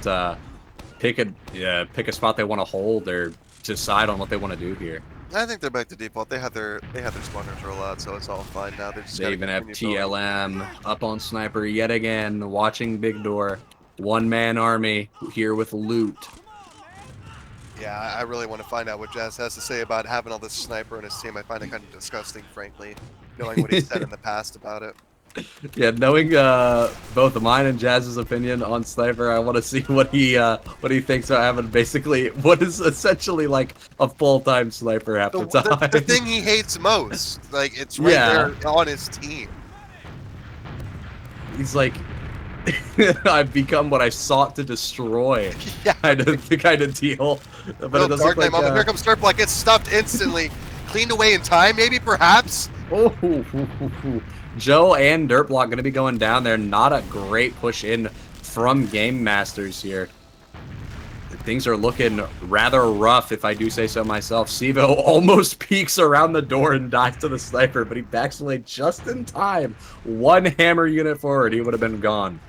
pick a spot they want to hold or decide on what they want to do here. I think they're back to default. They have their spawners roll out, so it's all fine now. They even have TLM up on Sniper yet again, watching Big Door. One-man army here with loot. Yeah, I really want to find out what Jazz has to say about having all this sniper on his team. I find it kind of disgusting, frankly, knowing what he said in the past about it. Yeah, knowing both mine and Jazz's opinion on Sniper, I want to see what he thinks about having basically what is essentially like a full-time sniper half the time. The thing he hates most, like, it's right there on his team. He's like, I've become what I sought to destroy. Yeah. I don't think I'd deal. But it doesn't Dark look Knight like, moment. Here comes Startblock. Gets stuffed instantly. Cleaned away in time, maybe, perhaps. Oh, Joe and Dirtblock going to be going down there. Not a great push in from Game Masters here. Things are looking rather rough, if I do say so myself. Sivo almost peeks around the door and dies to the sniper, but he backs away just in time. One hammer unit forward, he would have been gone.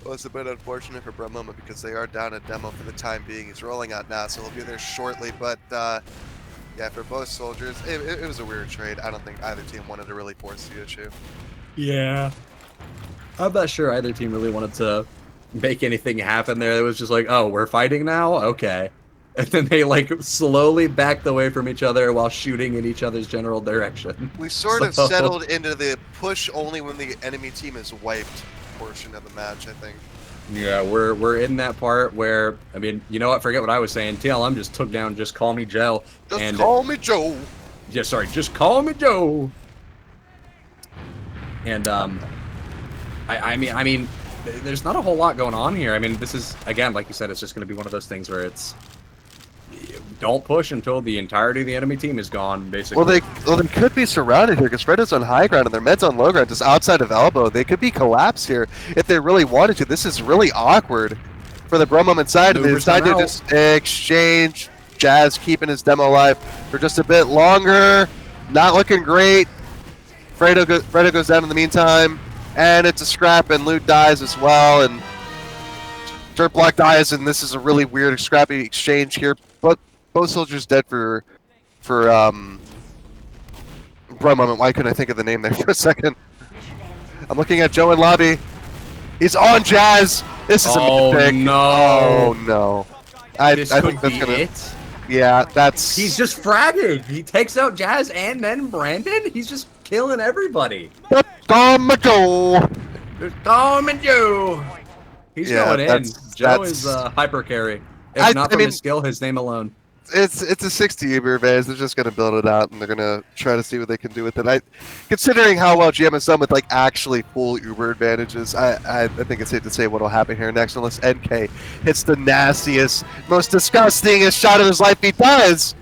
Well, it's a bit unfortunate for Bro Moment because they are down a demo for the time being. He's rolling out now, so he'll be there shortly. But Yeah, for both soldiers, it was a weird trade. I don't think either team wanted to really force the issue. Yeah. I'm not sure either team really wanted to make anything happen there. It was just like, oh, we're fighting now? Okay. And then they like slowly backed away from each other while shooting in each other's general direction. We sort of settled into the push only when the enemy team is wiped portion of the match, I think. Yeah, we're in that part where, I mean, you know what? Forget what I was saying. TLM just took down Just Call Me Joe. Just call me Joe. Yeah, sorry, Just Call Me Joe. And I mean, there's not a whole lot going on here. I mean, this is, again, like you said, it's just going to be one of those things where it's don't push until the entirety of the enemy team is gone, basically. Well, they could be surrounded here because Fredo's on high ground and their med's on low ground, just outside of elbow. They could be collapsed here if they really wanted to. This is really awkward for the Bro Moment side. They decide to just exchange. Jazz keeping his demo alive for just a bit longer. Not looking great. Fredo goes down in the meantime, and it's a scrap, and Loot dies as well, and Dirt Block dies, and this is a really weird, scrappy exchange here. But both soldiers dead for Bro Moment. Why couldn't I think of the name there for a second? I'm looking at Joe in lobby. He's on Jazz. This is a mistake. No. Oh no! I think that's gonna. It. Yeah, that's. He's just fragging. He takes out Jazz and then Brandon. He's just killing everybody. Call me Joe. Just call me Joe. He's going in. Joe is hyper carry. If not from his skill, his name alone. It's a 60 Uber advantage. They're just gonna build it out, and they're gonna try to see what they can do with it. Considering how well GM has done with like actually full Uber advantages, I think it's safe to say what'll happen here next, unless NK hits the nastiest, most disgustingest shot of his life. He does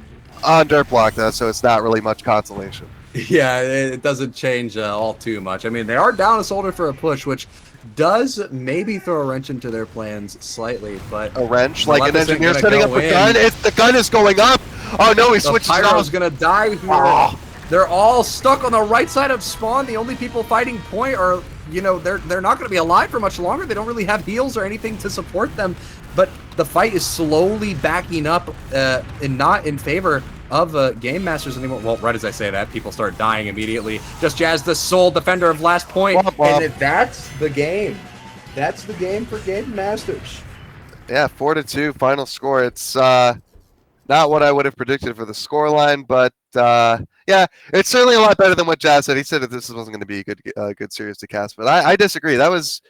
on Dirt Block though, so it's not really much consolation. Yeah, it doesn't change all too much. I mean, they are down a soldier for a push, which does maybe throw a wrench into their plans slightly, but a wrench, like an engineer setting up a gun. The gun is going up. Oh no, he switched. Pyro's gonna die here. Oh. They're all stuck on the right side of spawn. The only people fighting point are, you know, they're not gonna be alive for much longer. They don't really have heals or anything to support them. But the fight is slowly backing up, and not in favor of Game Masters anymore. Well, right as I say that, people start dying immediately. Just Jazz, the sole defender of last point. And that's the game. That's the game for Game Masters. Yeah, 4-2 final score. It's not what I would have predicted for the scoreline, but yeah, it's certainly a lot better than what Jazz said. He said that this wasn't going to be a good series to cast, but I disagree. It was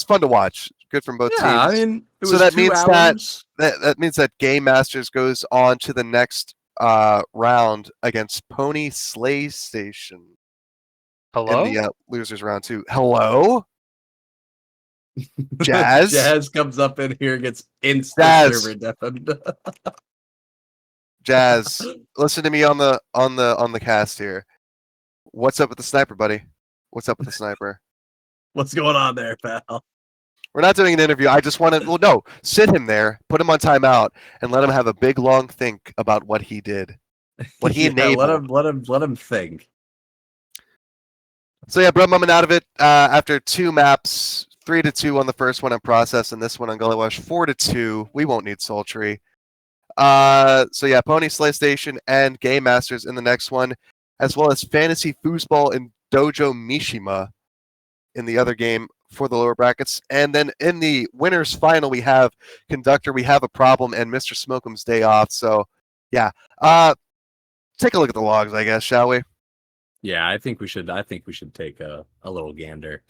fun to watch. Good from both teams. I mean, so that means that means that Game Masters goes on to the next round against Pony Slay Station. Hello? In the losers round 2. Hello? Jazz? Jazz comes up in here and gets instant server deafened. Jazz, listen to me on the cast here. What's up with the sniper, buddy? What's up with the sniper? What's going on there, pal? We're not doing an interview. I just want to, well, no, sit him there, put him on timeout, and let him have a big long think about what he did, what he enabled. Let him think. So yeah, Bro Moment out of it after 2 maps, 3-2 on the first one on Process, and this one on Gully Wash, 4-2. We won't need Sultry. So yeah, Pony Slay Station and Game Masters in the next one, as well as Fantasy Foosball and Dojo Mishima in the other game for the lower brackets. And then in the winners final, we have Conductor, We Have a Problem, and Mr. Smoke'em's Day Off. So yeah, take a look at the logs, I guess, shall we? Yeah, I think we should take a little gander.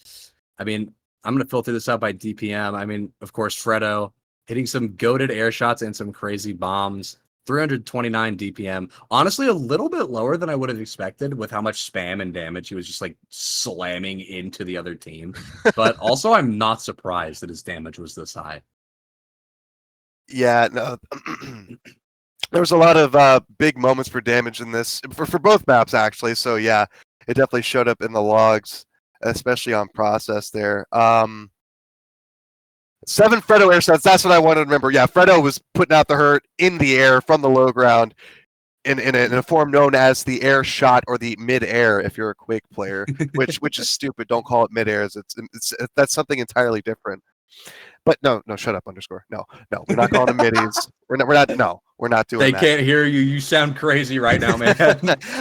I mean, I'm gonna filter this out by DPM. I mean, of course, Fredo hitting some goated air shots and some crazy bombs. 329 DPM. Honestly, a little bit lower than I would have expected with how much spam and damage he was just like slamming into the other team. But also, I'm not surprised that his damage was this high. Yeah, no. There was a lot of big moments for damage in this, for both maps, actually. So yeah, it definitely showed up in the logs, especially on Process there. 7 Fredo air shots. That's what I wanted to remember. Yeah, Fredo was putting out the hurt in the air from the low ground in a form known as the air shot or the mid-air if you're a Quake player, which is stupid. Don't call it mid-airs. It's that's something entirely different. But no, shut up, underscore. No, we're not calling them middies. We're not. No, We're not doing They that. can't hear you. You sound crazy right now, man.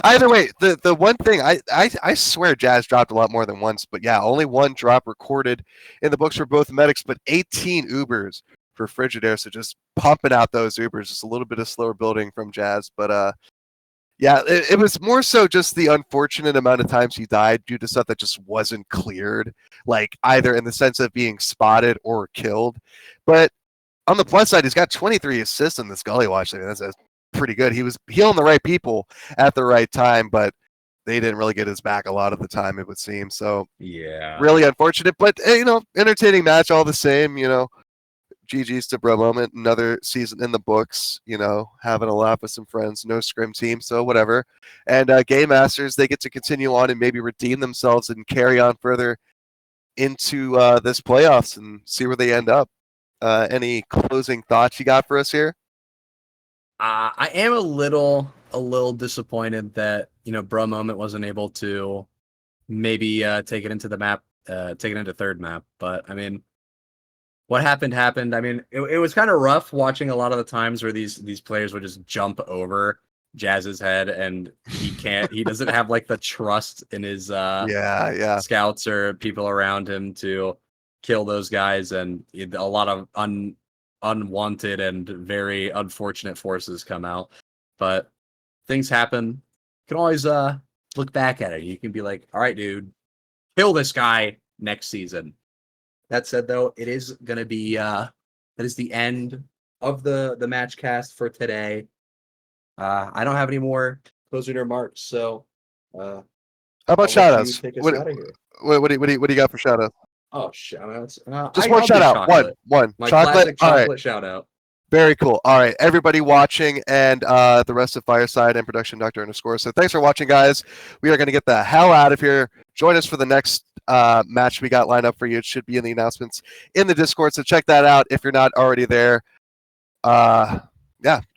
Either way, the one thing I swear Jazz dropped a lot more than once, but yeah, only one drop recorded in the books for both medics, but 18 Ubers for Frigidaire. So just pumping out those Ubers, just a little bit of slower building from Jazz, but yeah, it was more so just the unfortunate amount of times he died due to stuff that just wasn't cleared, like either in the sense of being spotted or killed. But on the plus side, he's got 23 assists in this Gully Watch. I mean, that's pretty good. He was healing the right people at the right time, but they didn't really get his back a lot of the time, it would seem. So Yeah. really unfortunate, but entertaining match all the same. GG's to Bro Moment. Another season in the books. Having a laugh with some friends. No scrim team, so whatever. And Game Masters, they get to continue on and maybe redeem themselves and carry on further into this playoffs and see where they end up. Any closing thoughts you got for us here? I am a little disappointed that Bro Moment wasn't able to maybe take it into the map, take it into third map. But I mean, what happened. I mean, it was kind of rough watching a lot of the times where these players would just jump over Jazz's head, and he doesn't have like the trust in his scouts or people around him to kill those guys, and a lot of unwanted and very unfortunate forces come out. But things happen. You can always look back at it. You can be like, all right, dude, kill this guy next season. That said, though, it is gonna be that is the end of the match cast for today. I don't have any more closing remarks, so how about shoutouts? Take us What out of here. do you got for shoutouts? Oh, shoutouts. Just one shout out. One. My chocolate. classic All chocolate right. shout out. Very cool. All right, everybody watching and the rest of Fireside and production, Dr. _. So thanks for watching, guys. We are going to get the hell out of here. Join us for the next match we got lined up for you. It should be in the announcements in the Discord, so check that out if you're not already there. Yeah,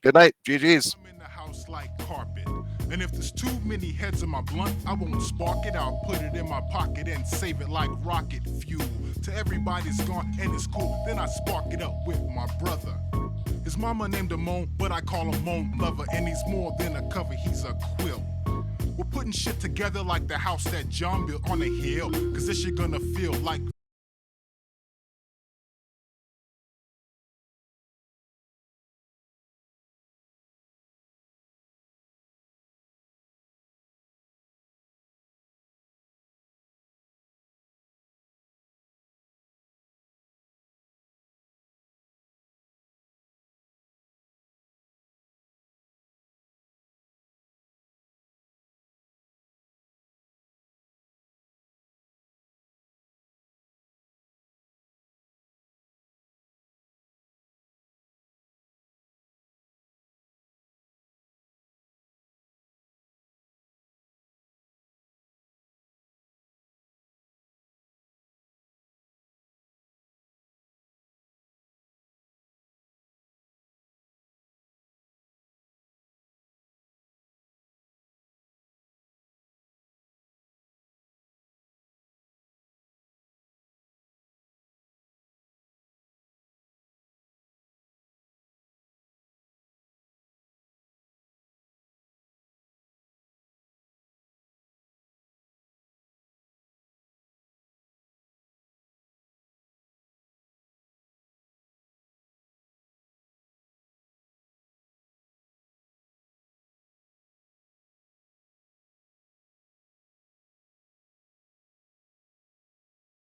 good night. GG's. I'm in the house like carpet. And if there's too many heads in my blunt, I won't spark it. I'll put it in my pocket and save it like rocket fuel. Till everybody's gone and it's cool, then I spark it up with my brother. His mama named him Moan, but I call him Moan Lover. And he's more than a cover, he's a quill. We're putting shit together like the house that John built on a hill. Cause this shit gonna feel like